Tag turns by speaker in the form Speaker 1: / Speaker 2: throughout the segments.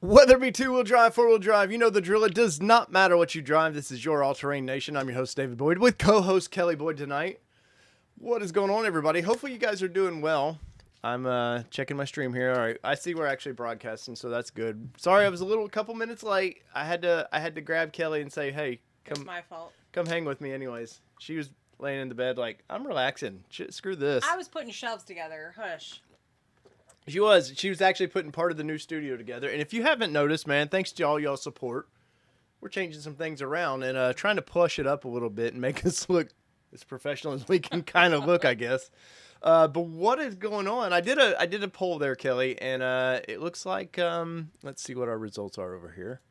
Speaker 1: Whether it be two-wheel drive, four-wheel drive, you know the drill. It does not matter what you drive. This is your All-Terrain Nation. I'm your host, David Boyd, with co-host Kelly Boyd tonight. What is going on, everybody? Hopefully you guys are doing well. I'm checking my stream here. All right, I see we're actually broadcasting, so that's good. Sorry, I was a couple minutes late. I had to grab Kelly and say, hey,
Speaker 2: It's my fault.
Speaker 1: Come hang with me anyways. She was laying in the bed like, I'm relaxing. Screw this.
Speaker 2: I was putting shelves together. Hush.
Speaker 1: She was actually putting part of the new studio together. And if you haven't noticed, man, thanks to all y'all's support, we're changing some things around and trying to plush it up a little bit and make us look as professional as we can kind of look, I guess. But what is going on? I did a poll there, Kelly, and it looks like let's see what our results are over here.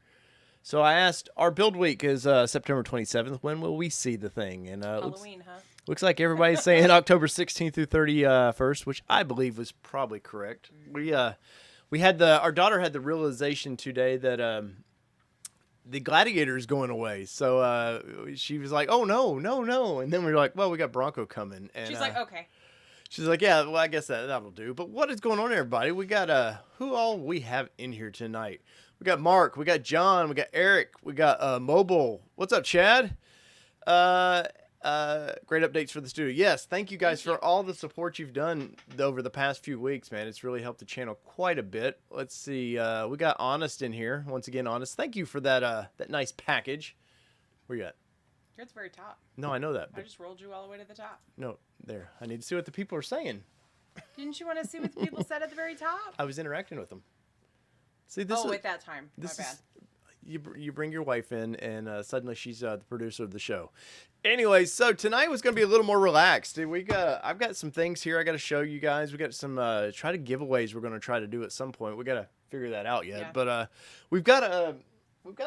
Speaker 1: So I asked, our build week is September 27th. When will we see the thing? And
Speaker 2: Halloween, huh?
Speaker 1: looks like everybody's saying October 16th through 31st, which I believe was probably correct. We had our daughter had the realization today that the Gladiator is going away. So she was like, "Oh no!" And then we were like, "Well, we got Bronco coming." And
Speaker 2: she's like, "Okay."
Speaker 1: She's like, "Yeah, well, I guess that'll do." But what is going on, everybody? We got who all we have in here tonight? We got Mark, we got John, we got Eric, we got Mobile. What's up, Chad? Great updates for the studio. Yes, thank you guys for all the support you've done over the past few weeks, man. It's really helped the channel quite a bit. Let's see. We got Honest in here. Once again, Honest. Thank you for that nice package. Where you at?
Speaker 2: You're at the very top.
Speaker 1: No, I know that.
Speaker 2: I just rolled you all the way to the top.
Speaker 1: No, there. I need to see what the people are saying.
Speaker 2: Didn't you want to see what the people said at the very top?
Speaker 1: I was interacting with them. See, this
Speaker 2: at that time. My bad.
Speaker 1: You bring your wife in, and suddenly she's the producer of the show. Anyway, so tonight was going to be a little more relaxed. I've got some things here I got to show you guys. We got some try to giveaways we're going to try to do at some point. We got to figure that out yet. Yeah. But we've got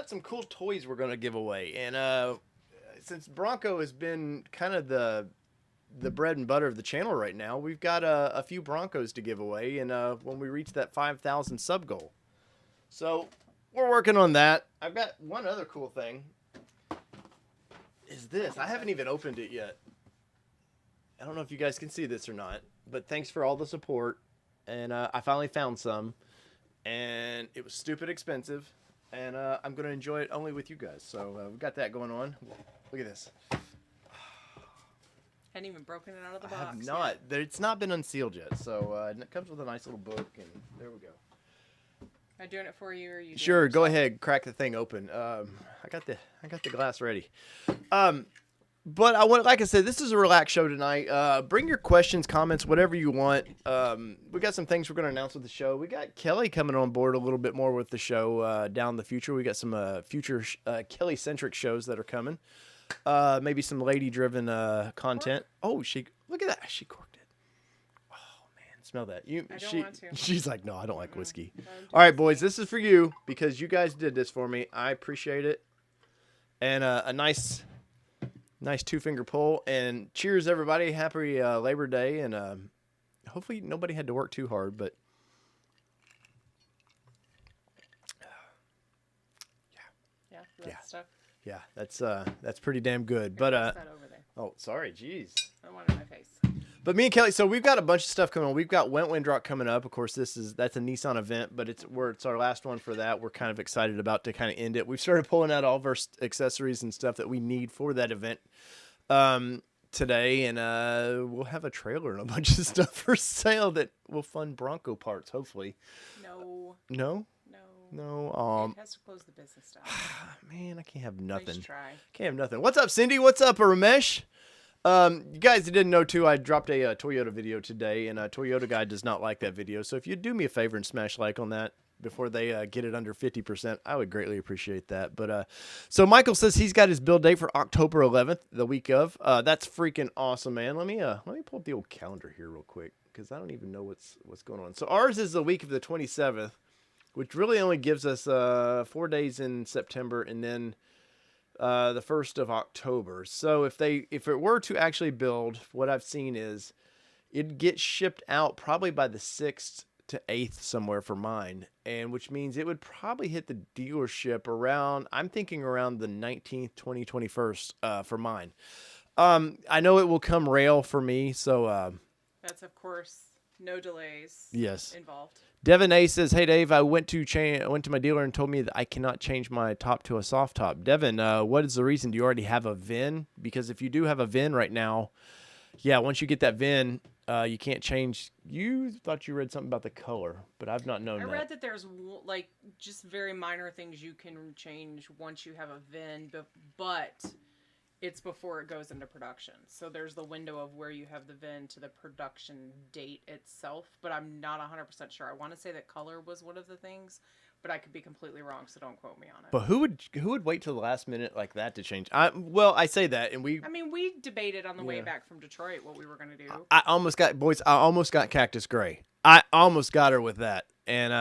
Speaker 1: some cool toys we're going to give away. And since Bronco has been kind of the bread and butter of the channel right now, we've got a few Broncos to give away. And when we reach that 5,000 sub goal, so we're working on that. I've got one other cool thing. Is this? I haven't even opened it yet. I don't know if you guys can see this or not, but thanks for all the support. And I finally found some, and it was stupid expensive, and I'm going to enjoy it only with you guys. So we've got that going on. Look at this.
Speaker 2: Hadn't even broken it out of the box.
Speaker 1: I have not. Yet. It's not been unsealed yet. So it comes with a nice little book, and there we go.
Speaker 2: Am I doing it for you, or you?
Speaker 1: Sure, go ahead, crack the thing open. I got the glass ready. But like I said, this is a relaxed show tonight. Bring your questions, comments, whatever you want. We got some things we're going to announce with the show. We got Kelly coming on board a little bit more with the show down the future. We got some future Kelly-centric shows that are coming. Maybe some lady-driven content. Oh, look at that. She corked it. Smell that.
Speaker 2: I don't want to.
Speaker 1: She's like, no, I don't like whiskey. All right, boys, this is for you because you guys did this for me. I appreciate it. And a nice two-finger pull. And cheers, everybody. Happy Labor Day. And hopefully nobody had to work too hard. But
Speaker 2: yeah. Stuff.
Speaker 1: Yeah, that's pretty damn good. But
Speaker 2: that over there.
Speaker 1: Oh, sorry, jeez.
Speaker 2: I want it in my face.
Speaker 1: But me and Kelly, so we've got a bunch of stuff coming on. We've got Windrock coming up. Of course, that's a Nissan event, but it's our last one for that. We're kind of excited about to kind of end it. We've started pulling out all of our accessories and stuff that we need for that event today, and we'll have a trailer and a bunch of stuff for sale that will fund Bronco parts, hopefully.
Speaker 2: No.
Speaker 1: No? No.
Speaker 2: It has to close the business stuff.
Speaker 1: Man, I can't have nothing.
Speaker 2: Nice try.
Speaker 1: Can't have nothing. What's up, Cindy? What's up, Ramesh? You guys didn't know, too, I dropped a Toyota video today, and a Toyota guy does not like that video. So if you'd do me a favor and smash like on that before they get it under 50%, I would greatly appreciate that. But so Michael says he's got his build date for October 11th, the week of. That's freaking awesome, man. Let me pull up the old calendar here real quick because I don't even know what's going on. So ours is the week of the 27th, which really only gives us 4 days in September and then the 1st of October. So if it were to actually build, what I've seen is it'd get shipped out probably by the 6th to 8th somewhere for mine, and which means it would probably hit the dealership around, I'm thinking around the 19th, 20th, 21st for mine. I know it will come rail for me, so
Speaker 2: that's of course no delays
Speaker 1: yes
Speaker 2: involved.
Speaker 1: Devin A says, "Hey Dave, I went to my dealer and told me that I cannot change my top to a soft top." Devin, what is the reason? Do you already have a VIN? Because if you do have a VIN right now, yeah, once you get that VIN, you can't change. You thought you read something about the color, but I've not known
Speaker 2: I
Speaker 1: that.
Speaker 2: read that there's like just very minor things you can change once you have a VIN, but it's before it goes into production. So there's the window of where you have the VIN to the production date itself, but I'm not 100% sure. I want to say that color was one of the things, but I could be completely wrong, so don't quote me on it.
Speaker 1: But who would wait till the last minute like that to change? I say that, and
Speaker 2: I mean, we debated on the way back from Detroit what we were going to do.
Speaker 1: I almost got Cactus Gray. I almost got her with that, and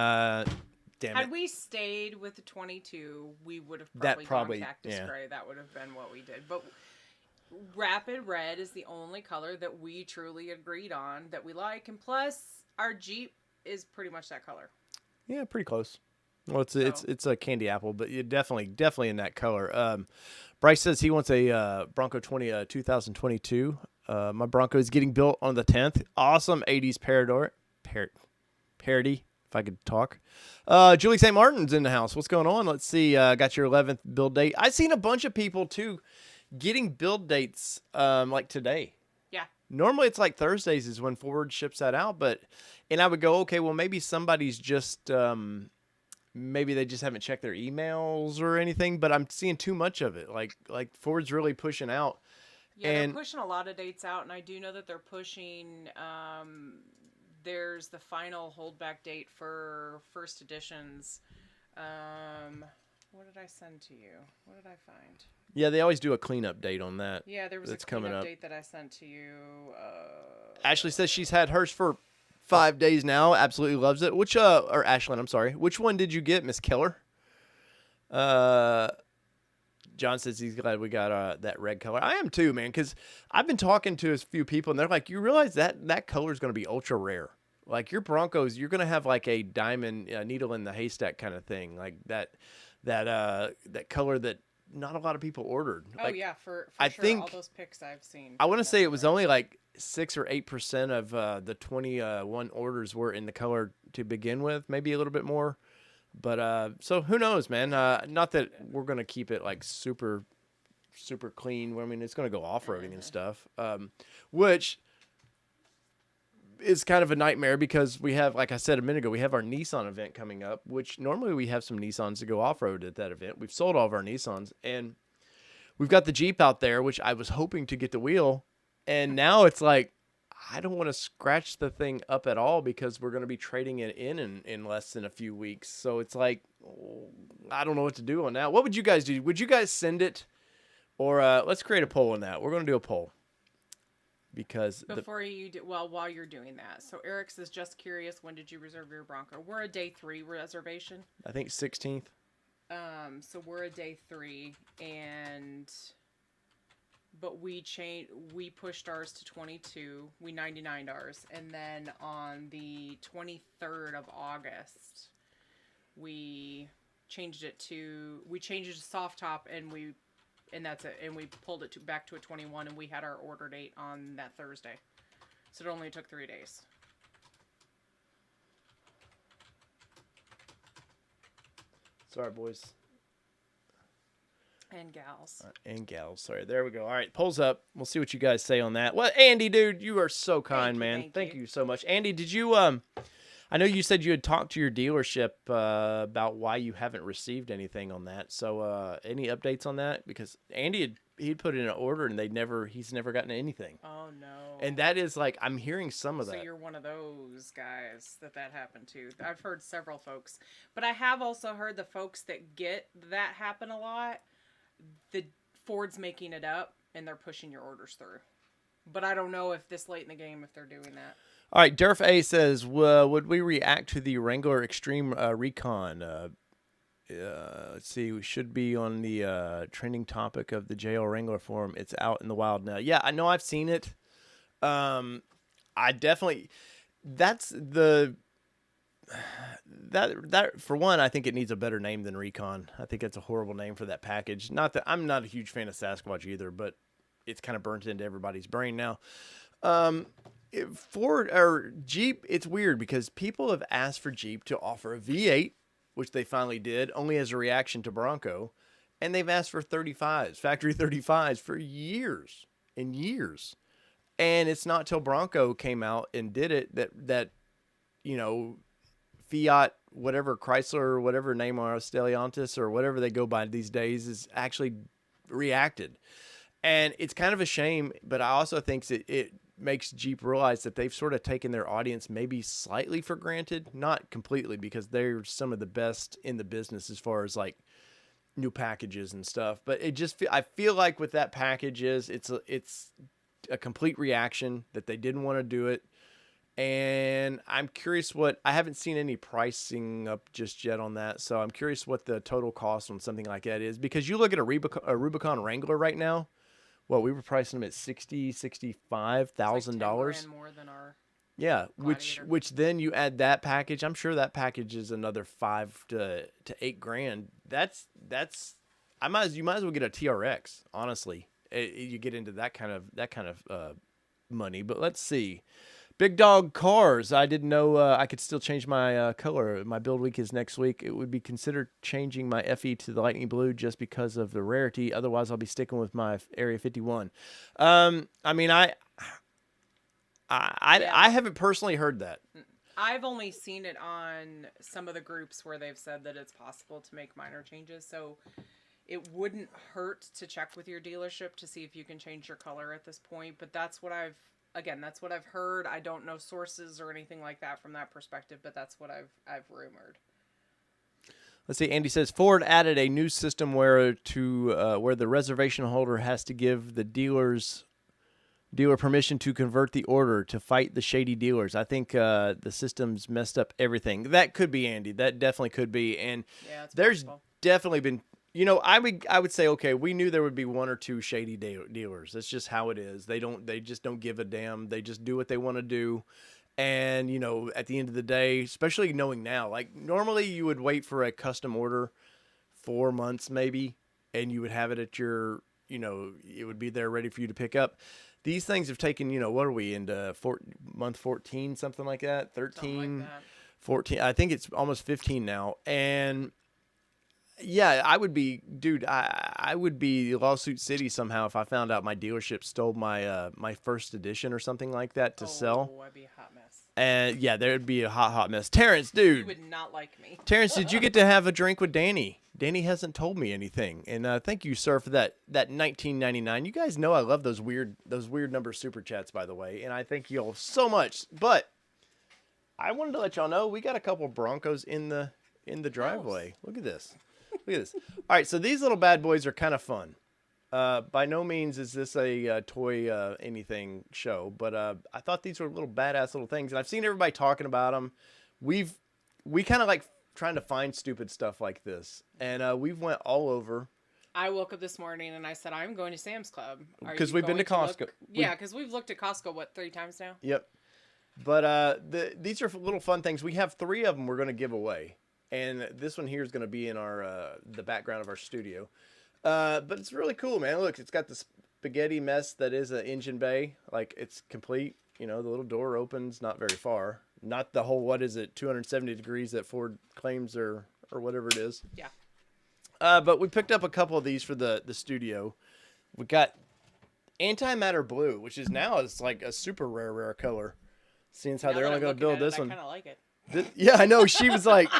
Speaker 1: damn it.
Speaker 2: Had we stayed with the 22, we would have probably gone Cactus Gray. That would have been what we did. But Rapid Red is the only color that we truly agreed on that we like, and plus our Jeep is pretty much that color.
Speaker 1: Yeah, pretty close. Well, it's a candy apple, but you definitely in that color. Bryce says he wants a Bronco 2022. My Bronco is getting built on the 10th. Awesome 80s parody, if I could talk. Julie St. Martin's in the house. What's going on? Let's see. Got your 11th build date. I've seen a bunch of people too getting build dates like today.
Speaker 2: Yeah.
Speaker 1: Normally it's like Thursdays is when Ford ships that out, and I would go, okay, well maybe somebody's just maybe they just haven't checked their emails or anything, but I'm seeing too much of it. Like Ford's really pushing out.
Speaker 2: Yeah, they're pushing a lot of dates out, and I do know that they're pushing. There's the final holdback date for first editions. What did I send to you? What did I find?
Speaker 1: Yeah, they always do a cleanup date on that.
Speaker 2: Yeah, there was a cleanup date that I sent to you.
Speaker 1: Ashley says she's had hers for 5 days now. Absolutely loves it. Or Ashlyn, I'm sorry. Which one did you get, Miss Keller? John says he's glad we got that red color. I am too, man, because I've been talking to a few people, and they're like, you realize that color is going to be ultra rare. Like your Broncos, you're going to have like a diamond needle in the haystack kind of thing. Like that color that not a lot of people ordered.
Speaker 2: Oh,
Speaker 1: like,
Speaker 2: yeah, for
Speaker 1: I
Speaker 2: sure.
Speaker 1: think,
Speaker 2: all those pics I've seen.
Speaker 1: I want to say it was only like 6 or 8% of the 21 orders were in the color to begin with, maybe a little bit more. But so who knows, man? Not that we're gonna keep it like super, super clean. I mean, it's gonna go off-roading and stuff, which is kind of a nightmare because we have, like I said a minute ago, we have our Nissan event coming up, which normally we have some Nissans to go off-road at that event. We've sold all of our Nissans, and we've got the Jeep out there, which I was hoping to get the wheel, and now it's like, I don't want to scratch the thing up at all because we're going to be trading it in less than a few weeks. So it's like, I don't know what to do on that. What would you guys do? Would you guys send it? Or let's create a poll on that. We're going to do a poll. Because
Speaker 2: while you're doing that. So Eric says, just curious, when did you reserve your Bronco? We're a day 3 reservation.
Speaker 1: I think 16th.
Speaker 2: So we're a day 3, but we pushed ours to 22. We 99'd ours, and then on the 23rd of August, we changed it to soft top, and that's it. And we pulled it back to a 21, and we had our order date on that Thursday. So it only took 3 days.
Speaker 1: Sorry, boys.
Speaker 2: And gals.
Speaker 1: Sorry, there we go. All right, polls up. We'll see what you guys say on that. Well, Andy, dude, you are so kind, man. Thank you so much. Andy, did you I know you said you had talked to your dealership about why you haven't received anything on that. So, any updates on that? Because Andy he'd put in an order and he's never gotten anything.
Speaker 2: Oh no.
Speaker 1: And that is like, I'm hearing some of that.
Speaker 2: So you're one of those guys that happened to. I've heard several folks, but I have also heard the folks that get that happen a lot. The Ford's making it up and they're pushing your orders through. But I don't know if this late in the game if they're doing that.
Speaker 1: All right, Durf A says, would we react to the Wrangler Extreme Recon? Let's see, we should be on the trending topic of the JL Wrangler forum. It's out in the wild now. Yeah, I know, I've seen it. I definitely, that for one, I think it needs a better name than Recon. I think it's a horrible name for that package. Not that I'm not a huge fan of Sasquatch either, but it's kind of burnt into everybody's brain now. Ford or Jeep, it's weird because people have asked for Jeep to offer a V8, which they finally did, only as a reaction to Bronco, and they've asked for 35s, factory 35s for years and years. And it's not till Bronco came out and did it that you know, Fiat, whatever, Chrysler, whatever name are, Stellantis or whatever they go by these days, is actually reacted. And it's kind of a shame, but I also think it makes Jeep realize that they've sort of taken their audience maybe slightly for granted, not completely, because they're some of the best in the business as far as like new packages and stuff. But it just I feel like with that package it's a complete reaction that they didn't want to do it. And I'm curious I haven't seen any pricing up just yet on that. So I'm curious what the total cost on something like that is, because you look at a Rubicon Wrangler right now. Well, we were pricing them at $65,000
Speaker 2: more than our
Speaker 1: Yeah,
Speaker 2: Gladiator.
Speaker 1: which then you add that package. I'm sure that package is another $5,000 to $8,000. You might as well get a TRX. Honestly, you get into that kind of money. But let's see, big dog cars. I didn't know I could still change my color. My build week is next week. It would be considered changing my FE to the lightning blue just because of the rarity. Otherwise, I'll be sticking with my Area 51. I mean, I haven't personally heard that.
Speaker 2: I've only seen it on some of the groups where they've said that it's possible to make minor changes. So it wouldn't hurt to check with your dealership to see if you can change your color at this point. But that's what I've heard. I don't know sources or anything like that from that perspective, but that's what I've rumored.
Speaker 1: Let's see. Andy says Ford added a new system where the reservation holder has to give the dealer permission to convert the order to fight the shady dealers. I think the system's messed up everything. That could be, Andy. That definitely could be. And there's definitely been, I would say, okay, we knew there would be one or two shady dealers. That's just how it is. They just don't give a damn. They just do what they want to do. And, at the end of the day, especially knowing now, like normally you would wait for a custom order 4 months maybe, and you would have it at your, it would be there ready for you to pick up. These things have taken, what are we into month 14, something like that? 13, like that. 14. I think it's almost 15 now. And yeah, I would be lawsuit city somehow if I found out my dealership stole my my first edition or something like that to sell.
Speaker 2: Oh, I'd be a hot mess.
Speaker 1: And yeah, there'd be a hot mess. Terrence, dude.
Speaker 2: You would not like me.
Speaker 1: Terrence, did you get to have a drink with Danny? Danny hasn't told me anything, and thank you, sir, for that $19.99. You guys know I love those weird number super chats, by the way, and I thank you all so much. But I wanted to let y'all know we got a couple Broncos in the driveway. Look at this. Look at this. All right, so these little bad boys are kind of fun. By no means is this a toy anything show, but I thought these were little badass little things, and I've seen everybody talking about them. We kind of like trying to find stupid stuff like this, and we've went all over.
Speaker 2: I woke up this morning and I said I'm going to Sam's Club
Speaker 1: because we've been to Costco.
Speaker 2: Yeah, because we've looked at Costco 3 times now.
Speaker 1: Yep. But these are little fun things. We have 3 of them we're going to give away, and this one here is going to be in our the background of our studio. But it's really cool, man. Look, it's got the spaghetti mess that is an engine bay. Like, it's complete. The little door opens not very far. Not the whole, 270 degrees that Ford claims or whatever it is.
Speaker 2: Yeah.
Speaker 1: But we picked up a couple of these for the studio. We got antimatter blue, which is now it's like a super rare color. Seeing how they're only going to build this one.
Speaker 2: I kind of like it.
Speaker 1: Yeah, I know. She was like,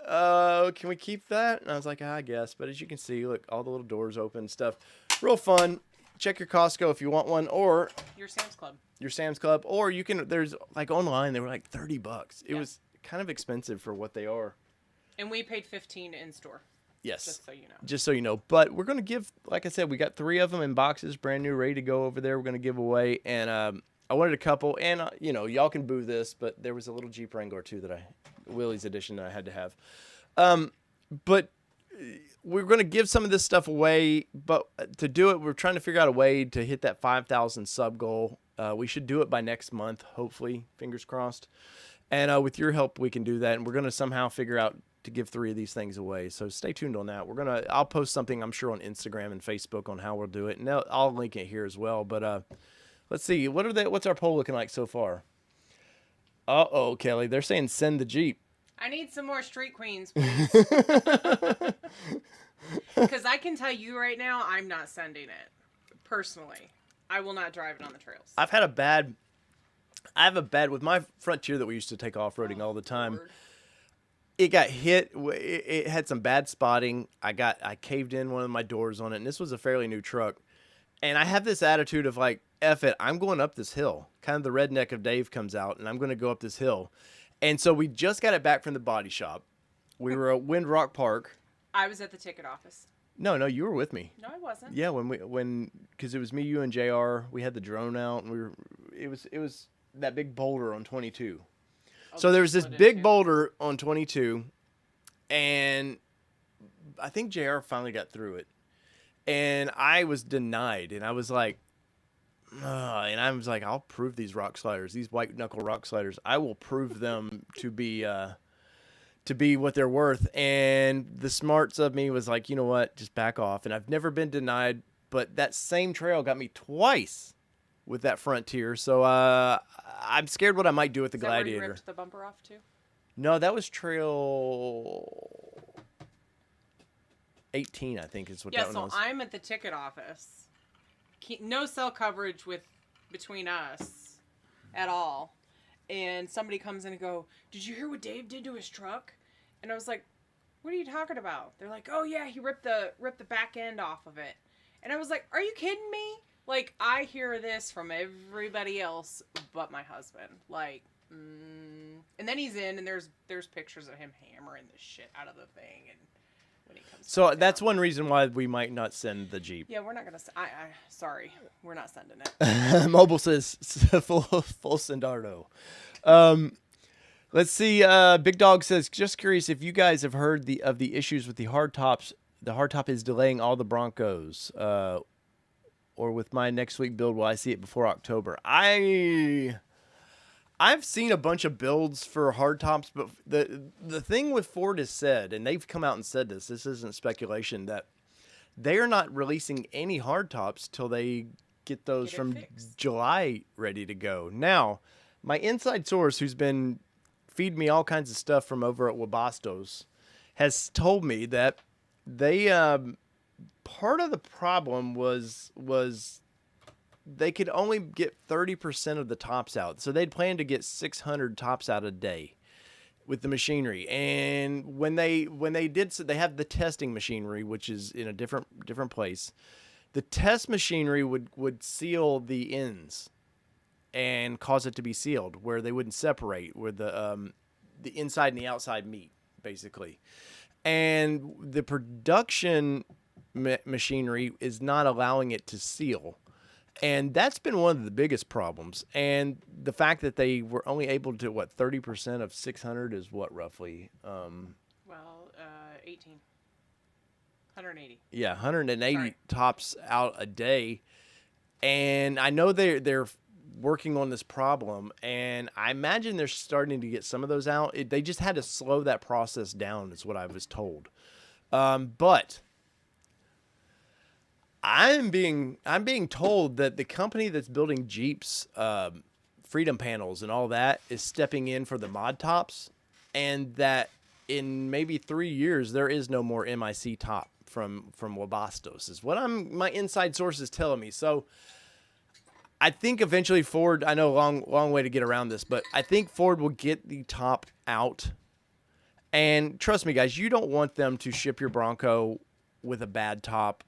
Speaker 1: can we keep that? And I was like, I guess. But as you can see, look, all the little doors open and stuff. Real fun. Check your Costco if you want one, or
Speaker 2: your Sam's Club.
Speaker 1: Or you can. There's like online. They were like $30. It was kind of expensive for what they are. And
Speaker 2: we paid $15 in store.
Speaker 1: Yes.
Speaker 2: Just so you know.
Speaker 1: But we're gonna give, like I said, we got 3 of them in boxes, brand new, ready to go over there. We're gonna give away, and I wanted a couple, and y'all can boo this, but there was a little Jeep Wrangler too Willie's edition that I had to have. But we're going to give some of this stuff away, but to do it, we're trying to figure out a way to hit that 5,000 sub goal. We should do it by next month, hopefully, fingers crossed. And with your help, we can do that. And we're going to somehow figure out to give 3 of these things away. So stay tuned on that. I'll post something, I'm sure, on Instagram and Facebook on how we'll do it. And I'll link it here as well. But Let's see. What's our poll looking like so far? Uh-oh, Kelly. They're saying send the Jeep.
Speaker 2: I need some more street queens, please. Because I can tell you right now, I'm not sending it. Personally. I will not drive it on the trails.
Speaker 1: I have a bad, with my Frontier that we used to take off-roading all the time.
Speaker 2: Lord.
Speaker 1: It got hit. It had some bad spotting. I caved in one of my doors on it, and this was a fairly new truck. And I have this attitude of like, F it, I'm going up this hill. Kind of the redneck of Dave comes out, and I'm going to go up this hill. And so we just got it back from the body shop. We were at Wind Rock Park.
Speaker 2: I was at the ticket office.
Speaker 1: No, you were with me.
Speaker 2: No, I wasn't.
Speaker 1: Yeah, because it was me, you, and JR. We had the drone out, and it was that big boulder on 22. So there was this big boulder on 22, and I think JR finally got through it. And I was denied, and I was like, I'll prove these rock sliders, these white knuckle rock sliders. I will prove them to be what they're worth. And the smarts of me was like, you know what, just back off. And I've never been denied, but that same trail got me twice with that Frontier. So I'm scared what I might do with the Gladiator.
Speaker 2: Where you ripped the bumper off too?
Speaker 1: No, that was trail 18, I think is what that one was.
Speaker 2: Yeah, so I'm at the ticket office. No cell coverage between us at all. And somebody comes in and go, "Did you hear what Dave did to his truck?" And I was like, "What are you talking about?" They're like, "Oh yeah, he ripped the back end off of it." And I was like, "Are you kidding me?" Like, I hear this from everybody else but my husband. Like, and then he's in, and there's pictures of him hammering the shit out of the thing, and when he comes.
Speaker 1: So that's one reason why we might not send the Jeep.
Speaker 2: Yeah, we're not gonna. Sorry, we're not sending it.
Speaker 1: Mobile says full Sendardo. Let's see. Big Dog says, just curious if you guys have heard of the issues with the hard tops. The hard top is delaying all the Broncos. Or with my next week build, will I see it before October? I've seen a bunch of builds for hard tops, but the thing with Ford is said, and they've come out and said this isn't speculation, that they are not releasing any hard tops till they get those from fixed. July ready to go. Now, my inside source, who's been feeding me all kinds of stuff from over at Wabastos, has told me that they part of the problem was they could only get 30% of the tops out. So they'd planned to get 600 tops out a day with the machinery. And when they did, so they have the testing machinery, which is in a different place. The test machinery would seal the ends and cause it to be sealed where they wouldn't separate, where the inside and the outside meet, basically. And the production machinery is not allowing it to seal. And that's been one of the biggest problems. And the fact that they were only able to, 30% of 600 is what, roughly?
Speaker 2: 18. 180.
Speaker 1: Yeah, 180 tops out a day. And I know they're working on this problem, and I imagine they're starting to get some of those out. They just had to slow that process down, is what I was told. But I'm being told that the company that's building Jeeps, Freedom Panels and all that, is stepping in for the mod tops, and that in maybe 3 years there is no more MIC top from Wabastos, is what my inside source is telling me. So I think eventually Ford, I know long way to get around this, but I think Ford will get the top out. And trust me, guys, you don't want them to ship your Bronco with a bad top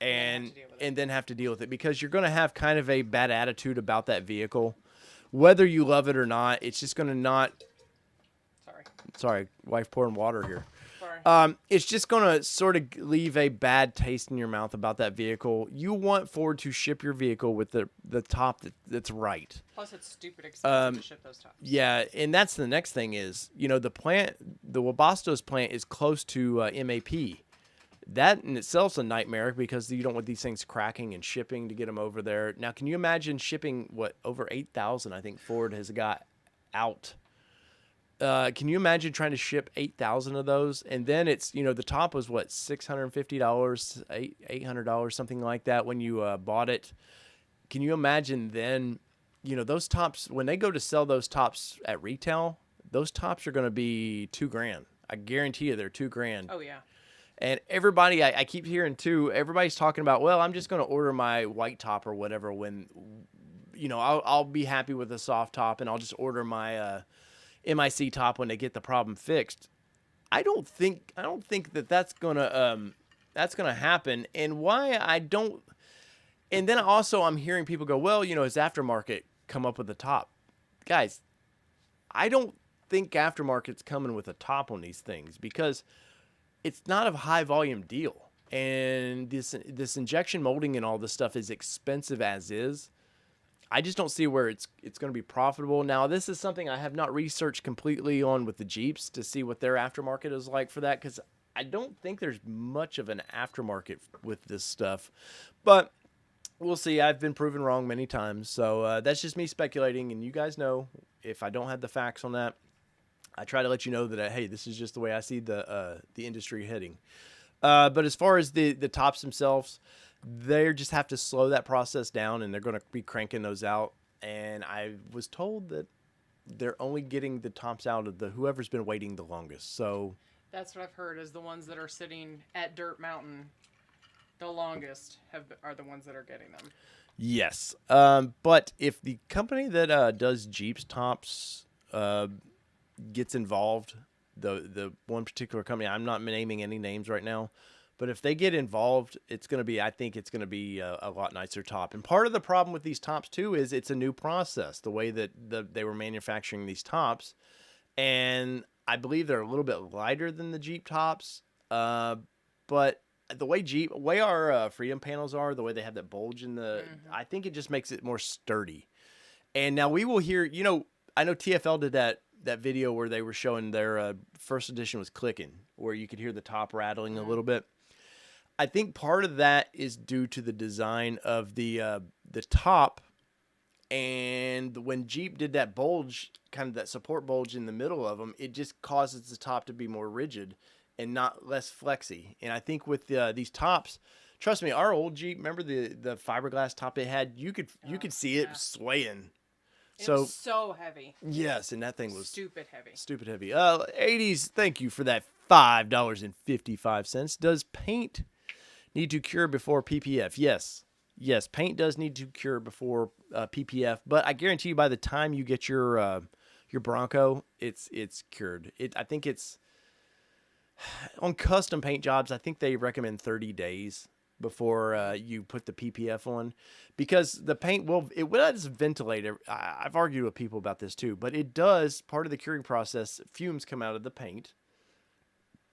Speaker 1: and then have to deal with it, because you're going to have kind of a bad attitude about that vehicle. Whether you love it or not, it's just going to not... Sorry, wife pouring water here.
Speaker 2: Sorry.
Speaker 1: It's just going to sort of leave a bad taste in your mouth about that vehicle. You want Ford to ship your vehicle with the top that's right.
Speaker 2: Plus, it's stupid expensive to ship those tops.
Speaker 1: Yeah, and that's the next thing is, the Wabastos plant is close to MAP. That in itself is a nightmare, because you don't want these things cracking and shipping to get them over there. Now, can you imagine shipping, over 8,000, I think Ford has got out. Can you imagine trying to ship 8,000 of those? And then it's, the top was $650, $800, something like that when you bought it. can you imagine then, those tops, when they go to sell those tops at retail, those tops are going to be $2,000. I guarantee you they're $2,000.
Speaker 2: Oh yeah.
Speaker 1: And everybody, I keep hearing too, everybody's talking about, well, I'm just going to order my white top or whatever when, I'll be happy with a soft top and I'll just order my MIC top when they get the problem fixed. I don't think that's gonna happen. And why I don't. And then also I'm hearing people go, well, is aftermarket come up with a top? Guys, I don't think aftermarket's coming with a top on these things because it's not a high volume deal. And this injection molding and all this stuff is expensive as is. I just don't see where it's going to be profitable. Now, this is something I have not researched completely on with the Jeeps to see what their aftermarket is like for that, because I don't think there's much of an aftermarket with this stuff. But we'll see. I've been proven wrong many times. So that's just me speculating. And you guys know, if I don't have the facts on that, I try to let you know that, hey, this is just the way I see the industry heading. But as far as the tops themselves, they just have to slow that process down, and they're going to be cranking those out. And I was told that they're only getting the tops out of whoever's been waiting the longest. So
Speaker 2: that's what I've heard, is the ones that are sitting at Dirt Mountain the longest are the ones that are getting them.
Speaker 1: Yes. But if the company that does Jeeps tops gets involved, the one particular company, I'm not naming any names right now, but if they get involved, I think it's going to be a lot nicer top. And part of the problem with these tops too is it's a new process, the way that they were manufacturing these tops. And I believe they're a little bit lighter than the Jeep tops. But the way our Freedom panels are, the way they have that bulge in I think it just makes it more sturdy. And now we will hear, I know TFL did that video where they were showing their first edition was clicking, where you could hear the top rattling a little bit. I think part of that is due to the design of the top, and when Jeep did that bulge, kind of that support bulge in the middle of them, it just causes the top to be more rigid and not less flexy. And I think with these tops, trust me, our old Jeep, remember the fiberglass top it had? You could see it swaying.
Speaker 2: It was so heavy.
Speaker 1: Yes, and that thing was
Speaker 2: stupid heavy.
Speaker 1: Stupid heavy. 80s, thank you for that $5.55. Does paint need to cure before PPF? Yes, paint does need to cure before PPF, but I guarantee you by the time you get your Bronco, it's cured. I think it's on custom paint jobs, I think they recommend 30 days before you put the PPF on, because the paint it does ventilate. I've argued with people about this too, but it does, part of the curing process, fumes come out of the paint.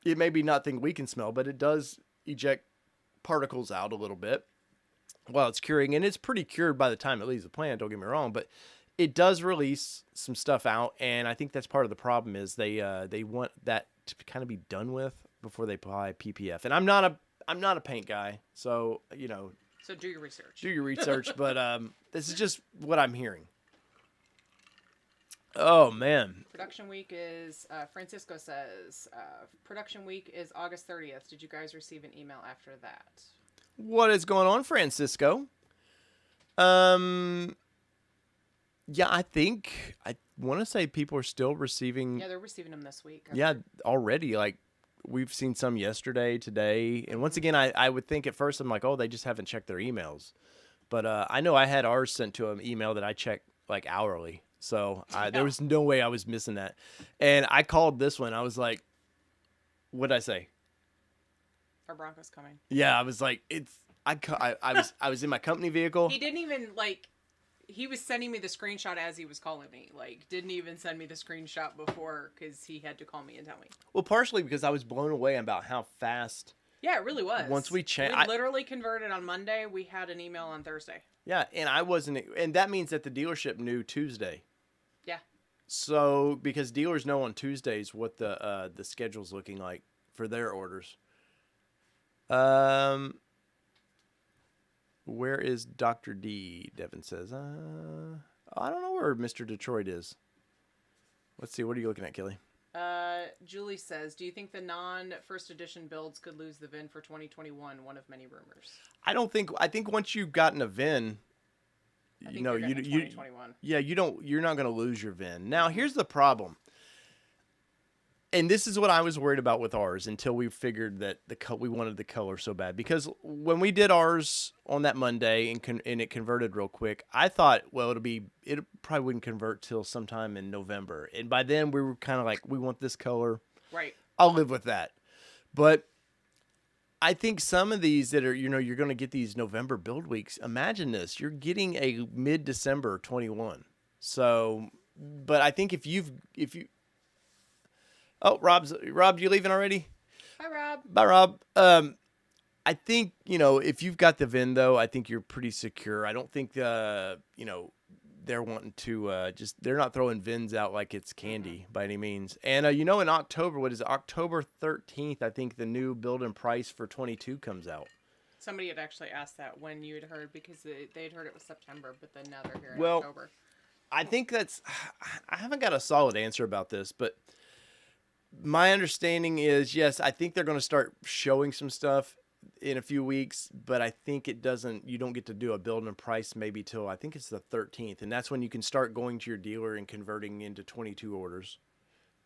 Speaker 1: It may be nothing we can smell, but it does eject particles out a little bit while it's curing, and it's pretty cured by the time it leaves the plant, don't get me wrong, but it does release some stuff out, and I think that's part of the problem is they want that to kind of be done with before they apply PPF. And I'm not a paint guy, so
Speaker 2: So do your research.
Speaker 1: Do your research, but this is just what I'm hearing. Oh man.
Speaker 2: Production week is Francisco says production week is August 30th. Did you guys receive an email after that?
Speaker 1: What is going on, Francisco? Yeah, I want to say people are still receiving.
Speaker 2: Yeah, they're receiving them this week.
Speaker 1: Yeah, already. Like, we've seen some yesterday, today. And once again, I would think at first, I'm like, oh, they just haven't checked their emails. But I know I had ours sent to an email that I check like hourly. So there was no way I was missing that. And I called this one. I was like, what'd I say?
Speaker 2: Our Bronco's coming.
Speaker 1: Yeah, I was like, I was in my company vehicle.
Speaker 2: He didn't even he was sending me the screenshot as he was calling me. Like, didn't even send me the screenshot before because he had to call me and tell me.
Speaker 1: Well, partially because I was blown away about how fast.
Speaker 2: Yeah, it really was.
Speaker 1: Once we changed,
Speaker 2: we literally converted on Monday. We had an email on Thursday.
Speaker 1: Yeah, and I wasn't, and that means that the dealership knew Tuesday.
Speaker 2: Yeah.
Speaker 1: So because dealers know on Tuesdays what the schedule's looking like for their orders. Where is Dr. D? Devin says. I don't know where Mr. Detroit is. Let's see. What are you looking at, Kelly?
Speaker 2: Julie says, do you think the non-first edition builds could lose the VIN for 2021? One of many rumors.
Speaker 1: I think once you've gotten a VIN,
Speaker 2: I think you're getting a 2021.
Speaker 1: Yeah, you're not going to lose your VIN. Now, here's the problem. And this is what I was worried about with ours until we figured that we wanted the color so bad. Because when we did ours on that Monday and it converted real quick, I thought, well, it probably wouldn't convert till sometime in November. And by then we were kind of like, we want this color.
Speaker 2: Right.
Speaker 1: I'll live with that. But I think some of these that are, you're going to get these November build weeks. Imagine this. You're getting a mid-December 21. So, but I think if you, oh, Rob, you leaving already?
Speaker 2: Hi, Rob.
Speaker 1: Bye, Rob. I think, if you've got the VIN, though, I think you're pretty secure. I don't think, they're wanting to they're not throwing VINs out like it's candy by any means. And, in October, what is it? October 13th, I think the new build and price for 22 comes out.
Speaker 2: Somebody had actually asked that when you had heard, because they had heard it was September, but then now they're here in October.
Speaker 1: I think I haven't got a solid answer about this, but my understanding is, yes, I think they're going to start showing some stuff in a few weeks, but I think you don't get to do a build and price maybe till, I think it's the 13th. And that's when you can start going to your dealer and converting into 22 orders.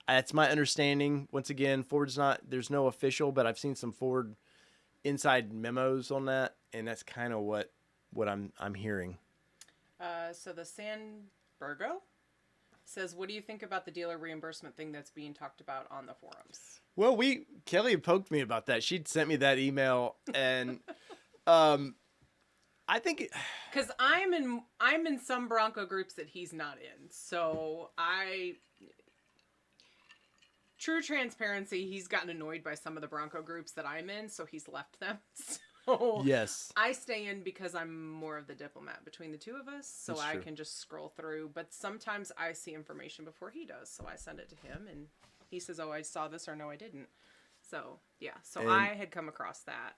Speaker 1: That's my understanding. Once again, there's no official, but I've seen some Ford inside memos on that. And that's kind of what I'm hearing.
Speaker 2: So the San Burgo says, what do you think about the dealer reimbursement thing that's being talked about on the forums?
Speaker 1: Well, Kelly poked me about that. She'd sent me that email, and I think
Speaker 2: because I'm in some Bronco groups that he's not in. So true transparency, he's gotten annoyed by some of the Bronco groups that I'm in, so he's left them. So
Speaker 1: yes,
Speaker 2: I stay in because I'm more of the diplomat between the two of us, so
Speaker 1: That's
Speaker 2: I
Speaker 1: true.
Speaker 2: can just scroll through. But sometimes I see information before he does, so I send it to him, and he says, "Oh, I saw this," or "No, I didn't." So yeah, I had come across that,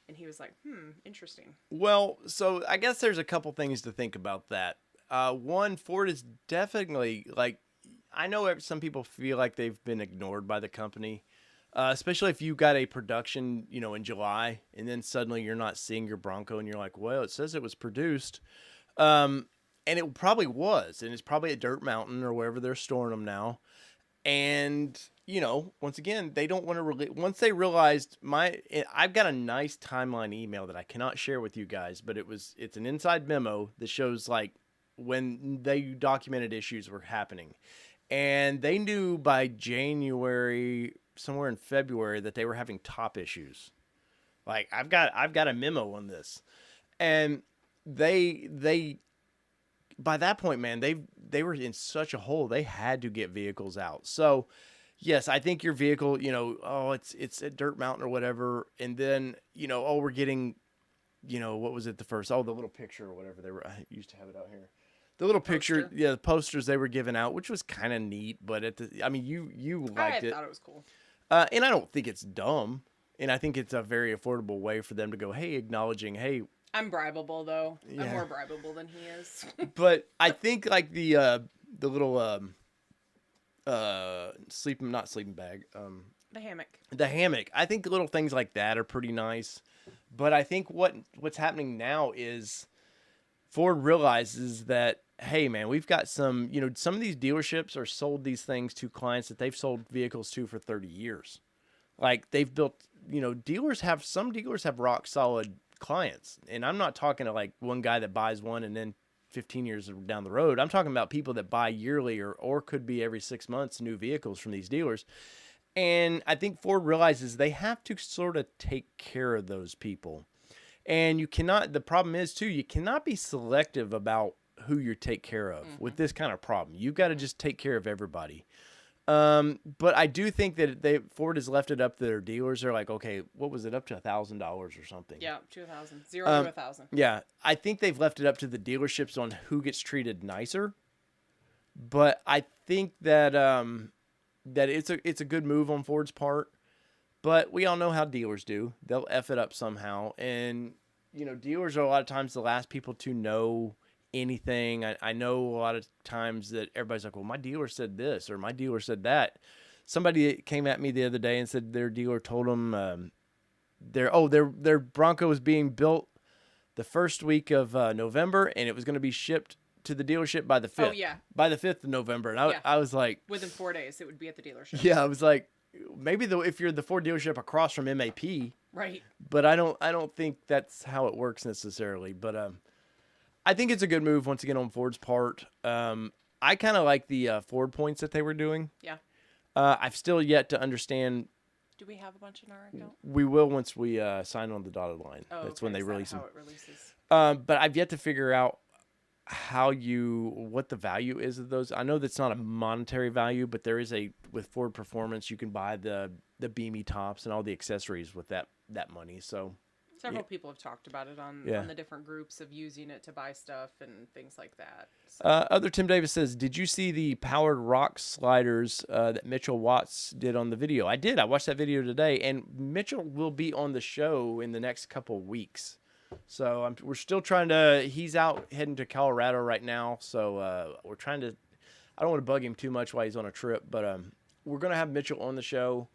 Speaker 2: and he was like, interesting.
Speaker 1: Well, so I guess there's a couple things to think about that. One, Ford is definitely I know some people feel like they've been ignored by the company. Especially if you got a production, in July, and then suddenly you're not seeing your Bronco, and you're like, well, it says it was produced. And it probably was, and it's probably at Dirt Mountain or wherever they're storing them now. And, once again, they don't want to once they realized I've got a nice timeline email that I cannot share with you guys, but it's an inside memo that shows when they documented issues were happening. And they knew by January, somewhere in February, that they were having top issues. I've got a memo on this, and they by that point, man, they were in such a hole. They had to get vehicles out. So yes, I think your vehicle, it's at Dirt Mountain or whatever, and then we're getting, what was it the first? Oh, the little picture or whatever I used to have it out here. The little picture, the posters they were giving out, which was kind of neat, but you liked it.
Speaker 2: I thought it was cool.
Speaker 1: And I don't think it's dumb. And I think it's a very affordable way for them to go, hey, acknowledging, hey.
Speaker 2: I'm bribable, though.
Speaker 1: Yeah.
Speaker 2: I'm more bribable than he is.
Speaker 1: But I think the little not sleeping bag.
Speaker 2: The hammock.
Speaker 1: The hammock. I think little things like that are pretty nice. But I think what's happening now is Ford realizes that, hey, man, we've got some of these dealerships are sold these things to clients that they've sold vehicles to for 30 years. They've built, some dealers have rock solid clients. And I'm not talking to one guy that buys one and then 15 years down the road. I'm talking about people that buy yearly or could be every 6 months new vehicles from these dealers. And I think Ford realizes they have to sort of take care of those people. And the problem is too, you cannot be selective about who you take care of with this kind of problem. You've got to just take care of everybody. But I do think that Ford has left it up to their dealers. They're like, okay, what was it, up to $1,000 or something?
Speaker 2: Yeah, $2,000. 0 to 1,000.
Speaker 1: Yeah, I think they've left it up to the dealerships on who gets treated nicer. But I think that that it's a good move on Ford's part. But we all know how dealers do. They'll F it up somehow. And, dealers are a lot of times the last people to know anything. I know a lot of times that everybody's like, well, my dealer said this or my dealer said that. Somebody came at me the other day and said their dealer told them their Bronco was being built the first week of November, and it was going to be shipped to the dealership by the 5th.
Speaker 2: Oh, yeah.
Speaker 1: By the 5th of November. And
Speaker 2: Yeah.
Speaker 1: I was like...
Speaker 2: Within 4 days, it would be at the dealership.
Speaker 1: Yeah, I was like, maybe if you're the Ford dealership across from MAP...
Speaker 2: Right.
Speaker 1: But I don't think that's how it works necessarily. But I think it's a good move once again on Ford's part. I kind of like the Ford points that they were doing.
Speaker 2: Yeah.
Speaker 1: I've still yet to understand.
Speaker 2: Do we have a bunch in our account?
Speaker 1: We will once we sign on the dotted line.
Speaker 2: Oh,
Speaker 1: That's when they release them.
Speaker 2: how it releases?
Speaker 1: But I've yet to figure out what the value is of those. I know that's not a monetary value, but there is with Ford Performance, you can buy the beamy tops and all the accessories with that money. So
Speaker 2: several people have talked about it on the different groups of using it to buy stuff and things like that. So.
Speaker 1: Other Tim Davis says, did you see the powered rock sliders that Mitchell Watts did on the video? I did. I watched that video today, and Mitchell will be on the show in the next couple weeks. So we're still trying to. He's out heading to Colorado right now, so we're trying to. I don't want to bug him too much while he's on a trip, but we're gonna have Mitchell on the show,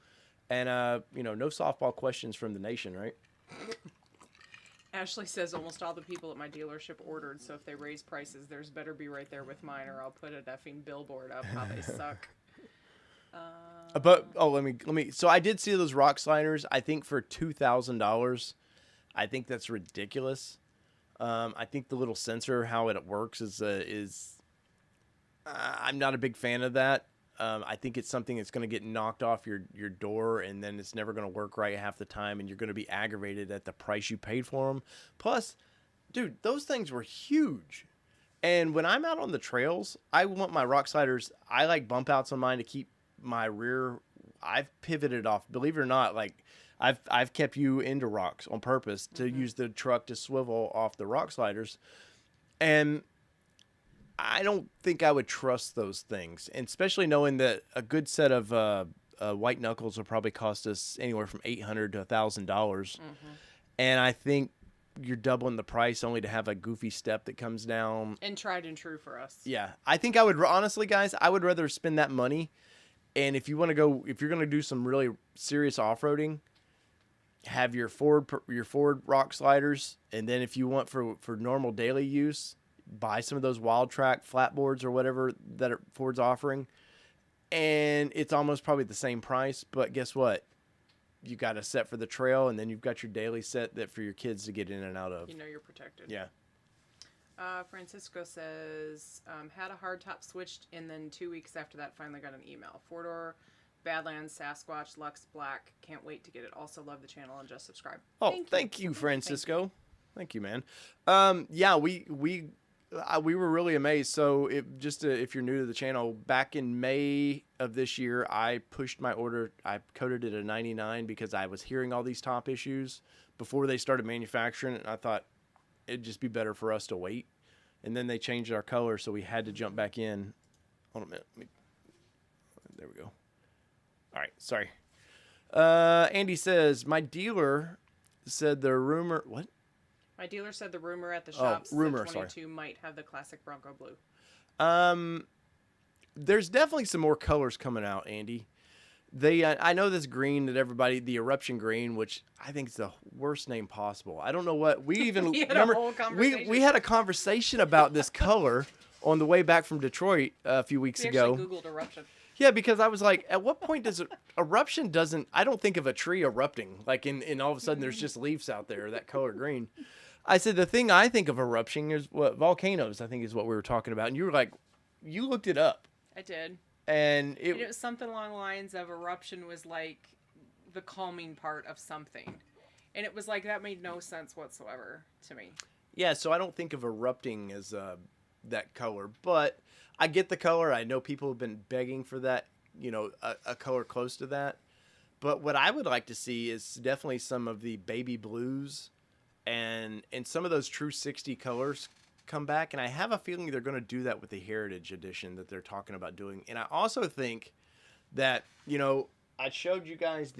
Speaker 1: and no softball questions from the nation, right?
Speaker 2: Ashley says almost all the people at my dealership ordered, so if they raise prices, theirs better be right there with mine, or I'll put an effing billboard up how they suck.
Speaker 1: But let me. So I did see those rock sliders. I think for $2,000. I think that's ridiculous. I think the little sensor, how it works, is I'm not a big fan of that. I think it's something that's going to get knocked off your door, and then it's never going to work right half the time, and you're going to be aggravated at the price you paid for them. Plus, dude, those things were huge. And when I'm out on the trails, I want my rock sliders. I like bump outs on mine to keep my rear. I've pivoted off, believe it or not, like. I've kept you into rocks on purpose to use the truck to swivel off the rock sliders. And I don't think I would trust those things, and especially knowing that a good set of white knuckles will probably cost us anywhere from $800 to $1,000. And I think you're doubling the price only to have a goofy step that comes down.
Speaker 2: And tried and true for us.
Speaker 1: Yeah. I think I would, honestly, guys, I would rather spend that money. And if you're going to do some really serious off-roading, have your Ford rock sliders, and then if you want for normal daily use, buy some of those Wild Track flatboards or whatever that Ford's offering, and it's almost probably the same price. But guess what? You got a set for the trail, and then you've got your daily set that for your kids to get in and out of.
Speaker 2: You know you're protected.
Speaker 1: Yeah.
Speaker 2: Francisco says, had a hard top switched, and then 2 weeks after that finally got an email. 4-door. Badlands, Sasquatch, Lux Black. Can't wait to get it. Also love the channel and just subscribe.
Speaker 1: Oh, thank you, Francisco. Thank you, man. Yeah, we were really amazed. So if you're new to the channel, back in May of this year, I pushed my order. I coded it a 99 because I was hearing all these top issues before they started manufacturing it. And I thought it'd just be better for us to wait. And then they changed our color, so we had to jump back in. Hold on a minute. There we go. All right, sorry. Andy says, my dealer said the rumor... What?
Speaker 2: My dealer said the rumor at the shops that 22 might have the classic Bronco blue.
Speaker 1: There's definitely some more colors coming out, Andy. I know this green that everybody... The Eruption green, which I think is the worst name possible. I don't know what... We even...
Speaker 2: we had
Speaker 1: remember,
Speaker 2: a whole conversation.
Speaker 1: We had a conversation about this color on the way back from Detroit a few weeks ago.
Speaker 2: We actually Googled Eruption.
Speaker 1: Yeah, because I was like, at what point does eruption doesn't... I don't think of a tree erupting. Like, in all of a sudden, there's just leaves out there, that color green. I said, the thing I think of eruption is volcanoes, I think is what we were talking about. And you were like, you looked it up.
Speaker 2: I did.
Speaker 1: And
Speaker 2: it was something along the lines of eruption was like the calming part of something. And it was like, that made no sense whatsoever to me.
Speaker 1: Yeah, so I don't think of erupting as that color. But... I get the color. I know people have been begging for that, a color close to that. But what I would like to see is definitely some of the baby blues and some of those true 60 colors come back. And I have a feeling they're going to do that with the Heritage Edition that they're talking about doing. And I also think that, I showed you guys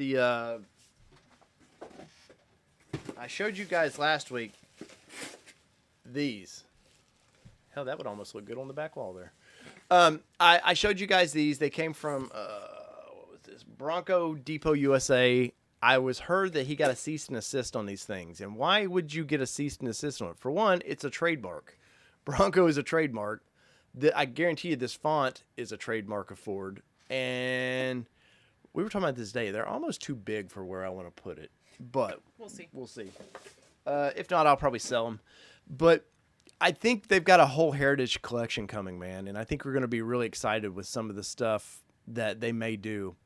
Speaker 1: last week these. Hell, that would almost look good on the back wall there. I showed you guys these. They came from, what was this? Bronco Depot USA. I was heard that he got a cease and assist on these things. And why would you get a cease and assist on it? For one, it's a trademark. Bronco is a trademark. I guarantee you this font is a trademark of Ford. And we were talking about this day. They're almost too big for where I want to put it. But
Speaker 2: We'll see.
Speaker 1: We'll see. If not, I'll probably sell them. But I think they've got a whole heritage collection coming, man. And I think we're going to be really excited with some of the stuff that they may do.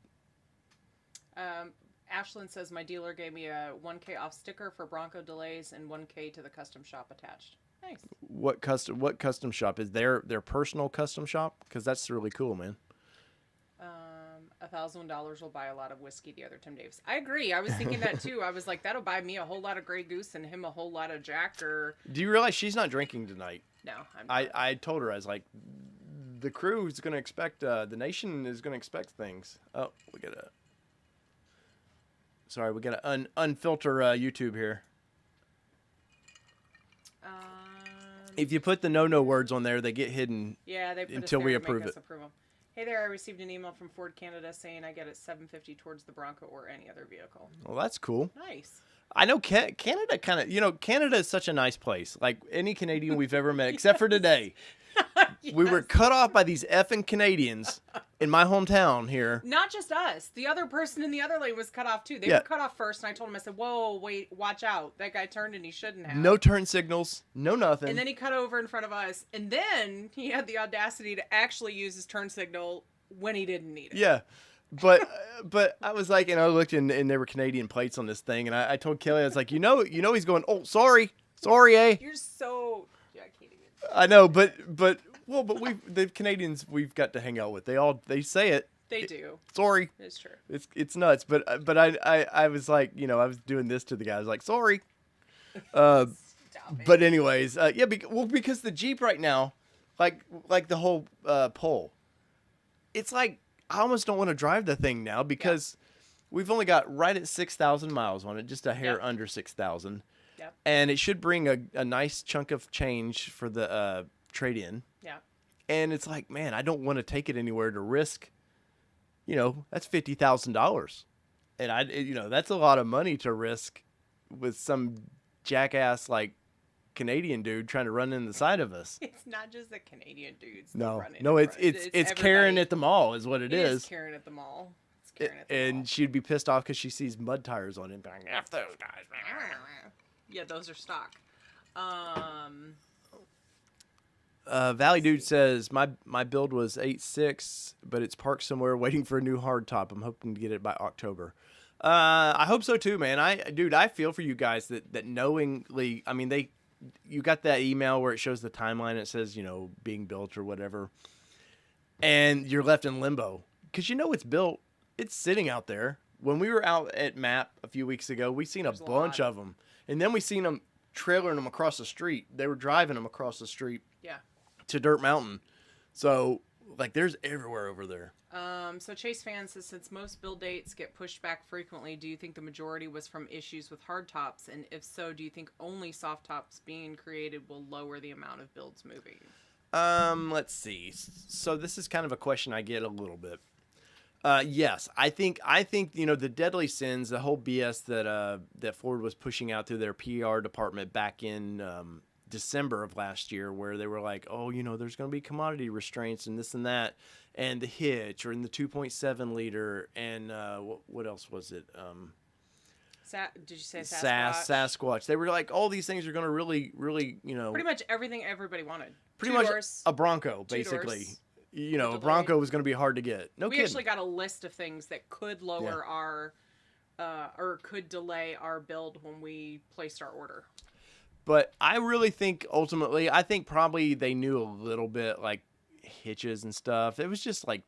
Speaker 2: Ashlyn says, my dealer gave me a 1K off sticker for Bronco delays and 1K to the custom shop attached. Nice.
Speaker 1: What custom shop? Is their personal custom shop? Because that's really cool, man.
Speaker 2: $1,000 will buy a lot of whiskey, the other Tim Davis. I agree. I was thinking that too. I was like, that'll buy me a whole lot of Grey Goose and him a whole lot of Jack. Or
Speaker 1: do you realize she's not drinking tonight?
Speaker 2: No, I'm not.
Speaker 1: I told her, I was like, the crew is going to expect, the nation is going to expect things. Oh, we got to unfilter YouTube here. If you put the no words on there, they get hidden.
Speaker 2: Yeah, they put
Speaker 1: until we approve it.
Speaker 2: Hey there, I received an email from Ford Canada saying I get it $750 towards the Bronco or any other vehicle.
Speaker 1: Well, that's cool.
Speaker 2: Nice.
Speaker 1: I know Canada Canada is such a nice place. Like any Canadian we've ever met, except for today. Yes. We were cut off by these effing Canadians in my hometown here.
Speaker 2: Not just us. The other person in the other lane was cut off too. They were cut off first, and I told him, I said, whoa, wait, watch out. That guy turned and he shouldn't have.
Speaker 1: No turn signals, no nothing.
Speaker 2: And then he cut over in front of us. And then he had the audacity to actually use his turn signal when he didn't need it.
Speaker 1: Yeah. But I was like, and I looked and there were Canadian plates on this thing. And I told Kelly, I was like, you know, he's going, oh, sorry, eh?
Speaker 2: You're so... Yeah, I can't even...
Speaker 1: I know, but the Canadians we've got to hang out with. They say it.
Speaker 2: They do.
Speaker 1: Sorry.
Speaker 2: It's true.
Speaker 1: It's nuts. But I was like, I was doing this to the guy. I was like, sorry. But anyways, because the Jeep right now, like the whole pole, it's like I almost don't want to drive the thing now because we've only got right at 6,000 miles on it, just a hair under 6,000.
Speaker 2: Yep.
Speaker 1: And it should bring a nice chunk of change for the trade-in.
Speaker 2: Yeah.
Speaker 1: And it's like, man, I don't want to take it anywhere to risk. That's $50,000, and that's a lot of money to risk with some jackass like Canadian dude trying to run in the side of us.
Speaker 2: It's not just the Canadian dudes.
Speaker 1: No, it's Karen at the mall is what it is.
Speaker 2: It is Karen at the mall. It's Karen at the mall.
Speaker 1: And she'd be pissed off because she sees mud tires on him. Going, F those guys.
Speaker 2: Yeah, those are stock.
Speaker 1: Valley Dude says, my build was 8.6, but it's parked somewhere waiting for a new hardtop. I'm hoping to get it by October. I hope so too, man. I feel for you guys that knowingly, I mean, you got that email where it shows the timeline. It says, being built or whatever. And you're left in limbo because it's built. It's sitting out there. When we were out at MAP a few weeks ago, we seen a bunch of them. And then we seen them trailering them across the street. They were driving them across the street.
Speaker 2: Yeah.
Speaker 1: To Dirt Mountain. So, there's everywhere over there.
Speaker 2: So Chase Fan says, since most build dates get pushed back frequently, do you think the majority was from issues with hard tops? And if so, do you think only soft tops being created will lower the amount of builds moving?
Speaker 1: Let's see. So this is kind of a question I get a little bit. Yes, I think the deadly sins, the whole BS that Ford was pushing out through their PR department back in December of last year, where they were like, oh, there's going to be commodity restraints and this and that, and the hitch or in the 2.7 liter and what else was it?
Speaker 2: Did you say Sasquatch?
Speaker 1: Sasquatch. They were like, all these things are going to really, really,
Speaker 2: pretty much everything everybody wanted.
Speaker 1: Pretty much a Bronco, basically. A Bronco was going to be hard to get. No kidding.
Speaker 2: We actually got a list of things that could lower our, or could delay our build when we placed our order.
Speaker 1: But I really think ultimately, probably they knew a little bit like hitches and stuff. It was just like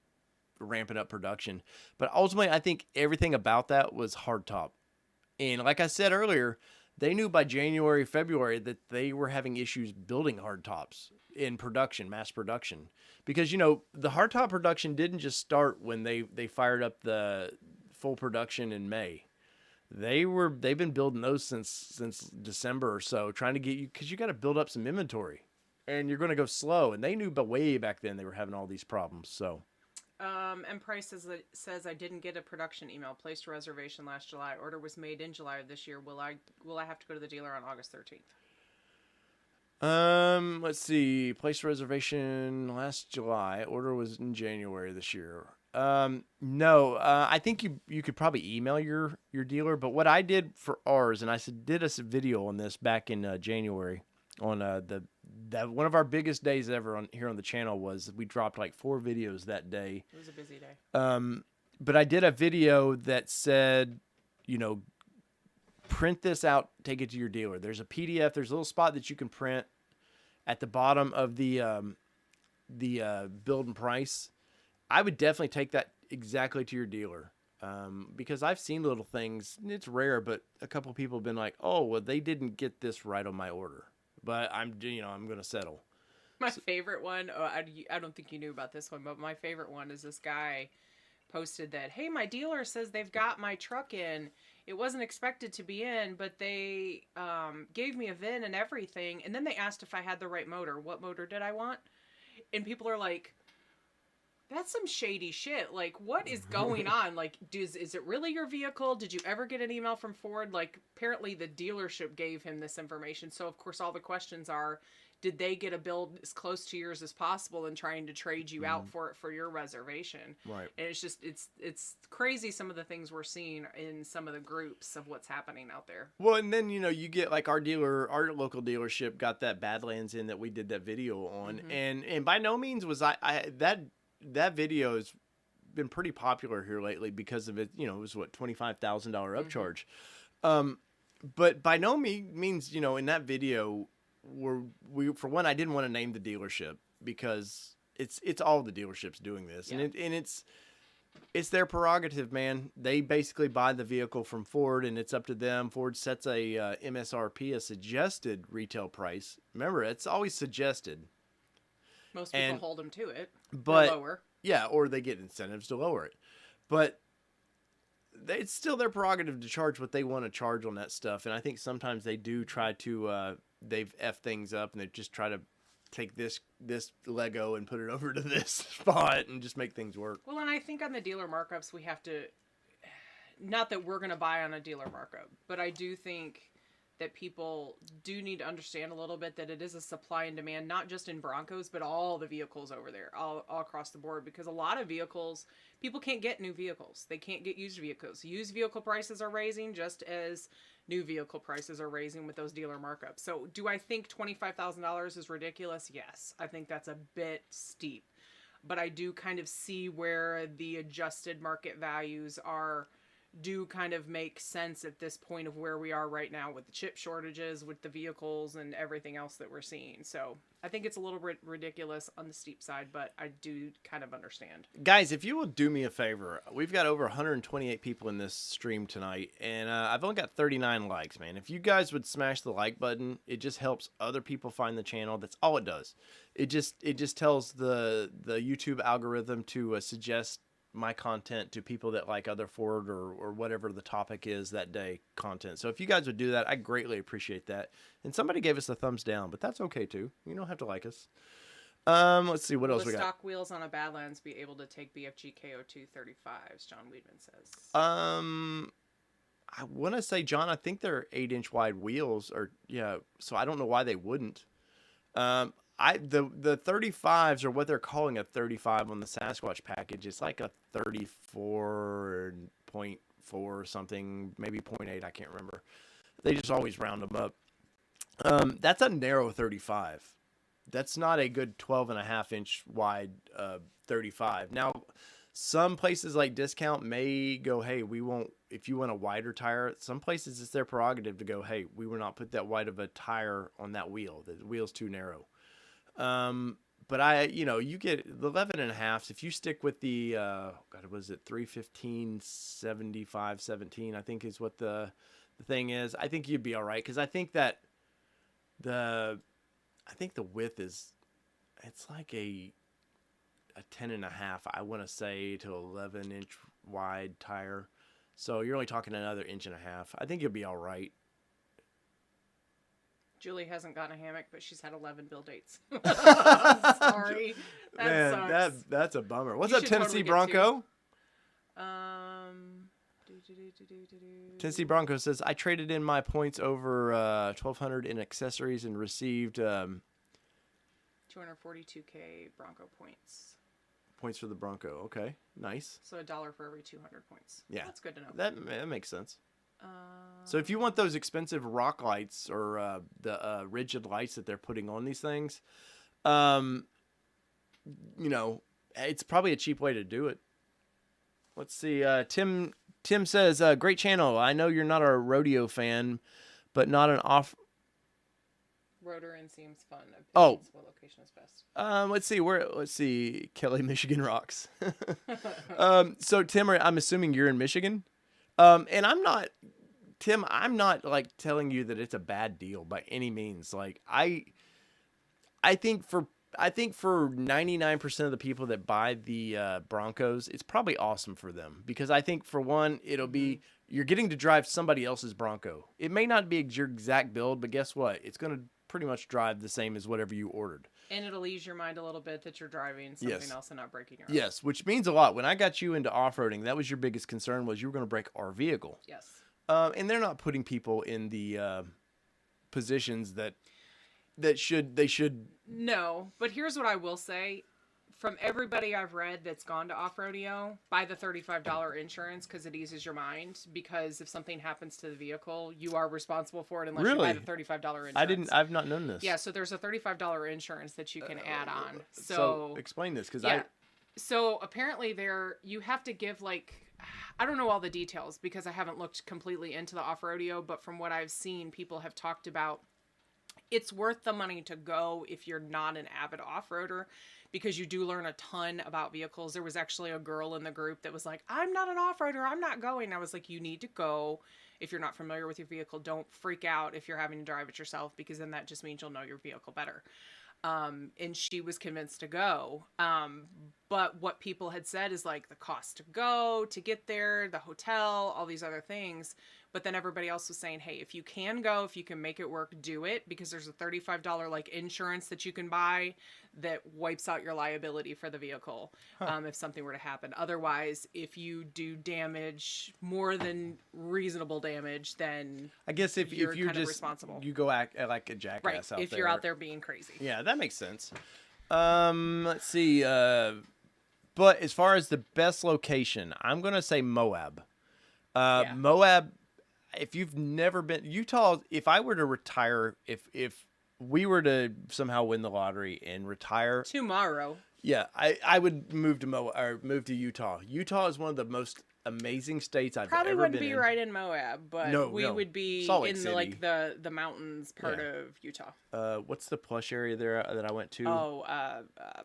Speaker 1: ramping up production. But ultimately, I think everything about that was hardtop. And like I said earlier, they knew by January, February that they were having issues building hardtops in production, mass production. Because, the hardtop production didn't just start when they fired up the full production in May. They've been building those since December or so, trying to get you, because you got to build up some inventory, and you're going to go slow. And they knew, but way back then they were having all these problems. So,
Speaker 2: M Price says I didn't get a production email. Placed a reservation last July. Order was made in July of this year. Will I have to go to the dealer on August 13th?
Speaker 1: Let's see. Placed a reservation last July. Order was in January this year. No. I think you could probably email your dealer. But what I did for ours, and I did a video on this back in January on that one of our biggest days ever here on the channel was we dropped like 4 videos that day.
Speaker 2: It was a busy day.
Speaker 1: But I did a video that said, print this out, take it to your dealer. There's a PDF. There's a little spot that you can print at the bottom of the build and price. I would definitely take that exactly to your dealer, because I've seen little things. It's rare, but a couple people have been like, "Oh, well, they didn't get this right on my order, but I'm going to settle."
Speaker 2: My favorite one. Oh, I don't think you knew about this one, but my favorite one is this guy posted that, "Hey, my dealer says they've got my truck in. It wasn't expected to be in, but they gave me a VIN and everything. And then they asked if I had the right motor. What motor did I want?" And people are like, that's some shady shit. Like, what is going on? Like, is it really your vehicle? Did you ever get an email from Ford? Like, apparently the dealership gave him this information. So, of course, all the questions are, did they get a build as close to yours as possible and trying to trade you out for it for your reservation?
Speaker 1: Right.
Speaker 2: And it's just, it's crazy some of the things we're seeing in some of the groups of what's happening out there.
Speaker 1: Well, and then, you get like our local dealership got that Badlands in that we did that video on. And by no means was that video has been pretty popular here lately because of it. It was what, $25,000 upcharge. But by no means, in that video, for one, I didn't want to name the dealership because it's all the dealerships doing this, and it's their prerogative, man. They basically buy the vehicle from Ford, and it's up to them. Ford sets a MSRP, a suggested retail price. Remember, it's always suggested.
Speaker 2: Most people hold them to it,
Speaker 1: but
Speaker 2: or lower.
Speaker 1: Yeah, or they get incentives to lower it, but it's still their prerogative to charge what they want to charge on that stuff. And I think sometimes they do try to they've F things up, and they just try to take this Lego and put it over to this spot and just make things work.
Speaker 2: Well, and I think on the dealer markups, we have to, not that we're going to buy on a dealer markup, but I do think that people do need to understand a little bit that it is a supply and demand, not just in Broncos, but all the vehicles over there, all across the board, because a lot of vehicles, people can't get new vehicles. They can't get used vehicles. Used vehicle prices are raising just as new vehicle prices are raising with those dealer markups. So do I think $25,000 is ridiculous? Yes. I think that's a bit steep, but I do kind of see where the adjusted market values do kind of make sense at this point of where we are right now with the chip shortages, with the vehicles and everything else that we're seeing. So I think it's a little bit ridiculous on the steep side, but I do kind of understand.
Speaker 1: Guys, if you will do me a favor, we've got over 128 people in this stream tonight, and I've only got 39 likes, man. If you guys would smash the like button, it just helps other people find the channel. That's all it does. It just tells the YouTube algorithm to suggest my content to people that like other Ford or whatever the topic is that day content. So if you guys would do that, I greatly appreciate that. And somebody gave us a thumbs down, but that's okay too. You don't have to like us. Let's see what else we got.
Speaker 2: Will stock wheels on a Badlands be able to take BFG KO2 35s? John Weedman says.
Speaker 1: I want to say, John, I think they're 8-inch wide wheels, so I don't know why they wouldn't. The 35s are what they're calling a 35 on the Sasquatch package. It's like a 34.4 or something, maybe 0.8. I can't remember. They just always round them up. That's a narrow 35. That's not a good 12.5-inch wide 35. Now, some places like Discount may go, hey, we won't, if you want a wider tire. Some places it's their prerogative to go, hey, we will not put that wide of a tire on that wheel. The wheel's too narrow. But you get the 11.5s. If you stick with the, was it 315, 75, 17, I think is what the thing is. I think you'd be all right. Cause I think that the width it's like a 10.5, I want to say, to 11-inch wide tire. So you're only talking another 1.5 inches. I think you'll be all right.
Speaker 2: Julie hasn't gotten a hammock, but she's had 11 bill dates. Sorry. That
Speaker 1: Man,
Speaker 2: sucks.
Speaker 1: that's a bummer. What's
Speaker 2: You
Speaker 1: up,
Speaker 2: should
Speaker 1: Tennessee
Speaker 2: totally get
Speaker 1: Bronco? Tennessee
Speaker 2: Two.
Speaker 1: Bronco says, I traded in my points over 1,200 in accessories and received
Speaker 2: 242K Bronco points.
Speaker 1: points for the Bronco. Okay, nice.
Speaker 2: So $1 for every 200 points.
Speaker 1: Yeah.
Speaker 2: That's good to know.
Speaker 1: That makes sense. So if you want those expensive rock lights or the rigid lights that they're putting on these things, it's probably a cheap way to do it. Let's see. Tim says, great channel. I know you're not a rodeo fan, but not an off.
Speaker 2: Rotor in seems fun.
Speaker 1: Oh.
Speaker 2: What location is best?
Speaker 1: Let's see. Kelly, Michigan rocks. So Tim, I'm assuming you're in Michigan. And I'm not like telling you that it's a bad deal by any means. Like I think for 99% of the people that buy the Broncos, it's probably awesome for them because I think for one, it'll be you're getting to drive somebody else's Bronco. It may not be your exact build, but guess what? It's going to pretty much drive the same as whatever you ordered.
Speaker 2: And it'll ease your mind a little bit that you're driving something else and not breaking your own.
Speaker 1: Yes, which means a lot. When I got you into off-roading, that was your biggest concern was you were going to break our vehicle.
Speaker 2: Yes.
Speaker 1: And they're not putting people in the positions that they should.
Speaker 2: No, but here's what I will say. From everybody I've read that's gone to off-rodeo, buy the $35 insurance because it eases your mind. Because if something happens to the vehicle, you are responsible for it unless you buy the $35 insurance.
Speaker 1: I've not known this.
Speaker 2: Yeah, so there's a $35 insurance that you can add on.
Speaker 1: So explain this because
Speaker 2: So apparently you have to give I don't know all the details because I haven't looked completely into the off-rodeo, but from what I've seen, people have talked about it's worth the money to go if you're not an avid off-roader because you do learn a ton about vehicles. There was actually a girl in the group that was like, I'm not an off-roader, I'm not going. I was like, you need to go. If you're not familiar with your vehicle, don't freak out if you're having to drive it yourself because then that just means you'll know your vehicle better. And she was convinced to go. But what people had said is like the cost to go, to get there, the hotel, all these other things. But then everybody else was saying, hey, if you can go, if you can make it work, do it. Because there's a $35 insurance that you can buy that wipes out your liability for the vehicle if something were to happen. Otherwise, if you do damage, more than reasonable damage, then
Speaker 1: I guess if you're
Speaker 2: kind of
Speaker 1: just
Speaker 2: responsible.
Speaker 1: You go act like a jackass
Speaker 2: right,
Speaker 1: out there.
Speaker 2: if you're out there being crazy.
Speaker 1: Yeah, that makes sense. Let's see. But as far as the best location, I'm going to say Moab. Moab, if you've never been Utah, if I were to retire, if we were to somehow win the lottery and retire
Speaker 2: tomorrow,
Speaker 1: yeah, I would move to move to Utah. Utah is one of the most amazing states I've
Speaker 2: probably
Speaker 1: ever
Speaker 2: wouldn't
Speaker 1: been
Speaker 2: be
Speaker 1: in.
Speaker 2: right in Moab, but we would be in the mountains part of Utah.
Speaker 1: What's the plush area there that I went to?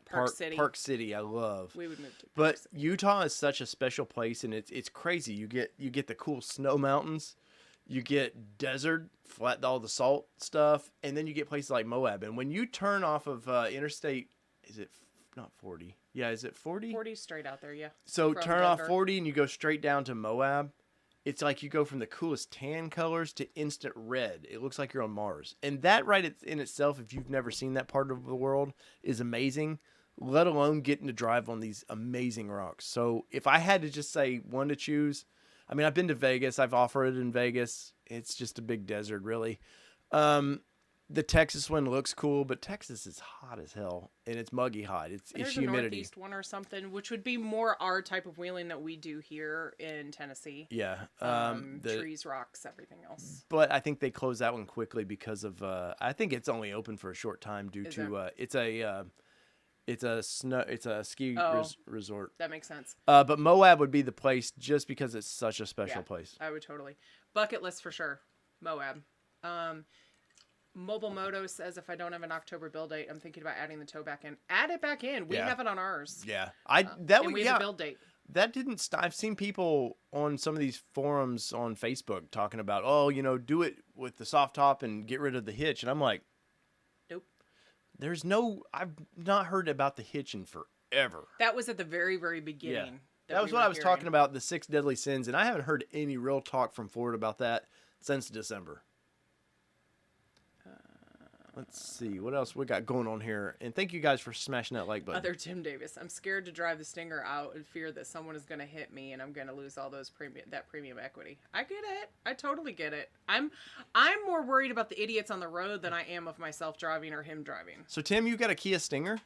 Speaker 2: Park City.
Speaker 1: Park City, I love.
Speaker 2: We would move to.
Speaker 1: But Utah is such a special place, and it's crazy. You get the cool snow mountains, you get desert, flat all the salt stuff, and then you get places like Moab. And when you turn off of Interstate, is it not 40? Yeah, is it 40?
Speaker 2: 40 straight out there, yeah.
Speaker 1: So turn off 40 and you go straight down to Moab. It's like you go from the coolest tan colors to instant red. It looks like you're on Mars. And that right in itself, if you've never seen that part of the world, is amazing, let alone getting to drive on these amazing rocks. So if I had to just say one to choose, I mean, I've been to Vegas. I've off-roaded in Vegas. It's just a big desert, really. The Texas one looks cool, but Texas is hot as hell, and it's muggy hot. It's humidity.
Speaker 2: There's a Northeast one or something, which would be more our type of wheeling that we do here in Tennessee.
Speaker 1: Yeah.
Speaker 2: Trees, rocks, everything else.
Speaker 1: But I think they closed that one quickly because of I think it's only open for a short time due to it's a ski resort.
Speaker 2: That makes sense.
Speaker 1: But Moab would be the place just because it's such a special place.
Speaker 2: I would totally. Bucket list for sure. Moab. Mobile Moto says if I don't have an October build date, I'm thinking about adding the tow back in. Add it back in. We have it on ours.
Speaker 1: Yeah,
Speaker 2: we have a build date.
Speaker 1: That didn't stop. I've seen people on some of these forums on Facebook talking about, do it with the soft top and get rid of the hitch, and I'm like,
Speaker 2: nope.
Speaker 1: I've not heard about the hitch in forever.
Speaker 2: That was at the very, very beginning.
Speaker 1: Yeah. That was what I was talking about, the 6 deadly sins, and I haven't heard any real talk from Ford about that since December. Let's see what else we got going on here. And thank you guys for smashing that like button.
Speaker 2: Other Tim Davis. I'm scared to drive the Stinger out and fear that someone is going to hit me and I'm going to lose all those premium equity. I get it. I totally get it. I'm more worried about the idiots on the road than I am of myself driving or him driving.
Speaker 1: So Tim, you got a Kia Stinger?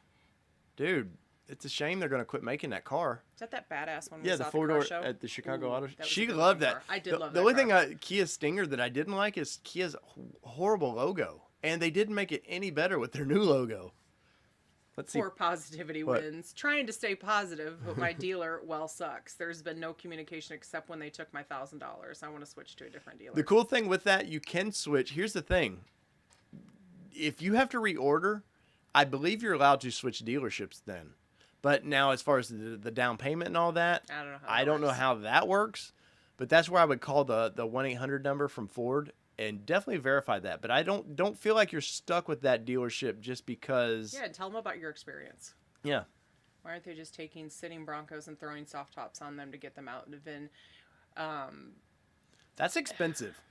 Speaker 1: Dude, it's a shame they're going to quit making that car.
Speaker 2: Is that badass one?
Speaker 1: Yeah, the
Speaker 2: Ford
Speaker 1: four-door at the Chicago Auto.
Speaker 2: That was
Speaker 1: She
Speaker 2: a good
Speaker 1: loved
Speaker 2: looking
Speaker 1: that.
Speaker 2: car. I did love that
Speaker 1: The only
Speaker 2: car.
Speaker 1: thing Kia Stinger that I didn't like is Kia's horrible logo. And they didn't make it any better with their new logo. Let's see.
Speaker 2: Poor positivity
Speaker 1: What?
Speaker 2: wins. Trying to stay positive, but my dealer, sucks. There's been no communication except when they took my $1,000. I want to switch to a different dealer.
Speaker 1: The cool thing with that, you can switch. Here's the thing. If you have to reorder, I believe you're allowed to switch dealerships then. But now as far as the down payment and all that,
Speaker 2: I don't know
Speaker 1: how that works. But that's where I would call the 1-800 number from Ford and definitely verify that. But I don't feel like you're stuck with that dealership just because.
Speaker 2: Yeah, and tell them about your experience.
Speaker 1: Yeah.
Speaker 2: Why aren't they just taking sitting Broncos and throwing soft tops on them to get them out? And then,
Speaker 1: that's expensive.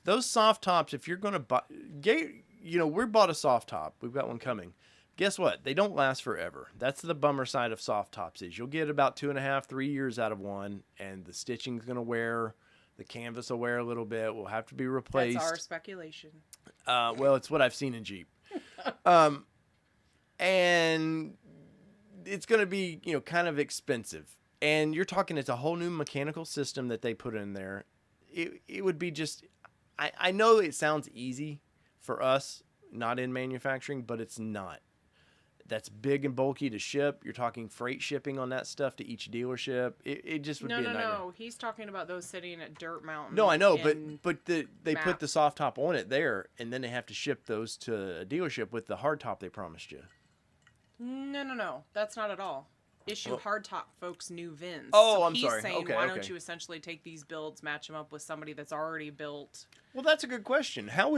Speaker 1: Those soft tops, if you're going to buy, we bought a soft top. We've got one coming. Guess what? They don't last forever. That's the bummer side of soft tops is you'll get about 2.5, 3 years out of one, and the stitching's going to wear. The canvas will wear a little bit. Will have to be replaced.
Speaker 2: That's our speculation.
Speaker 1: Well, it's what I've seen in Jeep. And it's going to be, kind of expensive. And you're talking, it's a whole new mechanical system that they put in there. It would be just, I know it sounds easy for us, not in manufacturing, but it's not. That's big and bulky to ship. You're talking freight shipping on that stuff to each dealership. It just would be a nightmare.
Speaker 2: No. He's talking about those sitting at Dirt Mountain.
Speaker 1: No, I know, but they
Speaker 2: map.
Speaker 1: put the soft top on it there, and then they have to ship those to a dealership with the hard top they promised you.
Speaker 2: No. That's not at all. Issue hard top folks new VINs.
Speaker 1: Oh,
Speaker 2: so
Speaker 1: I'm
Speaker 2: he's
Speaker 1: sorry.
Speaker 2: saying,
Speaker 1: Okay,
Speaker 2: why
Speaker 1: okay.
Speaker 2: don't you essentially take these builds, match them up with somebody that's already built?
Speaker 1: Well, that's a good question. How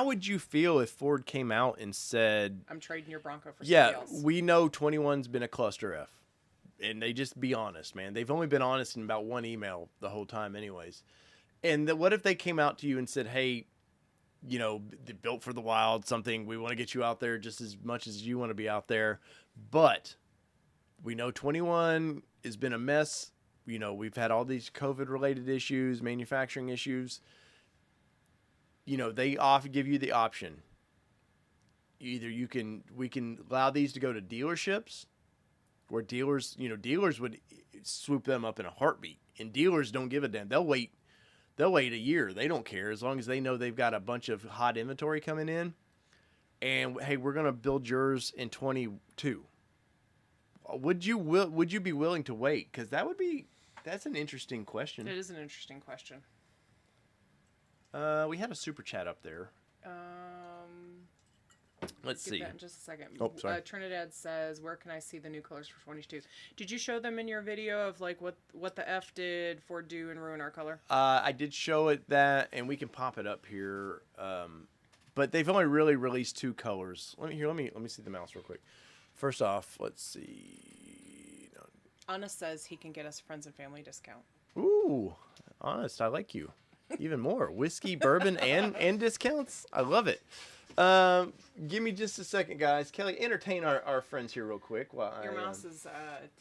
Speaker 1: would you feel if Ford came out and said,
Speaker 2: I'm trading your Bronco for somebody
Speaker 1: "Yeah,
Speaker 2: else."
Speaker 1: we know 21's been a cluster F," and they just be honest, man. They've only been honest in about one email the whole time, anyways. And what if they came out to you and said, "Hey, built for the wild, something we want to get you out there just as much as you want to be out there, but we know 21 has been a mess. We've had all these COVID-related issues, manufacturing issues." They often give you the option. Either we can allow these to go to dealerships, where dealers would swoop them up in a heartbeat, and dealers don't give a damn. They'll wait a year. They don't care as long as they know they've got a bunch of hot inventory coming in. And hey, we're gonna build yours in 22. Would you be willing to wait? Because that's an interesting question.
Speaker 2: It is an interesting question.
Speaker 1: We had a super chat up there. Let's see.
Speaker 2: That in just a second.
Speaker 1: Oh, sorry.
Speaker 2: Trinidad says, "Where can I see the new colors for 22?" Did you show them in your video of like what the F did Ford do and ruin our color?
Speaker 1: I did show it that, and we can pop it up here. But they've only really released 2 colors. Let me see the mouse real quick. First off, let's see.
Speaker 2: Anna says he can get us friends and family discount.
Speaker 1: Ooh, honest, I like you. Even more whiskey, bourbon, and discounts. I love it. Give me just a second, guys. Kelly, entertain our friends here real quick. While
Speaker 2: Your mouse is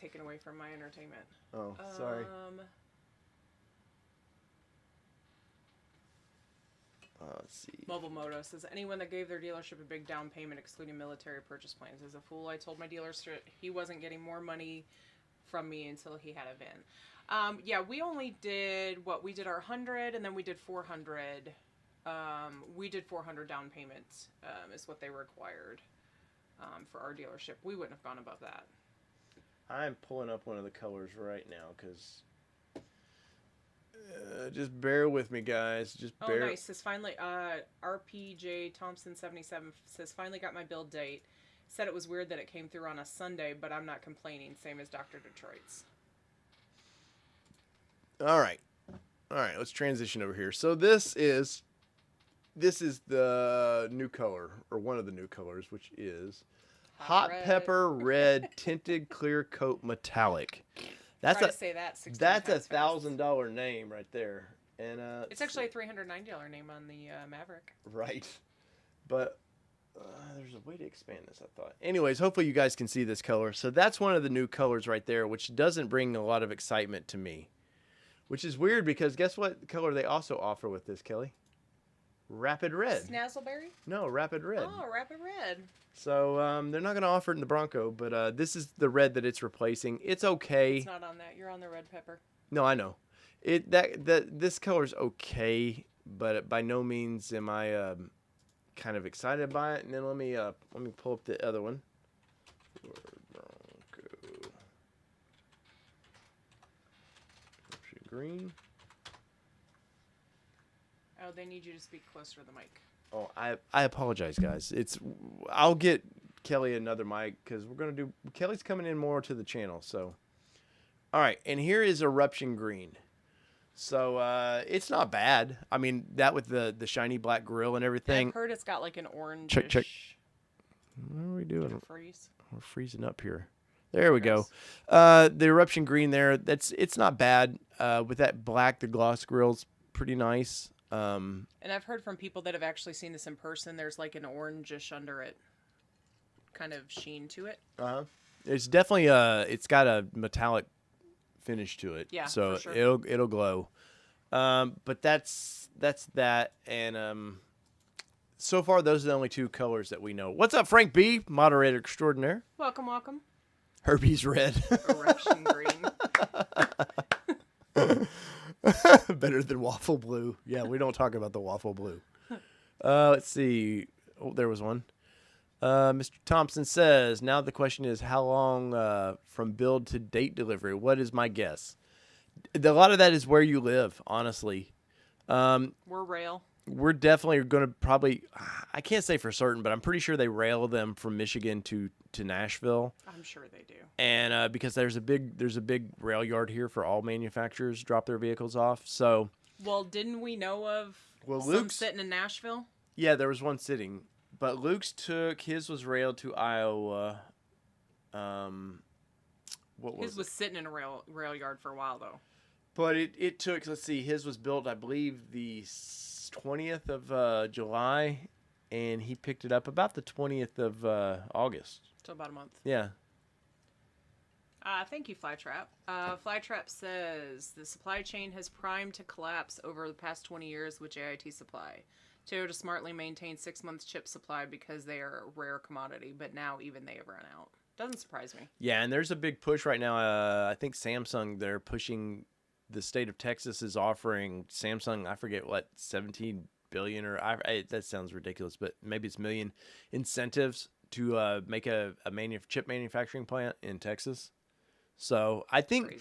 Speaker 2: taken away from my entertainment.
Speaker 1: Oh, sorry. Let's see.
Speaker 2: Mobile Moto says, anyone that gave their dealership a big down payment, excluding military purchase plans, is a fool. I told my dealer he wasn't getting more money from me until he had a VIN. Yeah, we only did we did our 100, and then we did 400. We did 400 down payments is what they required for our dealership. We wouldn't have gone above that.
Speaker 1: I'm pulling up one of the colors right now because just bear with me, guys. Just bear.
Speaker 2: Oh, nice. Says finally, RPJ Thompson 77 says finally got my build date. Said it was weird that it came through on a Sunday, but I'm not complaining. Same as Dr. Detroit's.
Speaker 1: All right. Let's transition over here. So this is the new color, or one of the new colors, which is Hot Pepper Red Tinted Clear Coat Metallic. That's that's a $1,000 name right there, and
Speaker 2: it's actually a $390 name on the Maverick.
Speaker 1: Right. But there's a way to expand this, I thought. Anyways, hopefully you guys can see this color. So that's one of the new colors right there, which doesn't bring a lot of excitement to me. Which is weird because guess what color they also offer with this, Kelly? Rapid Red.
Speaker 2: Snazzleberry?
Speaker 1: No, Rapid Red.
Speaker 2: Oh, Rapid Red.
Speaker 1: So they're not going to offer it in the Bronco, but this is the red that it's replacing. It's okay.
Speaker 2: It's not on that. You're on the red pepper.
Speaker 1: No, I know. This color's okay, but by no means am I kind of excited by it. And then let me pull up the other one. Ford Bronco. Green.
Speaker 2: Oh, they need you to speak closer to the mic.
Speaker 1: Oh, I apologize, guys. I'll get Kelly another mic because Kelly's coming in more to the channel. So, all right, and here is Eruption Green. So it's not bad. I mean, that with the shiny black grill and everything.
Speaker 2: I've heard it's got like an orange.
Speaker 1: Check. What are we doing?
Speaker 2: Freeze.
Speaker 1: We're freezing up here. There we go. The Eruption Green there. It's not bad. With that black, the gloss grill's pretty nice.
Speaker 2: And I've heard from people that have actually seen this in person. There's like an orangish under it, kind of sheen to it.
Speaker 1: It's definitely it's got a metallic finish to it.
Speaker 2: Yeah,
Speaker 1: so
Speaker 2: for sure.
Speaker 1: it'll glow. But that's that, and so far those are the only two colors that we know. What's up, Frank B, moderator extraordinaire?
Speaker 2: Welcome, welcome.
Speaker 1: Herbie's red.
Speaker 2: Eruption Green.
Speaker 1: Better than waffle blue. Yeah, we don't talk about the waffle blue. Let's see. Oh, there was one. Mr. Thompson says, now the question is how long from build to date delivery? What is my guess? A lot of that is where you live, honestly.
Speaker 2: We're rail.
Speaker 1: We're definitely going to probably, I can't say for certain, but I'm pretty sure they rail them from Michigan to Nashville.
Speaker 2: I'm sure they do.
Speaker 1: And because there's a big rail yard here for all manufacturers drop their vehicles off. So,
Speaker 2: well, didn't we know of some
Speaker 1: Luke's
Speaker 2: sitting in Nashville?
Speaker 1: Yeah, there was one sitting, but Luke's his was railed to Iowa.
Speaker 2: His was sitting in a rail yard for a while though.
Speaker 1: But it took, let's see, his was built, I believe, the 20th of July, and he picked it up about the 20th of August.
Speaker 2: So about a month.
Speaker 1: Yeah.
Speaker 2: Thank you, Flytrap. Flytrap says the supply chain has primed to collapse over the past 20 years with JIT supply. Toyota smartly maintained 6 months chip supply because they are a rare commodity, but now even they have run out. Doesn't surprise me.
Speaker 1: Yeah, and there's a big push right now. I think Samsung, they're pushing, the state of Texas is offering Samsung, I forget what, 17 billion or that sounds ridiculous, but maybe it's million incentives to make a chip manufacturing plant in Texas. So I think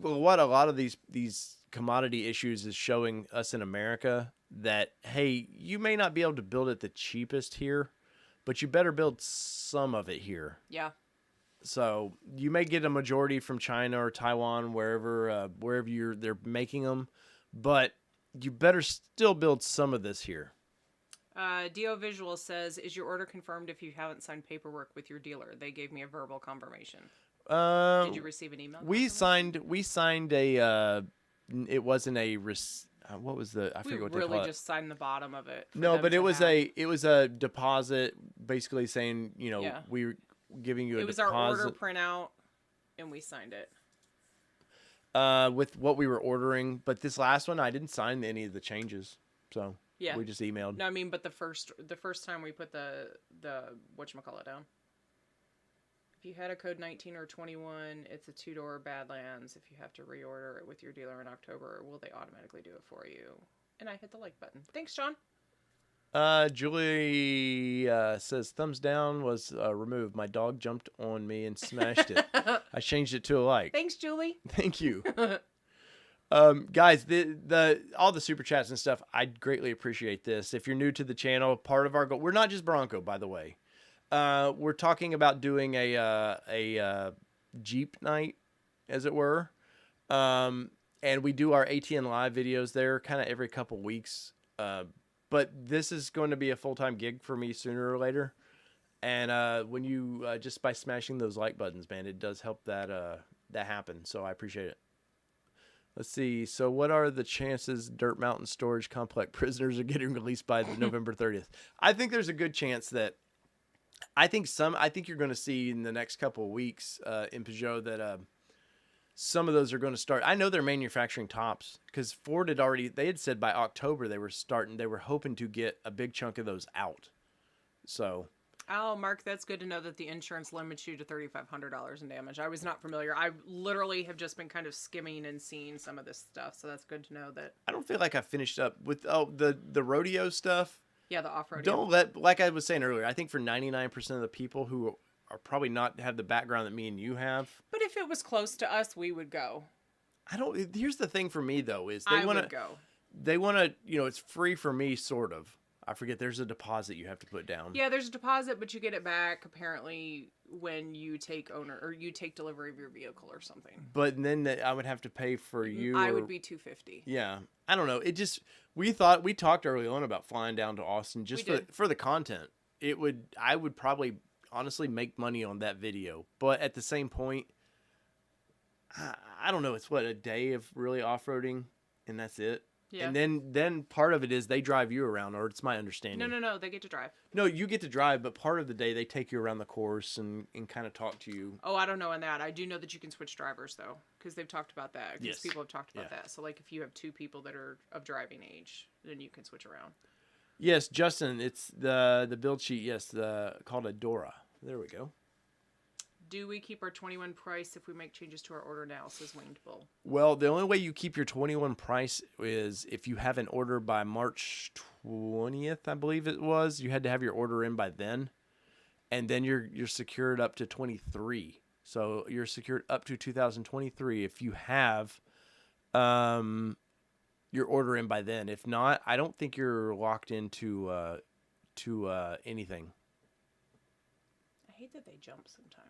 Speaker 1: what a lot of these commodity issues is showing us in America that, hey, you may not be able to build it the cheapest here, but you better build some of it here.
Speaker 2: Yeah.
Speaker 1: So you may get a majority from China or Taiwan, wherever they're making them, but you better still build some of this here.
Speaker 2: DO Visual says, is your order confirmed if you haven't signed paperwork with your dealer? They gave me a verbal confirmation. Did you receive an email? We signed
Speaker 1: a, it wasn't a, what was the, I forget what they call it.
Speaker 2: We really just signed the bottom of it.
Speaker 1: No, but it was a deposit basically saying, we were giving you a deposit.
Speaker 2: It was our order printout and we signed it.
Speaker 1: With what we were ordering, but this last one, I didn't sign any of the changes. So
Speaker 2: yeah,
Speaker 1: we just emailed.
Speaker 2: No, I mean, but the first time we put the whatchamacallit down. If you had a code 19 or 21, it's a 2-door Badlands. If you have to reorder it with your dealer in October, will they automatically do it for you? And I hit the like button. Thanks, John.
Speaker 1: Julie says thumbs down was removed. My dog jumped on me and smashed it. I changed it to a like.
Speaker 2: Thanks, Julie.
Speaker 1: Thank you. Guys, the all the super chats and stuff, I greatly appreciate this. If you're new to the channel, part of our goal, we're not just Bronco, by the way. We're talking about doing a Jeep night, as it were. And we do our ATN live videos there kind of every couple weeks. But this is going to be a full-time gig for me sooner or later. And when you just by smashing those like buttons, man, it does help that happen. So I appreciate it. Let's see. So, what are the chances Dirt Mountain Storage Complex prisoners are getting released by the November 30th? I think there's a good chance that. I think you're going to see in the next couple of weeks in Peugeot that some of those are going to start. I know they're manufacturing tops because Ford they had said by October they were hoping to get a big chunk of those out. So.
Speaker 2: Oh, Mark, that's good to know that the insurance limits you to $3,500 in damage. I was not familiar. I literally have just been kind of skimming and seeing some of this stuff, so that's good to know that.
Speaker 1: I don't feel like I finished up with the rodeo stuff.
Speaker 2: Yeah, the off-road.
Speaker 1: Don't like I was saying earlier, I think for 99% of the people who are probably not have the background that me and you have.
Speaker 2: But if it was close to us, we would go.
Speaker 1: Here's the thing for me though is
Speaker 2: I would go.
Speaker 1: They want to, it's free for me sort of. I forget there's a deposit you have to put down.
Speaker 2: Yeah, there's a deposit, but you get it back apparently when you take delivery of your vehicle or something.
Speaker 1: But then I would have to pay for you.
Speaker 2: I would be $250.
Speaker 1: Yeah, I don't know. It just we talked early on about flying down to Austin just for the content. I would probably honestly make money on that video, but at the same point, I don't know. It's a day of really off-roading, and that's it.
Speaker 2: Yeah.
Speaker 1: And then part of it is they drive you around, or it's my understanding.
Speaker 2: No, they get to drive.
Speaker 1: No, you get to drive, but part of the day they take you around the course and kind of talk to you.
Speaker 2: Oh, I don't know on that. I do know that you can switch drivers, though, because they've talked about that. Because
Speaker 1: Yes.
Speaker 2: people have talked about that. So, like, if you have two people that are of driving age, then you can switch around.
Speaker 1: Yes, Justin, it's the build sheet, yes, called a Dora. There we go.
Speaker 2: Do we keep our 21 price if we make changes to our order now, says Winged Bull?
Speaker 1: Well, the only way you keep your 21 price is if you have an order by March 20th, I believe it was. You had to have your order in by then. And then you're secured up to 23. So you're secured up to 2023 if you have your order in by then. If not, I don't think you're locked into anything.
Speaker 2: I hate that they jump sometimes.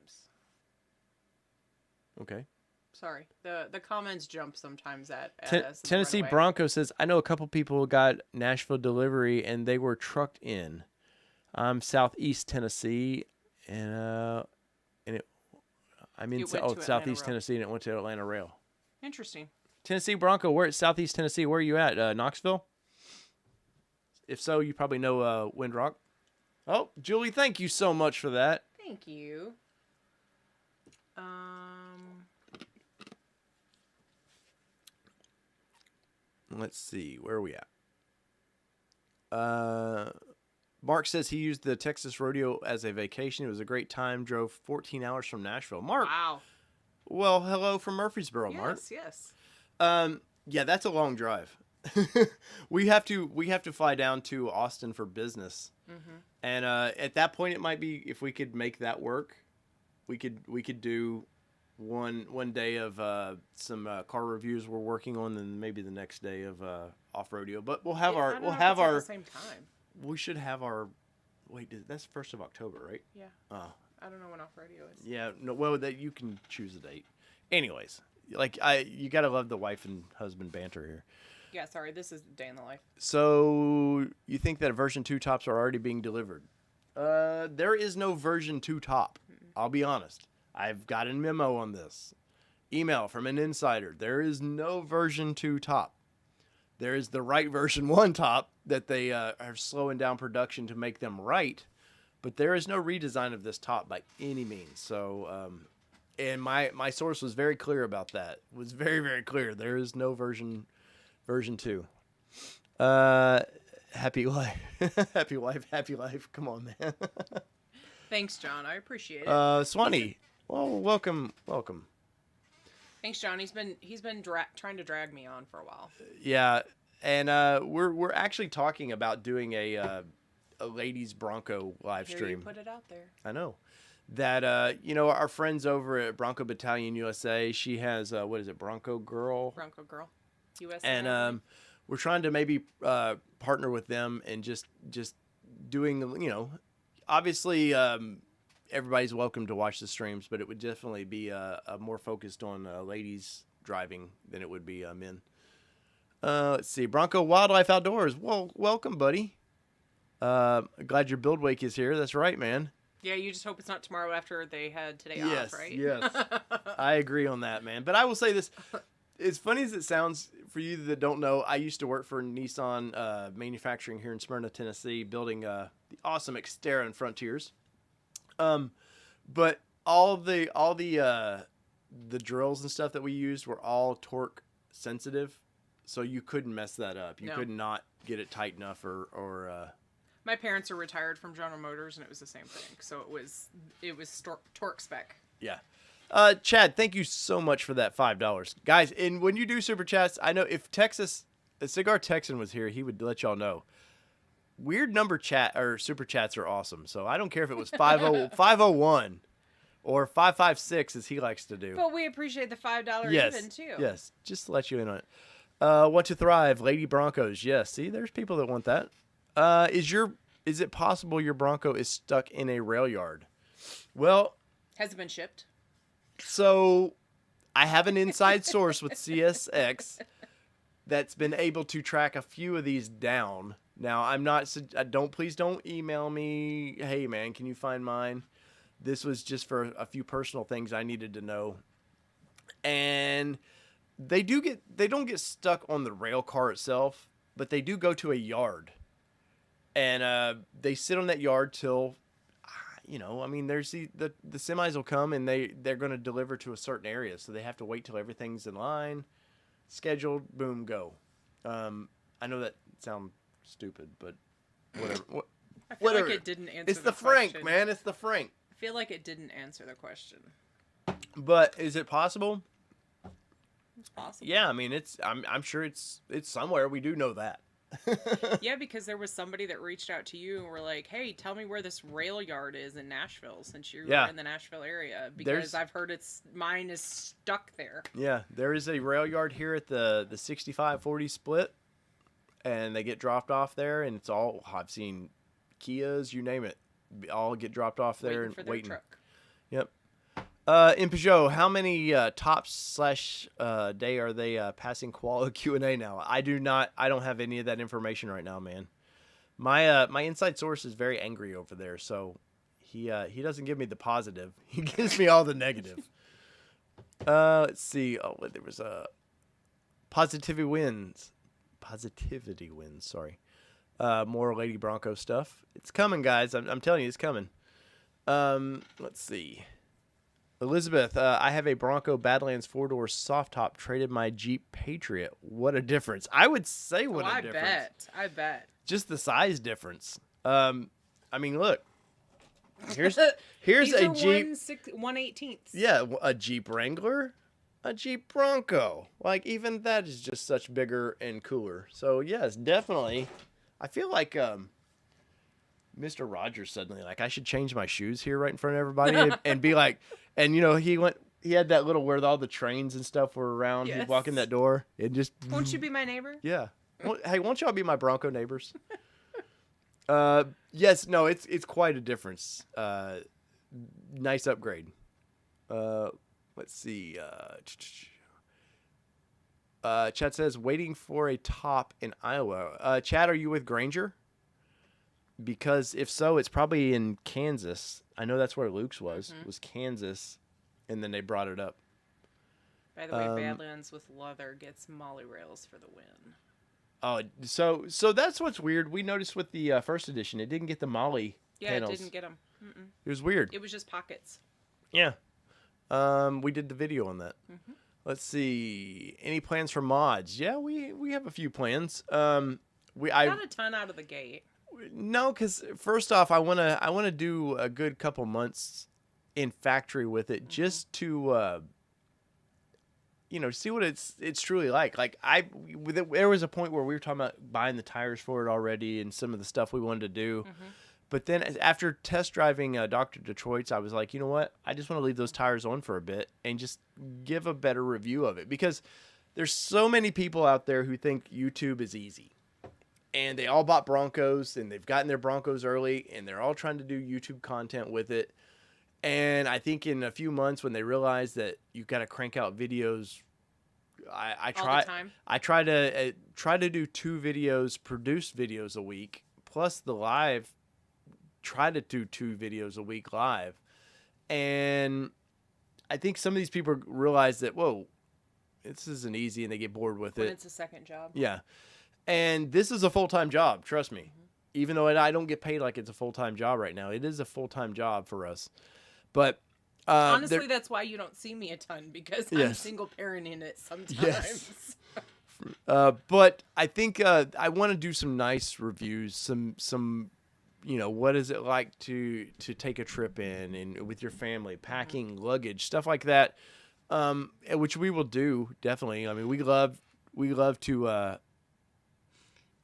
Speaker 1: Okay.
Speaker 2: Sorry. The comments jump sometimes at us.
Speaker 1: Tennessee Bronco says, I know a couple people who got Nashville delivery and they were trucked in. I'm Southeast Tennessee and I'm in Southeast Tennessee and it went to Atlanta Rail.
Speaker 2: Interesting.
Speaker 1: Tennessee Bronco, where at Southeast Tennessee? Where are you at? Knoxville? If so, you probably know Windrock. Oh, Julie, thank you so much for that.
Speaker 2: Thank you.
Speaker 1: Let's see. Where are we at? Mark says he used the Texas rodeo as a vacation. It was a great time. Drove 14 hours from Nashville. Mark.
Speaker 2: Wow.
Speaker 1: Well, hello from Murfreesboro, Mark.
Speaker 2: Yes.
Speaker 1: Yeah, that's a long drive. we have to fly down to Austin for business. Mm-hmm. And at that point, it might be if we could make that work, we could do one day of some car reviews we're working on, and maybe the next day of off-rodeo. But we'll have our
Speaker 2: at the same time.
Speaker 1: We should have our. Wait, that's 1st of October, right?
Speaker 2: Yeah.
Speaker 1: Oh.
Speaker 2: I don't know when off-rodeo is.
Speaker 1: Yeah. No. Well, that you can choose a date. Anyways, you gotta love the wife and husband banter here.
Speaker 2: Yeah, sorry, this is day in the life.
Speaker 1: So you think that version 2 tops are already being delivered? There is no version 2 top. I'll be honest. I've got a memo on this. Email from an insider. There is no version 2 top. There is the right version 1 top that they are slowing down production to make them right. But there is no redesign of this top by any means. So, and my source was very clear about that. Was very, very clear. There is no version 2. Happy life. happy life. Come on, man.
Speaker 2: Thanks, John. I appreciate it.
Speaker 1: Swanee. Well, welcome.
Speaker 2: Thanks, John. He's been trying to drag me on for a while.
Speaker 1: Yeah, and we're actually talking about doing a ladies Bronco live stream.
Speaker 2: You put it out there.
Speaker 1: I know that our friends over at Bronco Battalion USA. She has Bronco Girl
Speaker 2: USA.
Speaker 1: And we're trying to maybe partner with them and just doing obviously. Everybody's welcome to watch the streams, but it would definitely be more focused on ladies driving than it would be men. Let's see. Bronco Wildlife Outdoors. Well, welcome, buddy. Glad your build week is here. That's right, man.
Speaker 2: Yeah, you just hope it's not tomorrow after they had today off, right?
Speaker 1: Yes. I agree on that, man. But I will say this. as funny as it sounds for you that don't know, I used to work for Nissan manufacturing here in Smyrna, Tennessee, building the awesome Xterra and Frontiers. But the drills and stuff that we used were all torque sensitive, so you couldn't mess that up. You could not get it tight enough or
Speaker 2: My parents are retired from General Motors, and it was the same thing. So it was torque spec.
Speaker 1: Yeah. Chad, thank you so much for that $5, guys. And when you do super chats, I know if Cigar Texan was here, he would let y'all know. Weird number chat or super chats are awesome. So I don't care if it was 501 or 556 as he likes to do.
Speaker 2: But we appreciate the $5
Speaker 1: yes,
Speaker 2: even too.
Speaker 1: Yes, just to let you in on it. Want to thrive, Lady Broncos. Yes, see, there's people that want that. Is it possible your Bronco is stuck in a rail yard? Well,
Speaker 2: has it been shipped? So
Speaker 1: I have an inside source with CSX that's been able to track a few of these down. Now, I'm not. Please don't email me. Hey, man, can you find mine? This was just for a few personal things I needed to know. And they don't get stuck on the rail car itself, but they do go to a yard. And they sit on that yard till, there's the semis will come and they're going to deliver to a certain area. So they have to wait till everything's in line, scheduled, boom, go. I know that sounds stupid, but whatever.
Speaker 2: I feel like it didn't answer
Speaker 1: It's the Frank, man. It's the Frank.
Speaker 2: I feel like it didn't answer the question.
Speaker 1: But is it possible?
Speaker 2: It's possible.
Speaker 1: Yeah, I mean, I'm sure it's somewhere. We do know that.
Speaker 2: Yeah, because there was somebody that reached out to you and were like, hey, tell me where this rail yard is in Nashville, since you're in the Nashville area, because I've heard mine is stuck there. Yeah, there is a rail yard here at the 65-40 split, and they get dropped off there, and it's all, I've seen Kias, you name it, all get dropped off there and waiting. Truck. Yep. In Peugeot, how many tops / day are they passing qual Q&A now? I don't have any of that information right now, man. My inside source is very angry over there, so he doesn't give me the positive. He gives me all the negative. Let's see. Oh, there was a positivity wins. Sorry. More Lady Bronco stuff. It's coming, guys. I'm telling you, it's coming. Let's see. Elizabeth, I have a Bronco Badlands 4-door soft top, traded my Jeep Patriot. What a difference. I would say what a difference. I bet. Just the size difference. I mean, look. Here's a Jeep 1/18.
Speaker 1: Yeah, a Jeep Wrangler, a Jeep Bronco. Like, even that is just such bigger and cooler. So, yes, definitely. I feel like Mr. Rogers suddenly, like, I should change my shoes here right in front of everybody and be like, and he had that little where all the trains and stuff were around. Yes. He'd walk in that door and just.
Speaker 2: Won't you be my neighbor?
Speaker 1: Yeah. Hey, won't y'all be my Bronco neighbors? Yes, no, it's quite a difference. Nice upgrade. Let's see. Chad says, waiting for a top in Iowa. Chad, are you with Granger? Because if so, it's probably in Kansas. I know that's where Luke's was Kansas, and then they brought it up.
Speaker 2: By the way, Badlands with leather gets molly rails for the win.
Speaker 1: Oh, so that's what's weird. We noticed with the first edition, it didn't get the molly panels.
Speaker 2: It didn't get them. Mm-mm.
Speaker 1: It was weird.
Speaker 2: It was just pockets.
Speaker 1: Yeah. We did the video on that. Mm-hmm. Let's see. Any plans for mods? Yeah, we have a few plans. Not
Speaker 2: a ton out of the gate.
Speaker 1: No, because first off, I wanna do a good couple months in factory with it, just to see what it's truly like. Like there was a point where we were talking about buying the tires for it already and some of the stuff we wanted to do. Mm-hmm. But then after test driving Dr. Detroit's, I was like, you know what? I just want to leave those tires on for a bit and just give a better review of it, because there's so many people out there who think YouTube is easy. And they all bought Broncos, and they've gotten their Broncos early, and they're all trying to do YouTube content with it. And I think in a few months, when they realize that you've got to crank out videos, I try to do 2 videos, produced videos a week, plus the live. Try to do 2 videos a week live, and I think some of these people realize that, whoa, this isn't easy, and they get bored with
Speaker 2: When
Speaker 1: it.
Speaker 2: it's a second job.
Speaker 1: Yeah. And this is a full-time job, trust me. Even though I don't get paid like it's a full-time job right now, it is a full-time job for us. But
Speaker 2: Honestly, that's why you don't see me a ton, because I'm
Speaker 1: Yes.
Speaker 2: single parenting it sometimes.
Speaker 1: Yes. But I think I want to do some nice reviews, some what is it like to take a trip in and with your family, packing luggage, stuff like that, which we will do definitely. I mean, we love to.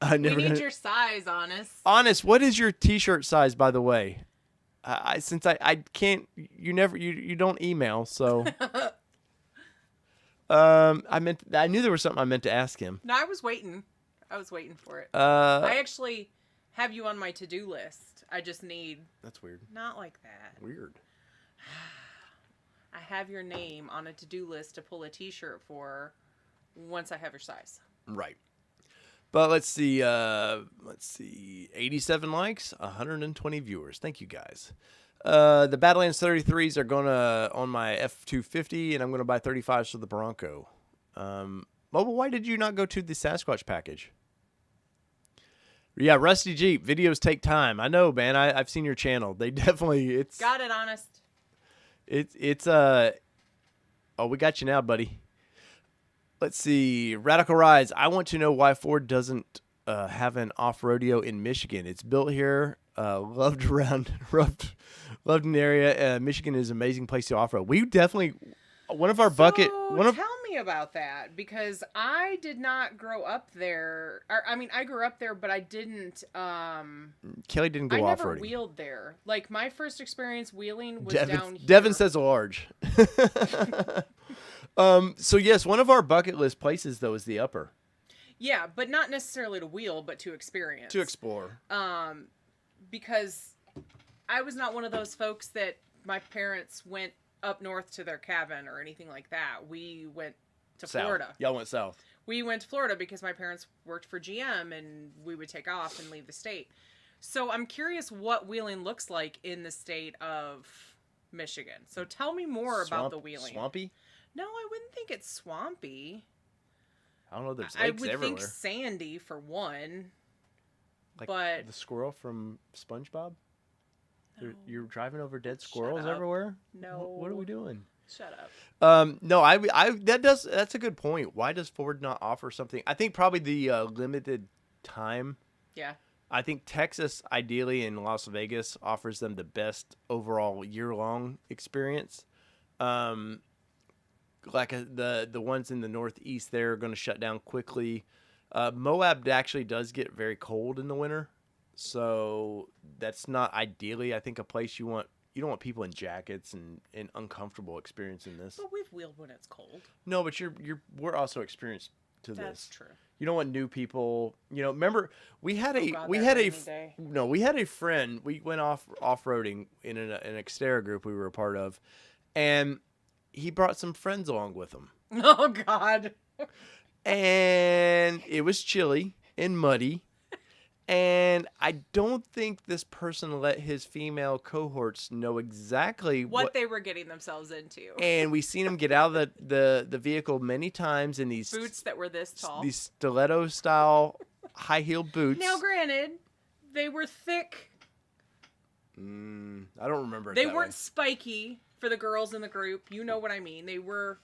Speaker 2: We need your size,
Speaker 1: Honest, what is your T-shirt size, by the way? Since I can't, you don't email, so. I knew there was something I meant to ask him.
Speaker 2: No, I was waiting for it. I actually have you on my to-do list. I just need...
Speaker 1: That's weird.
Speaker 2: Not like that.
Speaker 1: Weird.
Speaker 2: I have your name on a to-do list to pull a t-shirt for once I have your size.
Speaker 1: Right. But let's see, 87 likes, 120 viewers. Thank you, guys. The Badlands 33s are going to on my F-250, and I'm going to buy 35s for the Bronco. Mobile, why did you not go to the Sasquatch package? Yeah, Rusty Jeep. Videos take time. I know, man. I've seen your channel. They definitely...
Speaker 2: Got it, Honest.
Speaker 1: Oh, we got you now, buddy. Let's see. Radical Rides. I want to know why Ford doesn't have an off-rodeo in Michigan. It's built here. Loved in the area. Michigan is an amazing place to off-road. We definitely... Tell
Speaker 2: me about that, because I did not grow up there. I mean, I grew up there, but I didn't...
Speaker 1: Kelly didn't go off-roading.
Speaker 2: I never wheeled there. Like, my first experience wheeling was down here.
Speaker 1: Devin says large. So yes, one of our bucket list places though is the Upper.
Speaker 2: Yeah, but not necessarily to wheel, but to experience.
Speaker 1: To explore.
Speaker 2: Because I was not one of those folks that my parents went up north to their cabin or anything like that. We went to Florida.
Speaker 1: Y'all went south.
Speaker 2: We went to Florida because my parents worked for GM, and we would take off and leave the state. So I'm curious what wheeling looks like in the state of Michigan. So tell me more about the wheeling.
Speaker 1: Swampy?
Speaker 2: No, I wouldn't think it's swampy.
Speaker 1: I don't know. There's
Speaker 2: I
Speaker 1: lakes
Speaker 2: would
Speaker 1: everywhere.
Speaker 2: think sandy for one.
Speaker 1: Like
Speaker 2: but
Speaker 1: the squirrel from SpongeBob?
Speaker 2: No.
Speaker 1: You're driving over dead squirrels everywhere?
Speaker 2: No.
Speaker 1: What are we doing?
Speaker 2: Shut up.
Speaker 1: No, that's a good point. Why does Ford not offer something? I think probably the limited time.
Speaker 2: Yeah.
Speaker 1: I think Texas, ideally, in Las Vegas, offers them the best overall year-long experience. The ones in the Northeast there are going to shut down quickly. Moab actually does get very cold in the winter, so that's not ideally, I think, a place you want. You don't want people in jackets and uncomfortable experiencing this.
Speaker 2: But we've wheeled when it's cold.
Speaker 1: No, but we're also experienced to this.
Speaker 2: That's true.
Speaker 1: You don't want new people. Remember we had a friend. We went off-roading in an Xterra group we were a part of, and he brought some friends along with him.
Speaker 2: Oh God.
Speaker 1: And it was chilly and muddy. And I don't think this person let his female cohorts know exactly
Speaker 2: what they were getting themselves into.
Speaker 1: And we seen him get out of the vehicle many times in these
Speaker 2: boots that were this tall.
Speaker 1: These stiletto style high heel boots.
Speaker 2: Now, granted, they were thick.
Speaker 1: I don't remember.
Speaker 2: They weren't spiky for the girls in the group. You know what I mean. They were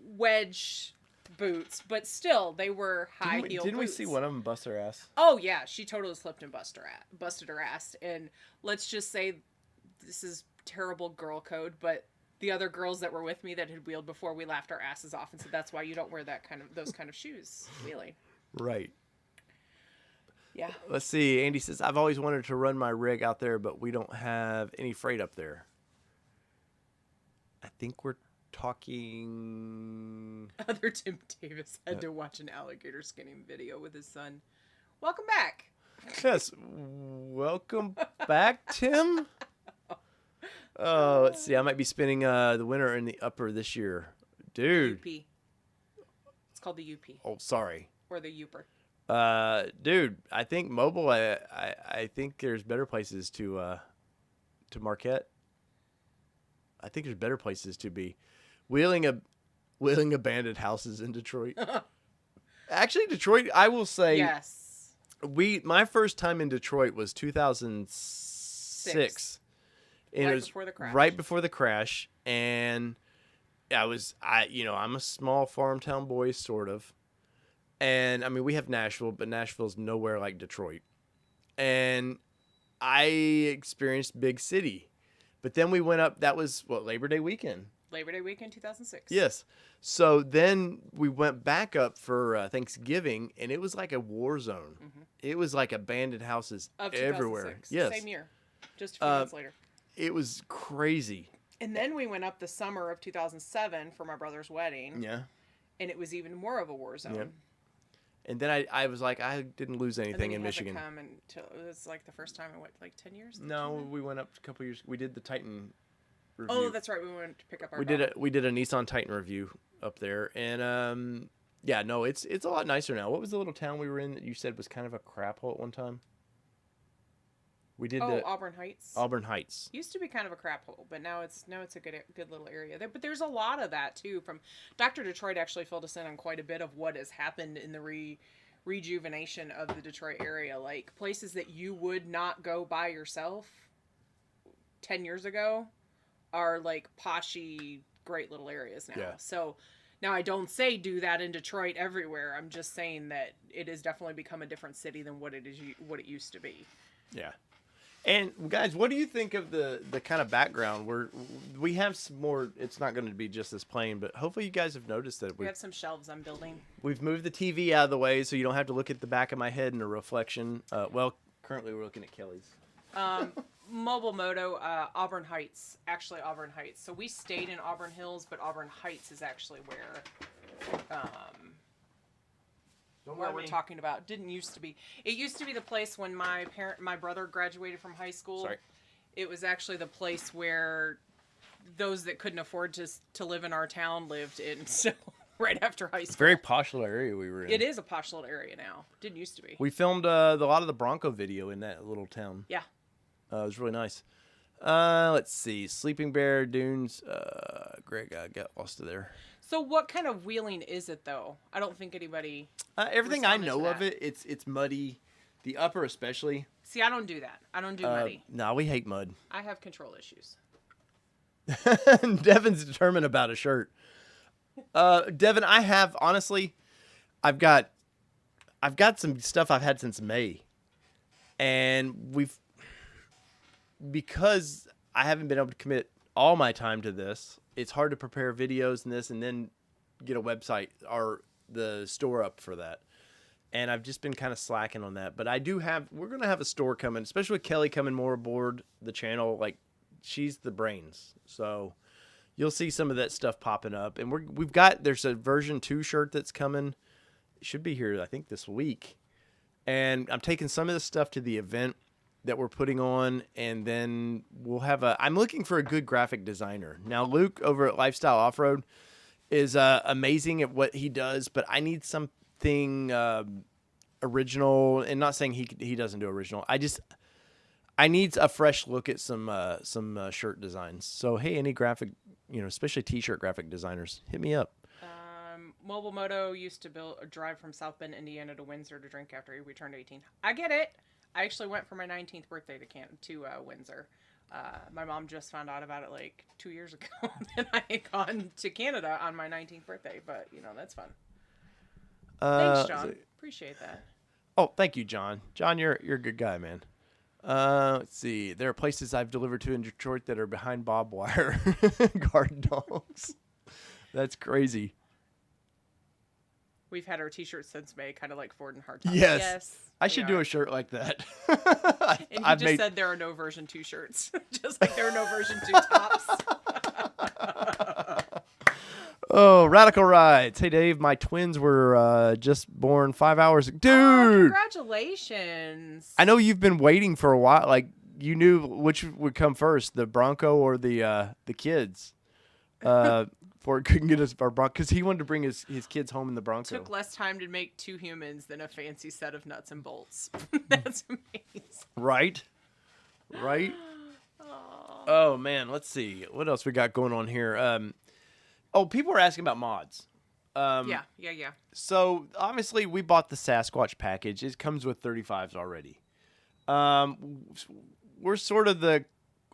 Speaker 2: wedge boots, but still they were high heel boots.
Speaker 1: Didn't we see one of them bust her ass?
Speaker 2: Oh yeah, she totally slipped and busted her ass. And let's just say, this is terrible girl code, but the other girls that were with me that had wheeled before, we laughed our asses off and said that's why you don't wear those kind of shoes wheeling.
Speaker 1: Right.
Speaker 2: Yeah.
Speaker 1: Let's see. Andy says, I've always wanted to run my rig out there, but we don't have any freight up there. I think we're talking...
Speaker 2: Other Tim Davis had to watch an alligator skinning video with his son. Welcome back.
Speaker 1: Yes. Welcome back, Tim. Oh, let's see. I might be spending the winter in the Upper this year. Dude.
Speaker 2: UP. It's called the UP.
Speaker 1: Oh, sorry.
Speaker 2: Or the Uper.
Speaker 1: Dude, I think mobile, I think there's better places to Marquette. I think there's better places to be. Wheeling wheeling abandoned houses in Detroit. Actually, Detroit, I will say,
Speaker 2: Yes.
Speaker 1: my first time in Detroit was 2006. And it was
Speaker 2: Before the crash.
Speaker 1: right before the crash, and I'm a small farm town boy, sort of. And I mean, we have Nashville, but Nashville's nowhere like Detroit. And I experienced big city. But then we went up, that was Labor Day weekend.
Speaker 2: Labor Day weekend 2006.
Speaker 1: Yes. So then we went back up for Thanksgiving, and it was like a war zone. Mm-hmm. It was like abandoned houses everywhere. Yes.
Speaker 2: Same year. Just a few months later.
Speaker 1: It was crazy.
Speaker 2: And then we went up the summer of 2007 for my brother's wedding.
Speaker 1: Yeah.
Speaker 2: And it was even more of a war zone.
Speaker 1: Yeah. And then I was like, I didn't lose anything in Michigan.
Speaker 2: Come until it was like the first time in 10 years?
Speaker 1: No, we went up a couple years. We did the Titan review.
Speaker 2: Oh, that's right. We went to pick up our
Speaker 1: We did a Nissan Titan review up there, and it's a lot nicer now. What was the little town we were in that you said was kind of a crap hole at one time? We did
Speaker 2: Auburn Heights.
Speaker 1: Auburn Heights
Speaker 2: used to be kind of a crap hole, but now it's a good little area there. But there's a lot of that too. From Dr. Detroit actually filled us in on quite a bit of what has happened in the rejuvenation of the Detroit area, like places that you would not go by yourself 10 years ago are like poshy, great little areas now.
Speaker 1: Yeah.
Speaker 2: So now I don't say do that in Detroit everywhere. I'm just saying that it has definitely become a different city than what it used to be.
Speaker 1: Yeah. And guys, what do you think of the kind of background? We have some more. It's not going to be just this plain, but hopefully you guys have noticed that
Speaker 2: we have some shelves I'm building.
Speaker 1: We've moved the TV out of the way so you don't have to look at the back of my head in a reflection. Currently we're looking at Kelly's.
Speaker 2: Mobile Moto, Auburn Heights. Actually, Auburn Heights. So we stayed in Auburn Hills, but Auburn Heights is actually where we're talking about. Didn't used to be. It used to be the place when my brother graduated from high school.
Speaker 1: Sorry.
Speaker 2: It was actually the place where those that couldn't afford to live in our town lived in. So right after high school.
Speaker 1: Very posh little area we were in.
Speaker 2: It is a posh little area now. Didn't used to be.
Speaker 1: We filmed a lot of the Bronco video in that little town.
Speaker 2: Yeah.
Speaker 1: It was really nice. Let's see. Sleeping Bear, Dunes. Greg, I got lost to there.
Speaker 2: So what kind of wheeling is it, though? I don't think anybody...
Speaker 1: everything I know of it, it's muddy. The upper especially.
Speaker 2: See, I don't do that. I don't do muddy.
Speaker 1: No, we hate mud.
Speaker 2: I have control issues.
Speaker 1: Devin's determined about a shirt. Devin, honestly, I've got some stuff I've had since May. And because I haven't been able to commit all my time to this, it's hard to prepare videos and this and then get a website or the store up for that. And I've just been kind of slacking on that. But we're going to have a store coming, especially with Kelly coming more aboard the channel. Like, she's the brains. So you'll see some of that stuff popping up. And there's a version 2 shirt that's coming. It should be here, I think, this week. And I'm taking some of the stuff to the event that we're putting on, and then I'm looking for a good graphic designer. Now, Luke over at Lifestyle Off-Road is amazing at what he does, but I need something original, and not saying he doesn't do original. I need a fresh look at some shirt designs. So, hey, any graphic, especially t-shirt graphic designers, hit me up.
Speaker 2: Mobile Moto used to drive from South Bend, Indiana to Windsor to drink after we turned 18. I get it. I actually went for my 19th birthday to Windsor. My mom just found out about it like 2 years ago that I had gone to Canada on my 19th birthday, but that's fun. Thanks, John. Appreciate that.
Speaker 1: Oh, thank you, John. John, you're a good guy, man. Let's see. There are places I've delivered to in Detroit that are behind barbed wire guard dogs. That's crazy.
Speaker 2: We've had our t-shirts since May, kind of like Ford and Hard Top.
Speaker 1: Yes. I should do a shirt like that.
Speaker 2: And he just said there are no version 2 shirts. Just like there are no version 2 tops.
Speaker 1: Oh, Radical Rides. Hey, Dave, my twins were just born 5 hours ago. Dude!
Speaker 2: Oh, congratulations.
Speaker 1: I know you've been waiting for a while. Like, you knew which would come first, the Bronco or the kids. Ford couldn't get us our Bronco because he wanted to bring his kids home in the Bronco.
Speaker 2: Took less time to make 2 humans than a fancy set of nuts and bolts. That's amazing.
Speaker 1: Right? Oh, man. Let's see. What else we got going on here? Oh, people are asking about mods.
Speaker 2: Yeah.
Speaker 1: So obviously we bought the Sasquatch package. It comes with 35s already. We're sort of the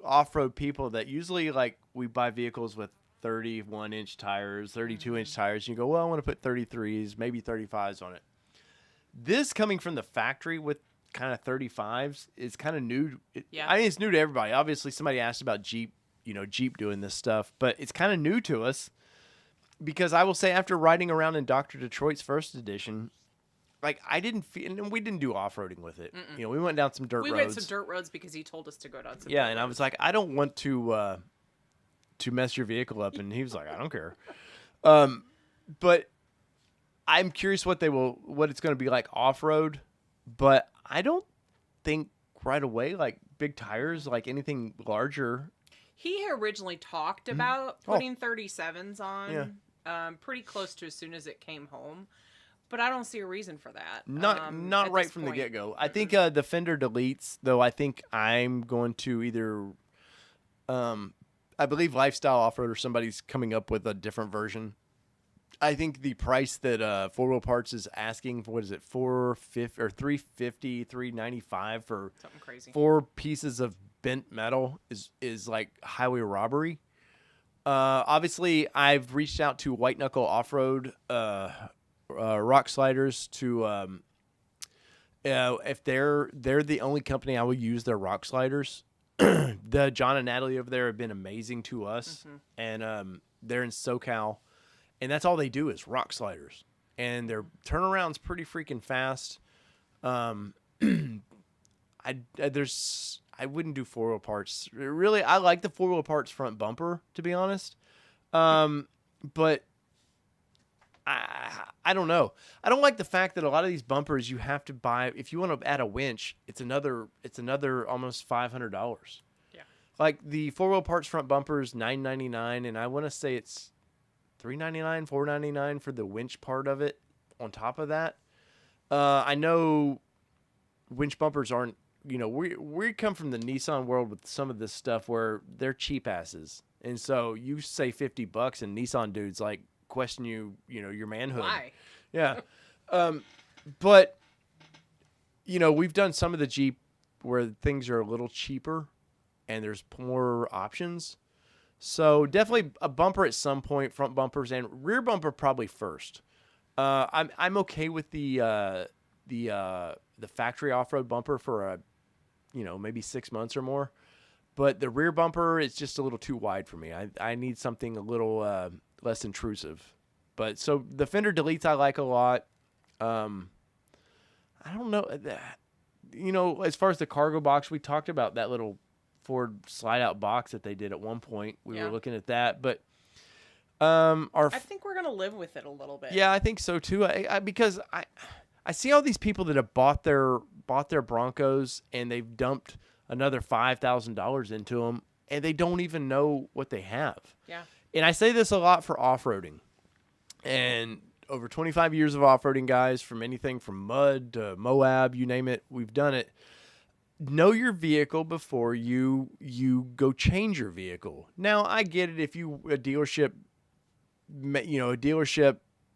Speaker 1: off-road people that usually like we buy vehicles with 31-inch tires, 32-inch tires. You go, well, I want to put 33s, maybe 35s on it. This coming from the factory with kind of 35s is kind of new. I mean, it's new to everybody. Obviously, somebody asked about Jeep, Jeep doing this stuff, but it's kind of new to us because I will say after riding around in Dr. Detroit's first edition, like I didn't feel, and we didn't do off-roading with it. We went down some dirt roads.
Speaker 2: We went some dirt roads because he told us to go down some
Speaker 1: dirt roads. I was like, I don't want to mess your vehicle up, and he was like, I don't care. But I'm curious what it's going to be like off-road, but I don't think right away like big tires, like anything larger.
Speaker 2: He originally talked about putting 37s on, pretty close to as soon as it came home, but I don't see a reason for that.
Speaker 1: Not right from the get-go. I think the fender deletes, though. I think I'm going to either, I believe Lifestyle Off-Road or somebody's coming up with a different version. I think the price that Four Wheel Parts is asking for, what is it, $450 or $350, $395 for
Speaker 2: something crazy. 4
Speaker 1: pieces of bent metal is like highway robbery. Obviously, I've reached out to White Knuckle Off-Road rock sliders to if they're the only company I will use their rock sliders. The John and Natalie over there have been amazing to us, and they're in SoCal. And that's all they do is rock sliders. And their turnaround's pretty freaking fast. I wouldn't do Four Wheel Parts. Really, I like the Four Wheel Parts front bumper, to be honest. But I don't know. I don't like the fact that a lot of these bumpers you have to buy. If you want to add a winch, it's another almost $500.
Speaker 2: Yeah.
Speaker 1: Like the Four Wheel Parts front bumper is $999, and I want to say it's $399, $499 for the winch part of it. On top of that, I know winch bumpers aren't. We come from the Nissan world with some of this stuff where they're cheap asses, and so you say $50, and Nissan dudes like question your manhood.
Speaker 2: Why?
Speaker 1: Yeah, but we've done some of the Jeep where things are a little cheaper, and there's more options. So definitely a bumper at some point, front bumpers and rear bumper probably first. I'm okay with the factory off-road bumper for maybe 6 months or more, but the rear bumper is just a little too wide for me. I need something a little less intrusive. But so the fender deletes I like a lot. I don't know as far as the cargo box, we talked about that little Ford slide-out box that they did at one point. We were looking at that, but I
Speaker 2: think we're gonna live with it a little bit.
Speaker 1: Yeah, I think so too. Because I see all these people that have bought their Broncos and they've dumped another $5,000 into them, and they don't even know what they have.
Speaker 2: Yeah.
Speaker 1: And I say this a lot for off-roading, and over 25 years of off-roading, guys, from anything from mud to Moab, you name it, we've done it. Know your vehicle before you go change your vehicle. Now, I get it if a dealership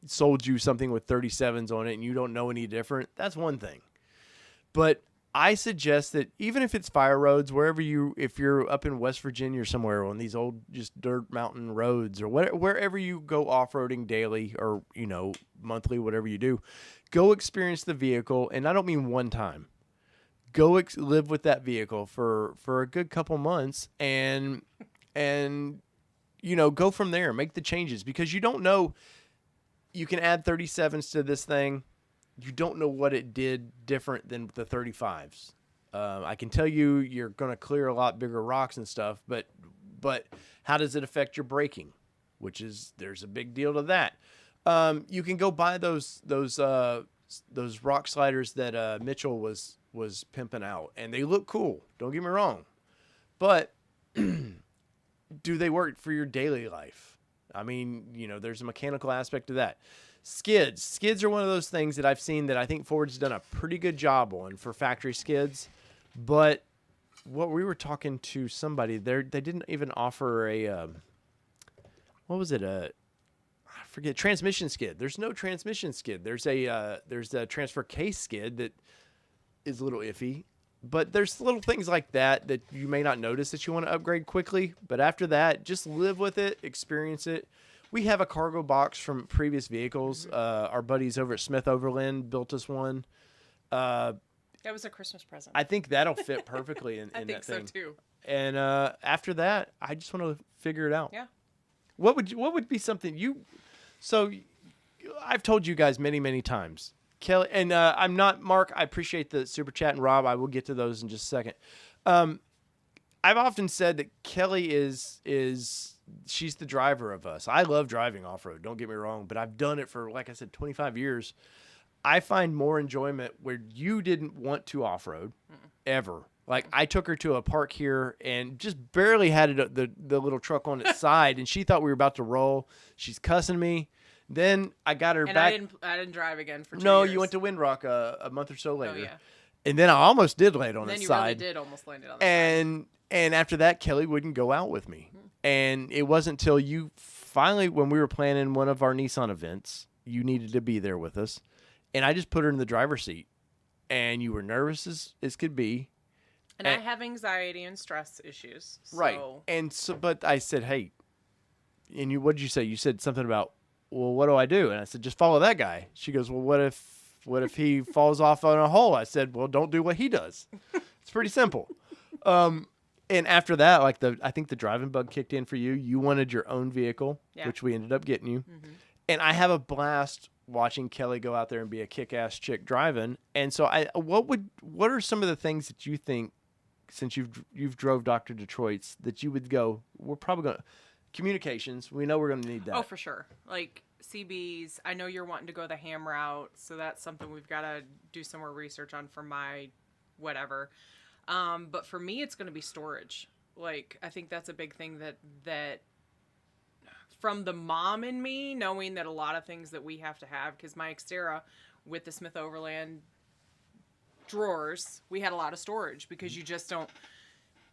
Speaker 1: sold you something with 37s on it and you don't know any different. That's one thing. But I suggest that even if it's fire roads, if you're up in West Virginia or somewhere on these old just dirt mountain roads or wherever you go off-roading daily or monthly, whatever you do, go experience the vehicle. And I don't mean one time. Go live with that vehicle for a good couple months and go from there. Make the changes because you don't know. You can add 37s to this thing. You don't know what it did different than the 35s. I can tell you're going to clear a lot bigger rocks and stuff, but how does it affect your braking? There's a big deal to that. You can go buy those rock sliders that Mitchell was pimping out, and they look cool. Don't get me wrong, but do they work for your daily life? I mean, there's a mechanical aspect to that. Skids are one of those things that I've seen that I think Ford's done a pretty good job on for factory skids, but what we were talking to somebody there, they didn't even offer a what was it, forget transmission skid. There's no transmission skid. There's a transfer case skid that is a little iffy. But there's little things like that that you may not notice that you want to upgrade quickly. But after that, just live with it, experience it. We have a cargo box from previous vehicles. Our buddies over at Smith Overland built us one.
Speaker 2: That was a Christmas present.
Speaker 1: I think that'll fit perfectly in
Speaker 2: I think
Speaker 1: that thing.
Speaker 2: so too.
Speaker 1: And after that, I just want to figure it out.
Speaker 2: Yeah.
Speaker 1: What would be something you? So I've told you guys many times. Kelly, and I'm not Mark. I appreciate the super chat, and Rob. I will get to those in just a second. I've often said that Kelly is she's the driver of us. I love driving off road. Don't get me wrong, but I've done it for, like I said, 25 years. I find more enjoyment where you didn't want to off road ever. Like I took her to a park here and just barely had it the little truck on its side, and she thought we were about to roll. She's cussing me. Then I got her back.
Speaker 2: I didn't drive again for 2 years.
Speaker 1: No, you went to Windrock a month or so later.
Speaker 2: Oh, yeah.
Speaker 1: And then I almost did land on its
Speaker 2: its
Speaker 1: side.
Speaker 2: Then you really did almost land it on the side.
Speaker 1: And after that, Kelly wouldn't go out with me. And it wasn't until you finally, when we were planning one of our Nissan events, you needed to be there with us. And I just put her in the driver's seat. And you were nervous as could be.
Speaker 2: And I have anxiety and stress issues. So.
Speaker 1: Right. And so, but I said, hey, and what did you say? You said something about, well, what do I do? And I said, just follow that guy. She goes, well, what if he falls off on a hole? I said, well, don't do what he does. It's pretty simple. And after that, I think the driving bug kicked in for you. You wanted your own vehicle, which we ended up getting you. Mm-hmm. And I have a blast watching Kelly go out there and be a kick-ass chick driving. And so what are some of the things that you think, since you've drove Dr. Detroit's, that you would go, we're probably going to, communications, we know we're going to need that.
Speaker 2: Oh, for sure. Like CBs, I know you're wanting to go the ham route, so that's something we've got to do some more research on for my whatever. But for me, it's going to be storage. Like, I think that's a big thing that from the mom in me, knowing that a lot of things that we have to have, because my Xterra with the Smith Overland drawers, we had a lot of storage because you just don't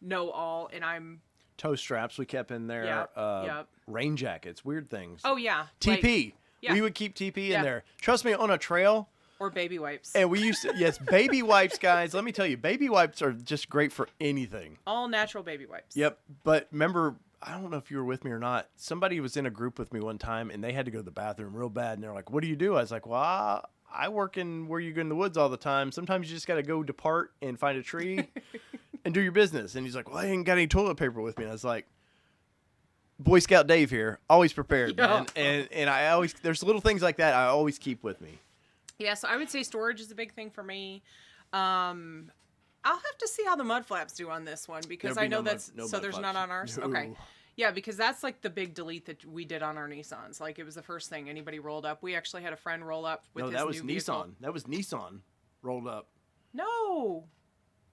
Speaker 2: know all, and I'm
Speaker 1: toe straps we kept in there.
Speaker 2: Yep.
Speaker 1: Rain jackets, weird things.
Speaker 2: Oh, yeah.
Speaker 1: TP. We would keep TP in there. Trust me, on a trail.
Speaker 2: Or baby wipes.
Speaker 1: And we used to, yes, baby wipes, guys. Let me tell you, baby wipes are just great for anything.
Speaker 2: All natural baby wipes.
Speaker 1: Yep. But remember, I don't know if you were with me or not. Somebody was in a group with me one time, and they had to go to the bathroom real bad. And they're like, what do you do? I was like, well, I work in where you go in the woods all the time. Sometimes you just got to go depart and find a tree and do your business. And he's like, well, I ain't got any toilet paper with me. And I was like, Boy Scout Dave here, always prepared, man. And I always, there's little things like that I always keep with me.
Speaker 2: Yeah, so I would say storage is a big thing for me. I'll have to see how the mud flaps do on this one, because I know there's not on ours. No. Okay. Yeah, because that's like the big delete that we did on our Nissans. Like, it was the first thing anybody rolled up. We actually had a friend roll up with his new vehicle.
Speaker 1: Nissan. That was Nissan rolled up.
Speaker 2: No.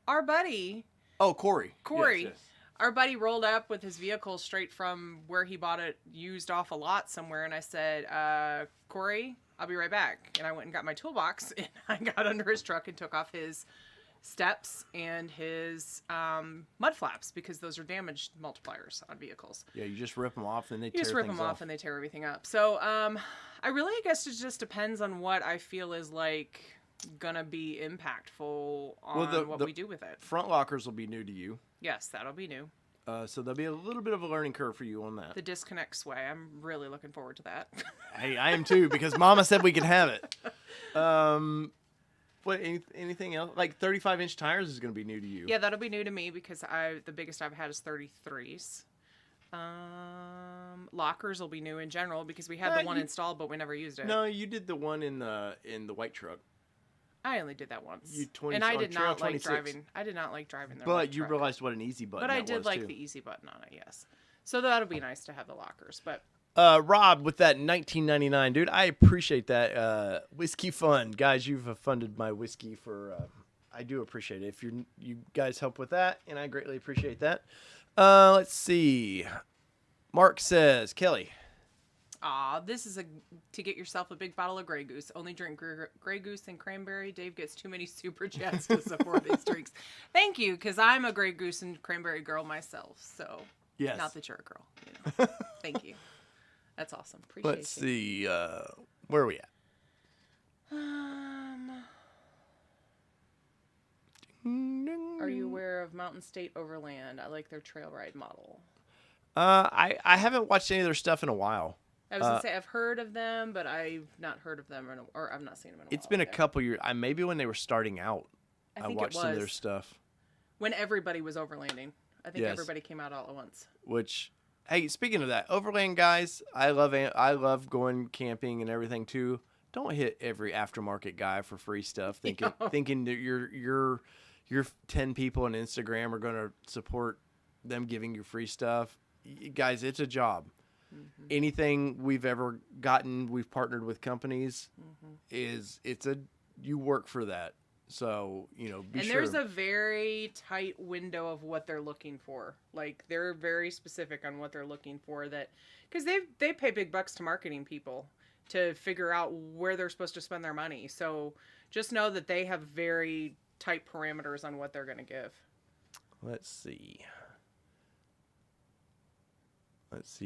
Speaker 2: Our buddy.
Speaker 1: Oh, Corey.
Speaker 2: Yes. Our buddy rolled up with his vehicle straight from where he bought it used off a lot somewhere. And I said, Corey, I'll be right back. And I went and got my toolbox, and I got under his truck and took off his steps and his mud flaps, because those are damaged multipliers on vehicles.
Speaker 1: Yeah, you just rip them off and they
Speaker 2: tear everything up. So I guess it just depends on what I feel is like gonna be impactful on what we do with it.
Speaker 1: Front lockers will be new to you.
Speaker 2: Yes, that'll be new.
Speaker 1: So there'll be a little bit of a learning curve for you on that.
Speaker 2: The disconnect sway. I'm really looking forward to that.
Speaker 1: Hey, I am too, because Mama said we could have it. What? Anything else? Like 35-inch tires is going to be new to you.
Speaker 2: Yeah, that'll be new to me, because the biggest I've had is 33s. Lockers will be new in general, because we had the one installed, but we never used it.
Speaker 1: No, you did the one in the white truck.
Speaker 2: I only did that once. And I did not like driving. I did not like driving the
Speaker 1: But you realized what an easy button was.
Speaker 2: But I did like the easy button on it, yes. So that'll be nice to have the lockers. But
Speaker 1: Rob, with that $19.99, dude, I appreciate that. Whiskey fund. Guys, you've funded my whiskey for, I do appreciate it. If you guys help with that, and I greatly appreciate that. Let's see. Mark says, Kelly.
Speaker 2: This is to get yourself a big bottle of Grey Goose. Only drink Grey Goose and cranberry. Dave gets too many super chats to support these drinks. Thank you, because I'm a Grey Goose and cranberry girl myself. So, yes. Not that you're a girl. Thank you. That's awesome. Appreciate
Speaker 1: Let's see. Where are we at?
Speaker 2: Are you aware of Mountain State Overland? I like their trail ride model.
Speaker 1: I haven't watched any of their stuff in a while.
Speaker 2: I was gonna say I've heard of them, but I've not heard of them, or I've not seen them in a while.
Speaker 1: It's been a couple years. Maybe when they were starting out,
Speaker 2: I think
Speaker 1: watched some of their stuff.
Speaker 2: When everybody was overlanding. I think everybody came out all at once.
Speaker 1: Which, hey, speaking of that, overland guys, I love going camping and everything too. Don't hit every aftermarket guy for free stuff, thinking that your 10 people on Instagram are going to support them giving you free stuff. Guys, it's a job. Mm-hmm. Anything we've ever gotten, we've partnered with companies, you work for that. So, be sure.
Speaker 2: And there's a very tight window of what they're looking for. Like, they're very specific on what they're looking for, because they pay big bucks to marketing people to figure out where they're supposed to spend their money. So just know that they have very tight parameters on what they're going to give. Let's
Speaker 1: see,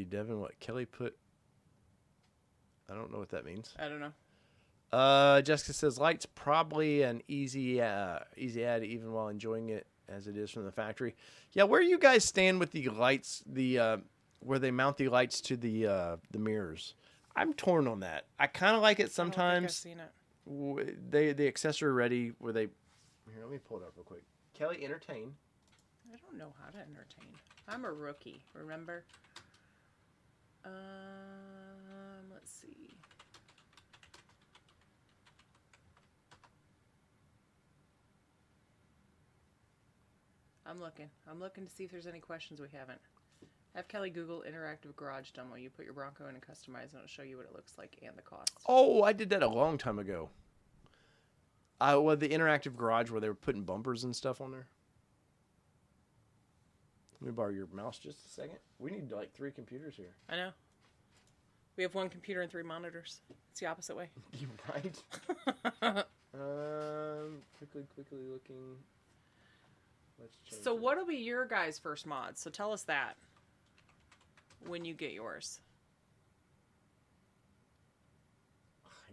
Speaker 1: Devin, what Kelly put. I don't know what that means.
Speaker 2: I don't know.
Speaker 1: Jessica says lights probably an easy add even while enjoying it as it is from the factory. Yeah, where you guys stand with the lights, where they mount the lights to the mirrors? I'm torn on that. I kind of like it sometimes.
Speaker 2: I don't think I've seen it.
Speaker 1: The accessory ready where they. Here, let me pull it up real quick. Kelly, entertain.
Speaker 2: I don't know how to entertain. I'm a rookie. Remember? Let's see. I'm looking to see if there's any questions we haven't. Have Kelly Google interactive garage demo. You put your Bronco in and customize, and it'll show you what it looks like and the cost.
Speaker 1: Oh, I did that a long time ago. Well, the interactive garage where they were putting bumpers and stuff on there. Let me borrow your mouse just a second. We need like 3 computers here.
Speaker 2: I know. We have 1 computer and 3 monitors. It's the opposite way.
Speaker 1: You right? Quickly looking. Let's change
Speaker 2: so what'll be your guys' first mod? So tell us that when you get yours.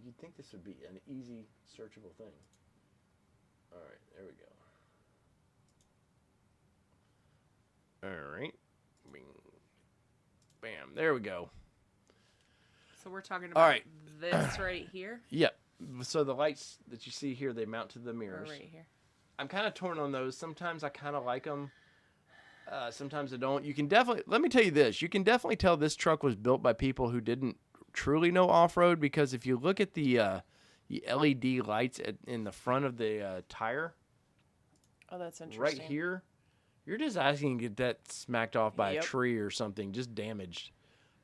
Speaker 1: You'd think this would be an easy searchable thing. All right, there we go. All right. Bing. Bam. There we go.
Speaker 2: So we're talking about this right here?
Speaker 1: Yep. So the lights that you see here, they mount to the mirrors.
Speaker 2: Right here.
Speaker 1: I'm kind of torn on those. Sometimes I kind of like them. Sometimes I don't. You can definitely, let me tell you this. You can definitely tell this truck was built by people who didn't truly know off-road, because if you look at the LED lights in the front of the tire.
Speaker 2: Oh, that's interesting.
Speaker 1: Right here, you're just asking to get that smacked off by a tree or something, just damaged.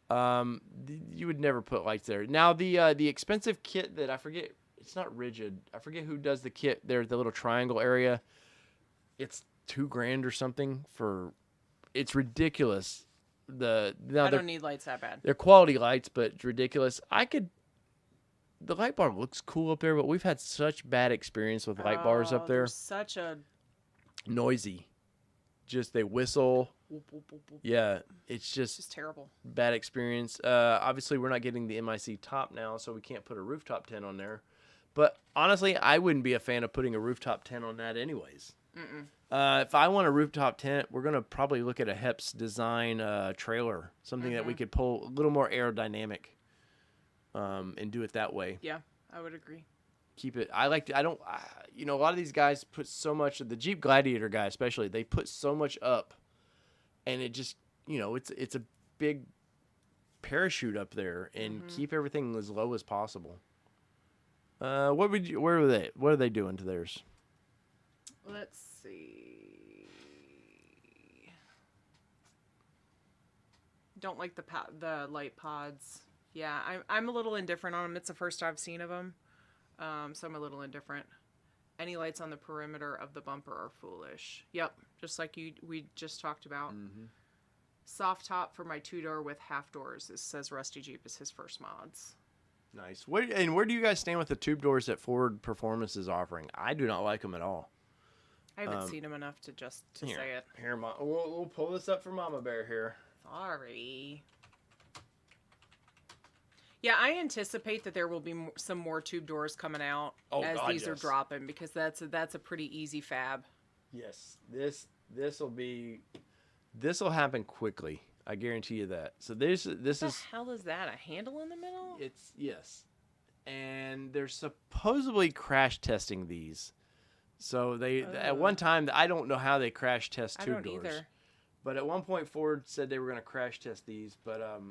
Speaker 1: You would never put lights there. Now, the expensive kit that I forget, it's not Rigid. I forget who does the kit there at the little triangle area. It's $2,000 or something for. It's ridiculous. I
Speaker 2: don't need lights that bad.
Speaker 1: They're quality lights, but it's ridiculous. The light bar looks cool up there, but we've had such bad experience with light bars up there.
Speaker 2: Such a
Speaker 1: noisy. Just they whistle.
Speaker 2: Whoop, whoop, whoop, whoop.
Speaker 1: Yeah, it's just
Speaker 2: terrible.
Speaker 1: Bad experience. Obviously, we're not getting the MIC top now, so we can't put a rooftop tent on there. But honestly, I wouldn't be a fan of putting a rooftop tent on that anyways. If I want a rooftop tent, we're going to probably look at a Heps design trailer, something that we could pull a little more aerodynamic and do it that way.
Speaker 2: Yeah, I would agree.
Speaker 1: Keep it. A lot of these guys put so much, the Jeep Gladiator guy especially, they put so much up, and it just, it's a big parachute up there, and keep everything as low as possible. What are they doing to theirs?
Speaker 2: Let's see. Don't like the light pods. Yeah, I'm a little indifferent on them. It's the first I've seen of them, so I'm a little indifferent. Any lights on the perimeter of the bumper are foolish. Yep, just like we just talked about. Soft top for my 2-door with half doors. It says Rusty Jeep is his first mods.
Speaker 1: Nice. Where do you guys stand with the tube doors that Ford Performance is offering? I do not like them at all.
Speaker 2: I haven't seen them enough to say it.
Speaker 1: Here, we'll pull this up for Mama Bear here.
Speaker 2: Sorry. Yeah, I anticipate that there will be some more tube doors coming out as
Speaker 1: God,
Speaker 2: these are
Speaker 1: yes.
Speaker 2: dropping, because that's a pretty easy fab.
Speaker 1: Yes, this will happen quickly. I guarantee you that. So this
Speaker 2: What
Speaker 1: is
Speaker 2: the hell is that? A handle in the middle?
Speaker 1: it's yes, and they're supposedly crash testing these. So they at one time I don't know how they crash test
Speaker 2: I
Speaker 1: tube
Speaker 2: don't
Speaker 1: doors,
Speaker 2: either.
Speaker 1: but at one point Ford said they were going to crash test these. But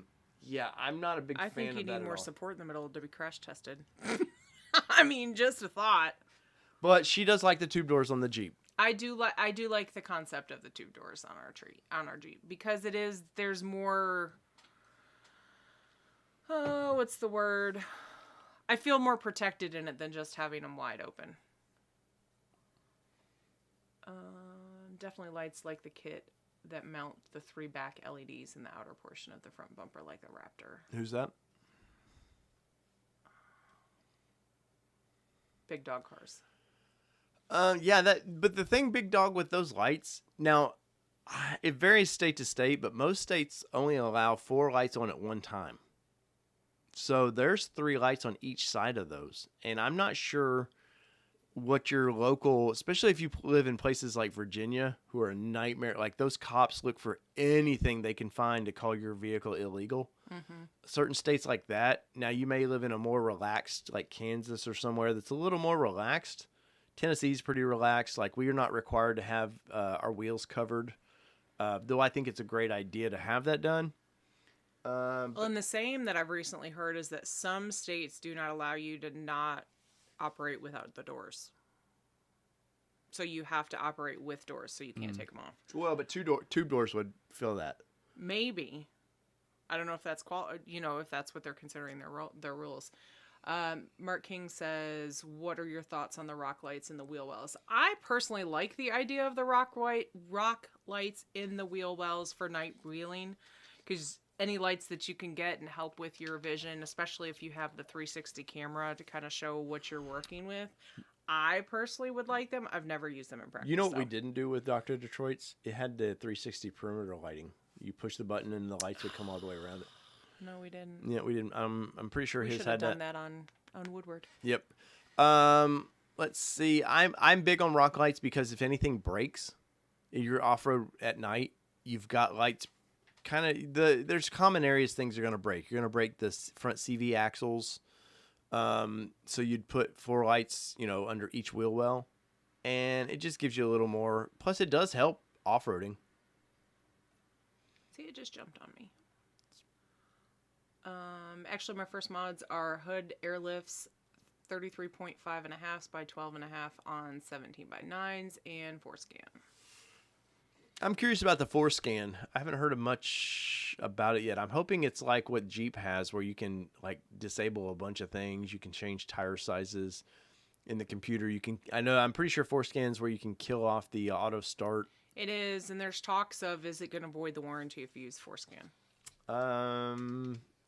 Speaker 1: yeah, I'm not a big
Speaker 2: I
Speaker 1: fan
Speaker 2: think
Speaker 1: of
Speaker 2: you
Speaker 1: that
Speaker 2: need
Speaker 1: at
Speaker 2: more
Speaker 1: all.
Speaker 2: support in the middle to be crash tested. I mean, just a thought.
Speaker 1: But she does like the tube doors on the Jeep.
Speaker 2: I do like the concept of the tube doors on our Jeep, because there's more. Oh, what's the word? I feel more protected in it than just having them wide open. Definitely lights like the kit that mount the 3 back LEDs in the outer portion of the front bumper like a Raptor.
Speaker 1: Who's that?
Speaker 2: Big dog cars.
Speaker 1: Yeah, but the thing, big dog, with those lights now, it varies state to state, but most states only allow 4 lights on at one time. So there's 3 lights on each side of those, and I'm not sure what your local, especially if you live in places like Virginia, who are a nightmare. Like, those cops look for anything they can find to call your vehicle illegal.
Speaker 2: Mm-hmm.
Speaker 1: Certain states like that. Now, you may live in a more relaxed, like Kansas or somewhere that's a little more relaxed. Tennessee's pretty relaxed. Like, we are not required to have our wheels covered, though I think it's a great idea to have that done.
Speaker 2: Well, and the same that I've recently heard is that some states do not allow you to not operate without the doors. So you have to operate with doors, so you can't take them off.
Speaker 1: Well, but tube doors would fill that.
Speaker 2: Maybe. I don't know if that's if that's what they're considering their rules. Mark King says, "What are your thoughts on the rock lights in the wheel wells?" I personally like the idea of the rock lights in the wheel wells for night wheeling, because any lights that you can get and help with your vision, especially if you have the 360 camera to kind of show what you're working with. I personally would like them. I've never used them in practice.
Speaker 1: You know what we didn't do with Dr. Detroit's? It had the 360 perimeter lighting. You push the button and the lights would come all the way around it.
Speaker 2: No, we didn't.
Speaker 1: Yeah, we didn't. I'm pretty sure his had
Speaker 2: done that on Woodward.
Speaker 1: Yep. Let's see. I'm big on rock lights because if anything breaks, you're off road at night, you've got lights. There's common areas things are going to break. You're going to break the front CV axles. So you'd put 4 lights, under each wheel well, and it just gives you a little more. Plus, it does help off-roading.
Speaker 2: See, it just jumped on me. Actually, my first mods are hood airlifts, 33.5 and a half by 12 and a half on 17 by 9s and forescan.
Speaker 1: I'm curious about the forescan. I haven't heard much about it yet. I'm hoping it's like what Jeep has, where you can disable a bunch of things. You can change tire sizes in the computer. I'm pretty sure forescan's where you can kill off the auto start.
Speaker 2: It is, and there's talks of, is it going to void the warranty if you use forescan?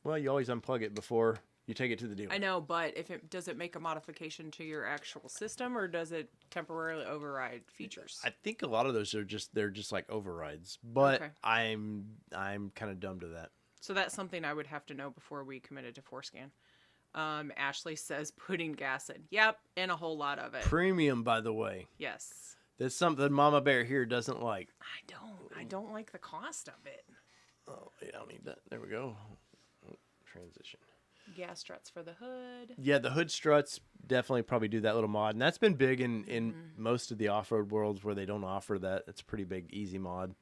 Speaker 1: Well, you always unplug it before you take it to the dealer.
Speaker 2: I know, but does it make a modification to your actual system, or does it temporarily override features?
Speaker 1: I think a lot of those they're just like overrides, but
Speaker 2: Okay.
Speaker 1: I'm kind of dumb to that.
Speaker 2: So that's something I would have to know before we committed to forescan. Ashley says putting gas in. Yep, and a whole lot of it.
Speaker 1: Premium, by the way.
Speaker 2: Yes.
Speaker 1: That's something Mama Bear here doesn't like.
Speaker 2: I don't like the cost of it.
Speaker 1: Oh, yeah, I don't need that. There we go. Transition.
Speaker 2: Gas struts for the hood.
Speaker 1: Yeah, the hood struts definitely probably do that little mod, and that's been big in most of the off-road worlds where they don't offer that. It's a pretty big, easy mod.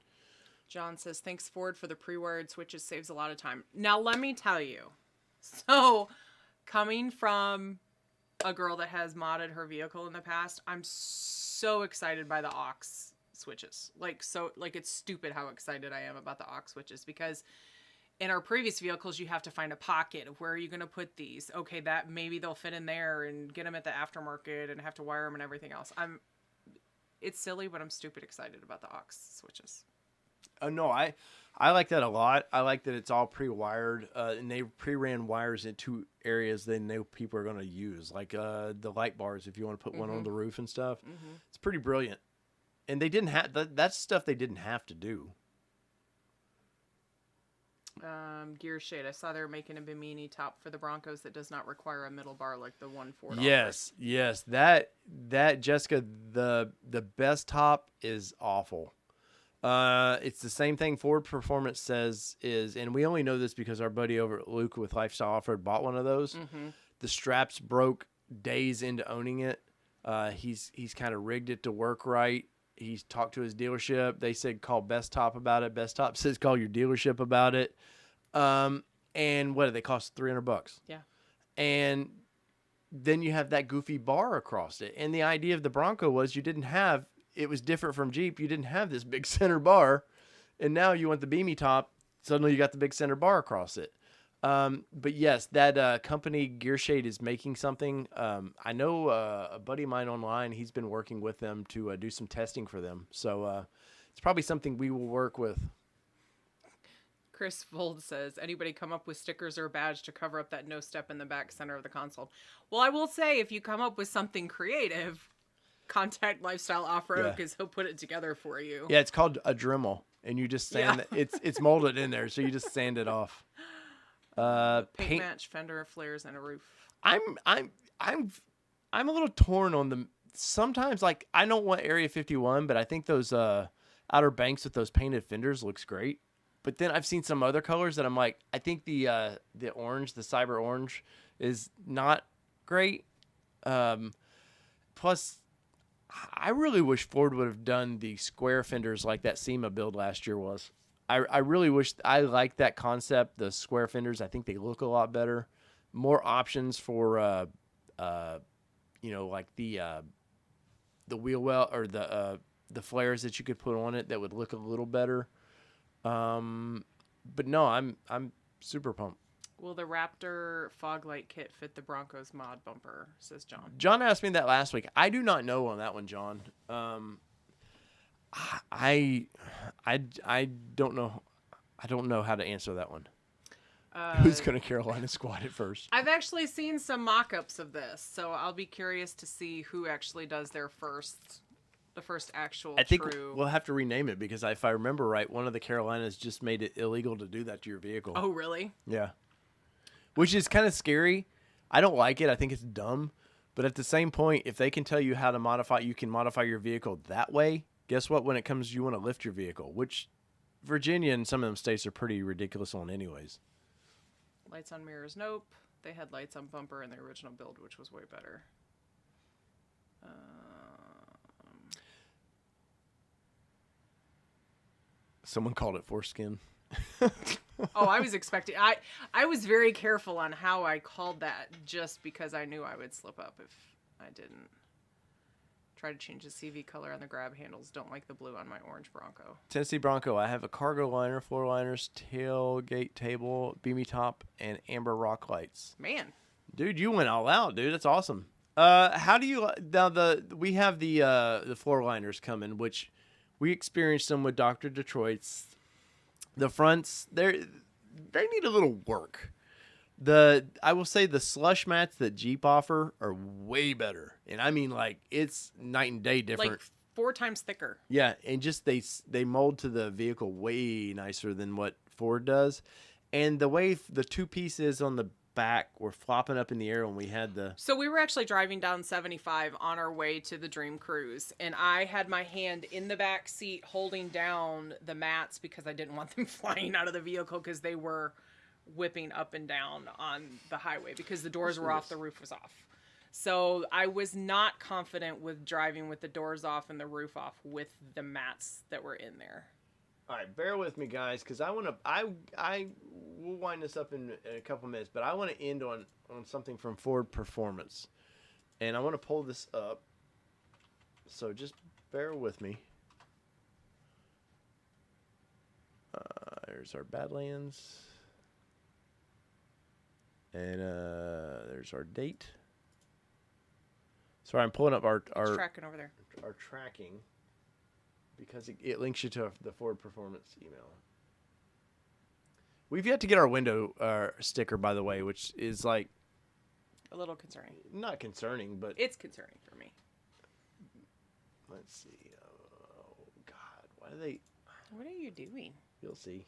Speaker 2: John says, thanks, Ford, for the pre-wired switches. Saves a lot of time. Now, let me tell you. So, coming from a girl that has modded her vehicle in the past, I'm so excited by the aux switches. It's stupid how excited I am about the aux switches, because in our previous vehicles, you have to find a pocket of where are you going to put these. Okay, that maybe they'll fit in there, and get them at the aftermarket and have to wire them and everything else. It's silly, but I'm stupid excited about the aux switches.
Speaker 1: Oh no, I like that a lot. I like that it's all pre-wired, and they pre-ran wires into areas they know people are going to use, like the light bars. If you want to put one on the roof and stuff, it's pretty brilliant. And they didn't have that's stuff they didn't have to do.
Speaker 2: Gear shade. I saw they were making a Bimini top for the Broncos that does not require a middle bar like the one Ford offers.
Speaker 1: Yes. That Jessica, the best top is awful. It's the same thing Ford Performance says is, and we only know this because our buddy over at Luke with Lifestyle Off-Road bought one of those.
Speaker 2: Mm-hmm.
Speaker 1: The straps broke days into owning it. He's kind of rigged it to work right. He's talked to his dealership. They said call Best Top about it. Best Top says call your dealership about it. And what do they cost? $300.
Speaker 2: Yeah.
Speaker 1: And then you have that goofy bar across it. And the idea of the Bronco was it was different from Jeep. You didn't have this big center bar. And now you want the beamy top. Suddenly you got the big center bar across it. But yes, that company Gearshade is making something. I know a buddy of mine online, he's been working with them to do some testing for them. So it's probably something we will work with.
Speaker 2: Chris Vold says, anybody come up with stickers or a badge to cover up that no step in the back center of the console? Well, I will say, if you come up with something creative, contact Lifestyle Off-Road because he'll put it together for you.
Speaker 1: Yeah, it's called a Dremel, and you just sand it. It's molded in there, so you just sand it off.
Speaker 2: Paint match, fender, flares, and a roof.
Speaker 1: I'm a little torn on them. Sometimes, like, I don't want Area 51, but I think those Outer Banks with those painted fenders looks great. But then I've seen some other colors that I'm like, I think the orange, the cyber orange, is not great. Plus, I really wish Ford would have done the square fenders like that SEMA build last year was. I really wish. I like that concept, the square fenders. I think they look a lot better. More options for, like the wheel well or the flares that you could put on it that would look a little better. But no, I'm super pumped.
Speaker 2: Will the Raptor fog light kit fit the Broncos mod bumper? Says John.
Speaker 1: John asked me that last week. I do not know on that one, John. I don't know. I don't know how to answer that one. Who's going to Carolina squad it first?
Speaker 2: I've actually seen some mock-ups of this, so I'll be curious to see who actually does the first actual.
Speaker 1: I think
Speaker 2: true...
Speaker 1: we'll have to rename it because if I remember right, one of the Carolinas just made it illegal to do that to your vehicle.
Speaker 2: Oh, really?
Speaker 1: Yeah. Which is kind of scary. I don't like it. I think it's dumb. But at the same point, if they can tell you how to modify, you can modify your vehicle that way. Guess what? When it comes, you want to lift your vehicle, which Virginia and some of them states are pretty ridiculous on anyways.
Speaker 2: Lights on mirrors, nope. They had lights on bumper in the original build, which was way better.
Speaker 1: Someone called it foreskin.
Speaker 2: Oh, I was expecting. I was very careful on how I called that, just because I knew I would slip up if I didn't. Try to change the CV color on the grab handles. Don't like the blue on my orange Bronco.
Speaker 1: Tennessee Bronco. I have a cargo liner, floor liners, tailgate table, beamy top, and amber rock lights.
Speaker 2: Man,
Speaker 1: dude, you went all out, dude. That's awesome. How do you now? We have the floor liners coming, which we experienced them with Dr. Detroit's. The fronts, they need a little work. I will say the slush mats that Jeep offer are way better, and I mean like it's night and day different.
Speaker 2: Like 4 times thicker.
Speaker 1: Yeah, and just they mold to the vehicle way nicer than what Ford does, and the way the 2 pieces on the back were flopping up in the air when we had the.
Speaker 2: So we were actually driving down 75 on our way to the Dream Cruise, and I had my hand in the back seat holding down the mats because I didn't want them flying out of the vehicle because they were whipping up and down on the highway because the doors were off, the roof was off. So I was not confident with driving with the doors off and the roof off with the mats that were in there.
Speaker 1: All right, bear with me, guys, because I want to. I will wind this up in a couple minutes, but I want to end on something from Ford Performance, and I want to pull this up. So just bear with me. There's our Badlands, and there's our date. Sorry, I'm pulling up our
Speaker 2: tracking over there.
Speaker 1: Our tracking. Because it links you to the Ford Performance email. We've yet to get our window sticker, by the way, which is like
Speaker 2: a little concerning.
Speaker 1: Not concerning, but
Speaker 2: it's concerning for me.
Speaker 1: Let's see. Oh God, why do they?
Speaker 2: What are you doing?
Speaker 1: You'll see.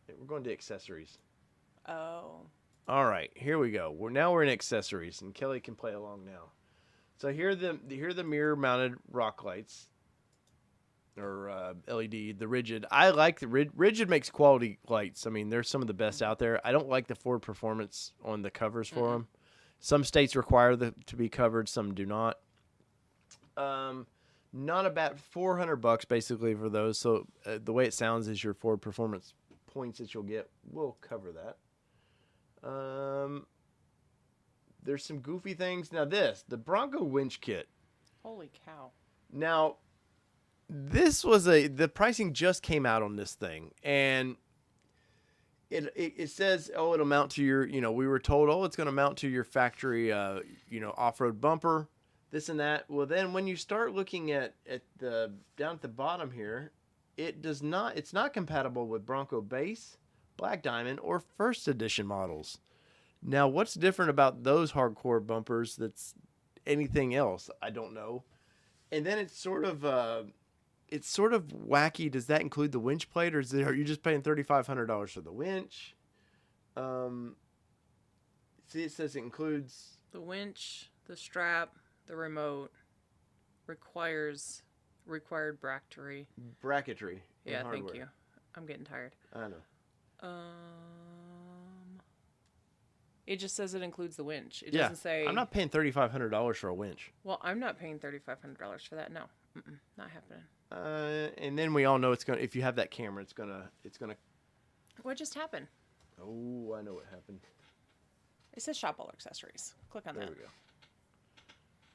Speaker 1: We're going to accessories.
Speaker 2: Oh.
Speaker 1: All right, here we go. We're in accessories, and Kelly can play along now. So here are the mirror mounted rock lights, or LED. The rigid. I like the rigid makes quality lights. I mean, they're some of the best out there. I don't like the Ford Performance on the covers for them. Some states require them to be covered, some do not. Not about $400 basically for those. So the way it sounds is your Ford Performance points that you'll get will cover that. There's some goofy things. Now the Bronco winch kit.
Speaker 2: Holy cow.
Speaker 1: Now, this was the pricing just came out on this thing, and it says, oh, it'll mount to your, we were told, oh, it's going to mount to your factory, off-road bumper, this and that. Well, then when you start looking at the down at the bottom here, it's not compatible with Bronco Base, Black Diamond, or First Edition models. Now, what's different about those hardcore bumpers that's anything else? I don't know. And then it's sort of wacky. Does that include the winch plate, or are you just paying $3,500 for the winch? See, it says it includes
Speaker 2: the winch, the strap, the remote, required bracketry. Yeah, thank you. I'm getting tired.
Speaker 1: I know.
Speaker 2: It just says it includes the winch. It doesn't say.
Speaker 1: I'm not paying $3,500 for a winch.
Speaker 2: Well, I'm not paying $3,500 for that. No, not happening.
Speaker 1: And then we all know it's gonna. If you have that camera, it's gonna.
Speaker 2: What just happened?
Speaker 1: Oh, I know what happened.
Speaker 2: It says shop all accessories. Click on that.
Speaker 1: There we go.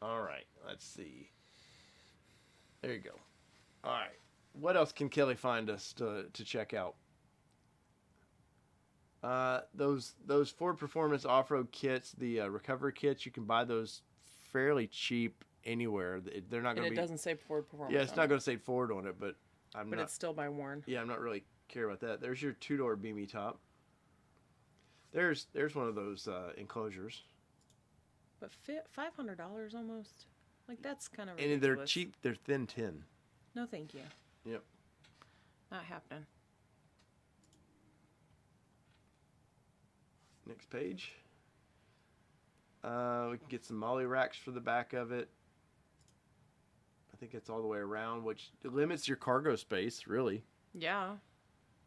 Speaker 1: All right, let's see. There you go. All right, what else can Kelly find us to check out? Those Ford Performance off-road kits, the recovery kits, you can buy those fairly cheap anywhere. They're not going to be.
Speaker 2: It doesn't say Ford Performance.
Speaker 1: Yeah, it's not going to say Ford on it, but
Speaker 2: But it's still by Warren.
Speaker 1: Yeah, I'm not really care about that. There's your two-door beamy top. There's one of those enclosures.
Speaker 2: But $500 almost. Like, that's kind of
Speaker 1: ridiculous. And they're cheap. They're thin tin.
Speaker 2: No, thank you.
Speaker 1: Yep.
Speaker 2: Not happening.
Speaker 1: Next page. We can get some molly racks for the back of it. I think it's all the way around, which limits your cargo space, really.
Speaker 2: Yeah.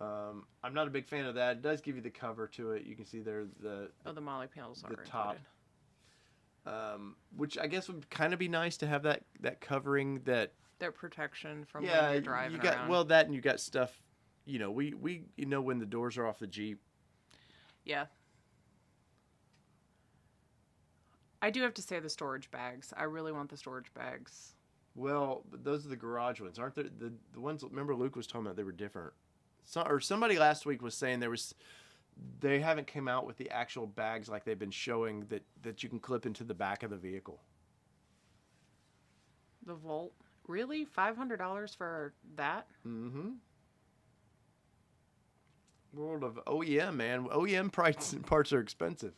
Speaker 1: I'm not a big fan of that. It does give you the cover to it. You can see there the
Speaker 2: molly panels are
Speaker 1: the top.
Speaker 2: Included.
Speaker 1: Which I guess would kind of be nice to have that covering that.
Speaker 2: Their protection from when you're driving around.
Speaker 1: Well, that and you got stuff. We when the doors are off the Jeep.
Speaker 2: Yeah. I do have to say the storage bags. I really want the storage bags.
Speaker 1: Well, those are the garage ones, aren't they? The ones, remember Luke was talking about, they were different. Or somebody last week was saying they haven't come out with the actual bags like they've been showing that you can clip into the back of the vehicle.
Speaker 2: The Volt? Really? $500 for that?
Speaker 1: Mm-hmm. World of OEM, man. OEM parts are expensive.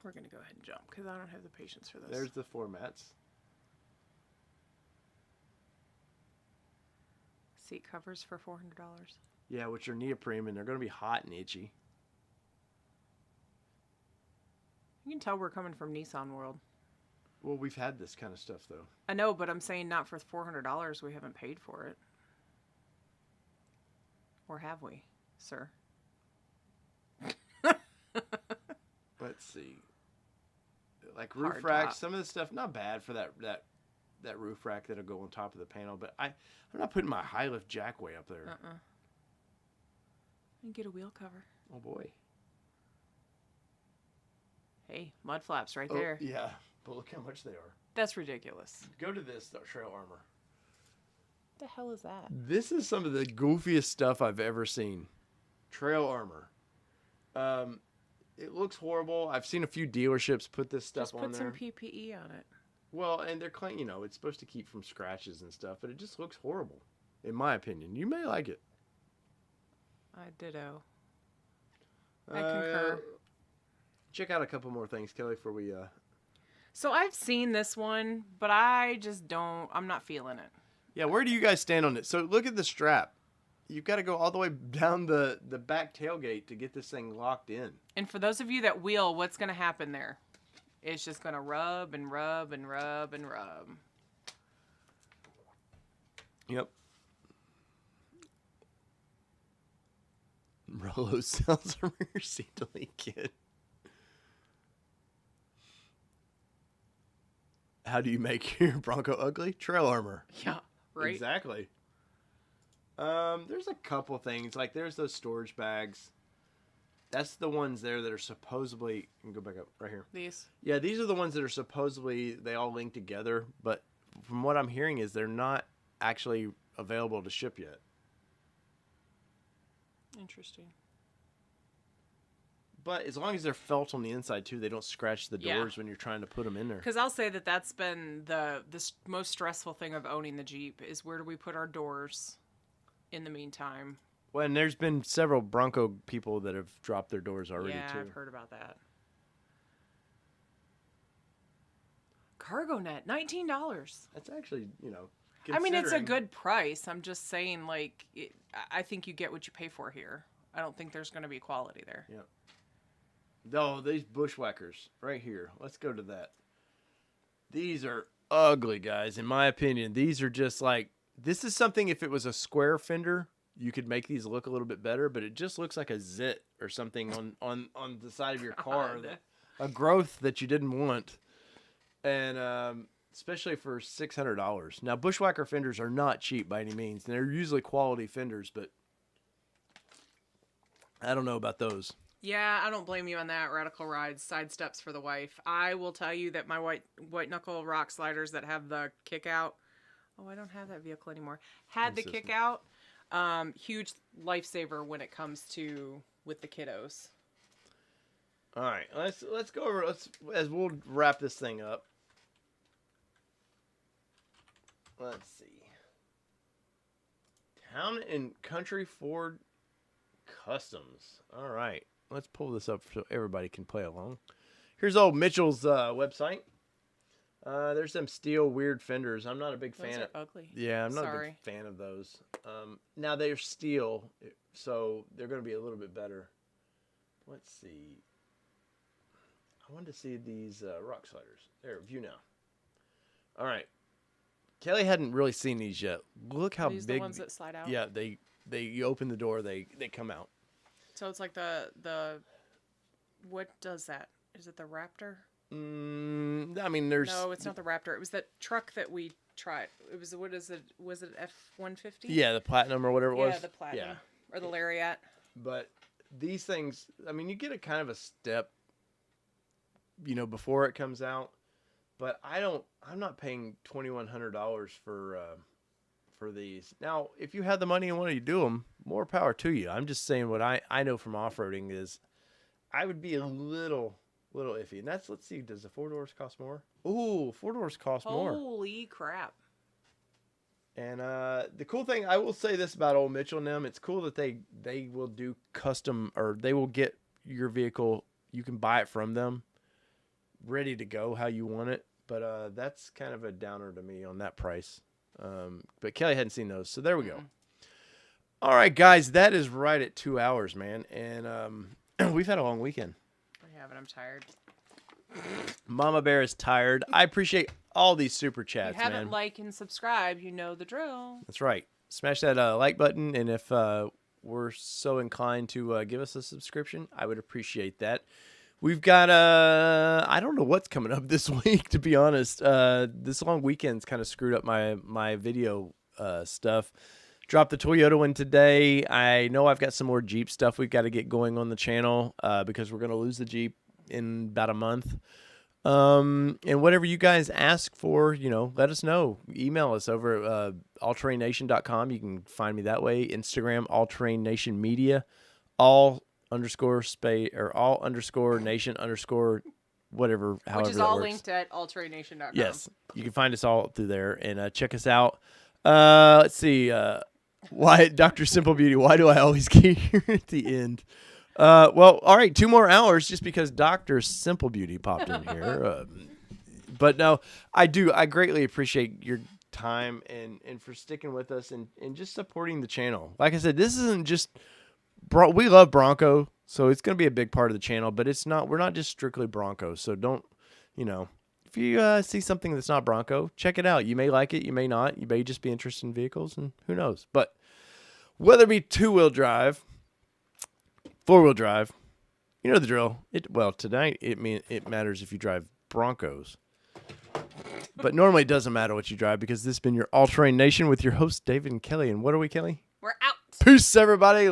Speaker 2: We're going to go ahead and jump because I don't have the patience for this.
Speaker 1: There's the formats.
Speaker 2: Seat covers for $400.
Speaker 1: Yeah, which are neoprene, and they're going to be hot and itchy.
Speaker 2: You can tell we're coming from Nissan world.
Speaker 1: Well, we've had this kind of stuff, though.
Speaker 2: I know, but I'm saying not for $400. We haven't paid for it. Or have we, sir?
Speaker 1: Let's see. Like roof racks, some of the stuff, not bad for that roof rack that'll go on top of the panel, but I'm not putting my high lift jack way up there.
Speaker 2: And get a wheel cover.
Speaker 1: Oh boy.
Speaker 2: Hey, mud flaps right there.
Speaker 1: Yeah, but look how much they are.
Speaker 2: That's ridiculous.
Speaker 1: Go to this trail armor.
Speaker 2: What the hell is that?
Speaker 1: This is some of the goofiest stuff I've ever seen. Trail armor. It looks horrible. I've seen a few dealerships put this stuff on there.
Speaker 2: Just put some PPE on it.
Speaker 1: Well, and they're clean. It's supposed to keep from scratches and stuff, but it just looks horrible, in my opinion. You may like it.
Speaker 2: I ditto. I concur.
Speaker 1: Check out a couple more things, Kelly, before we...
Speaker 2: So I've seen this one, but I just don't... I'm not feeling it.
Speaker 1: Yeah, where do you guys stand on it? So look at the strap. You've got to go all the way down the back tailgate to get this thing locked in.
Speaker 2: And for those of you that wheel, what's going to happen there? It's just going to rub and rub and rub and rub.
Speaker 1: Yep. Rollo sells a rear seat delete kit. How do you make your Bronco ugly? Trail armor.
Speaker 2: Yeah, right.
Speaker 1: Exactly. There's a couple things. Like, there's those storage bags. That's the ones there that are supposedly... You can go back up right here.
Speaker 2: These?
Speaker 1: Yeah, these are the ones that are supposedly... They all link together. But from what I'm hearing is they're not actually available to ship yet.
Speaker 2: Interesting.
Speaker 1: But as long as they're felt on the inside, too, they don't scratch the doors when you're trying to put them in there.
Speaker 2: Because I'll say that that's been the most stressful thing of owning the Jeep is where do we put our doors in the meantime.
Speaker 1: Well, and there's been several Bronco people that have dropped their doors already,
Speaker 2: yeah,
Speaker 1: too.
Speaker 2: I've heard about that. Cargo net, $19.
Speaker 1: That's actually, you know...
Speaker 2: I mean, it's a good price. I'm just saying, like, I think you get what you pay for here. I don't think there's going to be quality there.
Speaker 1: Yeah. No, these bushwhackers right here. Let's go to that. These are ugly, guys. In my opinion, these are just like, this is something, if it was a square fender, you could make these look a little bit better, but it just looks like a zit or something on the side of your car. A growth that you didn't want. And, especially for $600. Now, bushwhacker fenders are not cheap by any means. They're usually quality fenders, but I don't know about those.
Speaker 2: Yeah, I don't blame you on that. Radical rides, side steps for the wife. I will tell you that my white knuckle rock sliders that have the kick out. Oh, I don't have that vehicle anymore. Had the kick out. Huge lifesaver when it comes to with the kiddos.
Speaker 1: All right, let's go over. As we'll wrap this thing up. Let's see. Town and Country Ford Customs. All right. Let's pull this up so everybody can play along. Here's old Mitchell's website. There's some steel weird fenders. I'm not a big fan.
Speaker 2: Those are ugly.
Speaker 1: Yeah, I'm not a big fan of those. Now they're steel, so they're going to be a little bit better. Let's see. I wanted to see these rock sliders. There, view now. All right. Kelly hadn't really seen these yet. Look how big.
Speaker 2: The ones that slide out.
Speaker 1: Yeah, you open the door, they come out.
Speaker 2: So it's like the what does that? Is it the Raptor?
Speaker 1: I mean, there's
Speaker 2: no, it's not the Raptor. It was that truck that we tried. It was what is it? Was it F-150?
Speaker 1: Yeah, the Platinum or whatever it was.
Speaker 2: Yeah, the Platinum or the Lariat.
Speaker 1: But these things, I mean, you get a kind of a step, you know, before it comes out. But I'm not paying $2,100 for these. Now, if you had the money and wanted to do them, more power to you. I'm just saying what I know from off-roading is I would be a little iffy. And let's see, does the 4-doors cost more? Ooh, 4-doors cost more.
Speaker 2: Holy crap.
Speaker 1: And the cool thing, I will say this about old Mitchell and them, it's cool that they will do custom, or they will get your vehicle, you can buy it from them, ready to go how you want it. But that's kind of a downer to me on that price. But Kelly hadn't seen those, so there we go. All right, guys, that is right at 2 hours, man. And we've had a long weekend.
Speaker 2: I haven't. I'm tired.
Speaker 1: Mama Bear is tired. I appreciate all these super chats,
Speaker 2: if you haven't
Speaker 1: man.
Speaker 2: Like and subscribe, you know the drill.
Speaker 1: That's right. Smash that like button, and if we're so inclined to give us a subscription, I would appreciate that. We've got I don't know what's coming up this week, to be honest. This long weekend's kind of screwed up my video stuff. Dropped the Toyota one today. I know I've got some more Jeep stuff we've got to get going on the channel because we're going to lose the Jeep in about a month. And whatever you guys ask for, you know, let us know. Email us over at allterrainnation.com. You can find me that way. Instagram, allterrainnationmedia, all_nation_ whatever, however
Speaker 2: which is
Speaker 1: that
Speaker 2: all
Speaker 1: works.
Speaker 2: linked at allterrainnation.com.
Speaker 1: Yes, you can find us all through there and check us out. Let's see. Why, Dr. Simple Beauty, why do I always get here at the end? Well, all right, 2 more hours just because Dr. Simple Beauty popped in here. But no, I greatly appreciate your time and for sticking with us and just supporting the channel. Like I said, this isn't just we love Bronco, so it's going to be a big part of the channel, but we're not just strictly Bronco. So don't, if you see something that's not Bronco, check it out. You may like it, you may not. You may just be interested in vehicles, and who knows. But whether it be 2-wheel drive, 4-wheel drive, you know the drill. Tonight it matters if you drive Broncos. But normally it doesn't matter what you drive, because this has been your All Terrain Nation with your host, David and Kelly. And what are we, Kelly?
Speaker 2: We're out.
Speaker 1: Peace, everybody.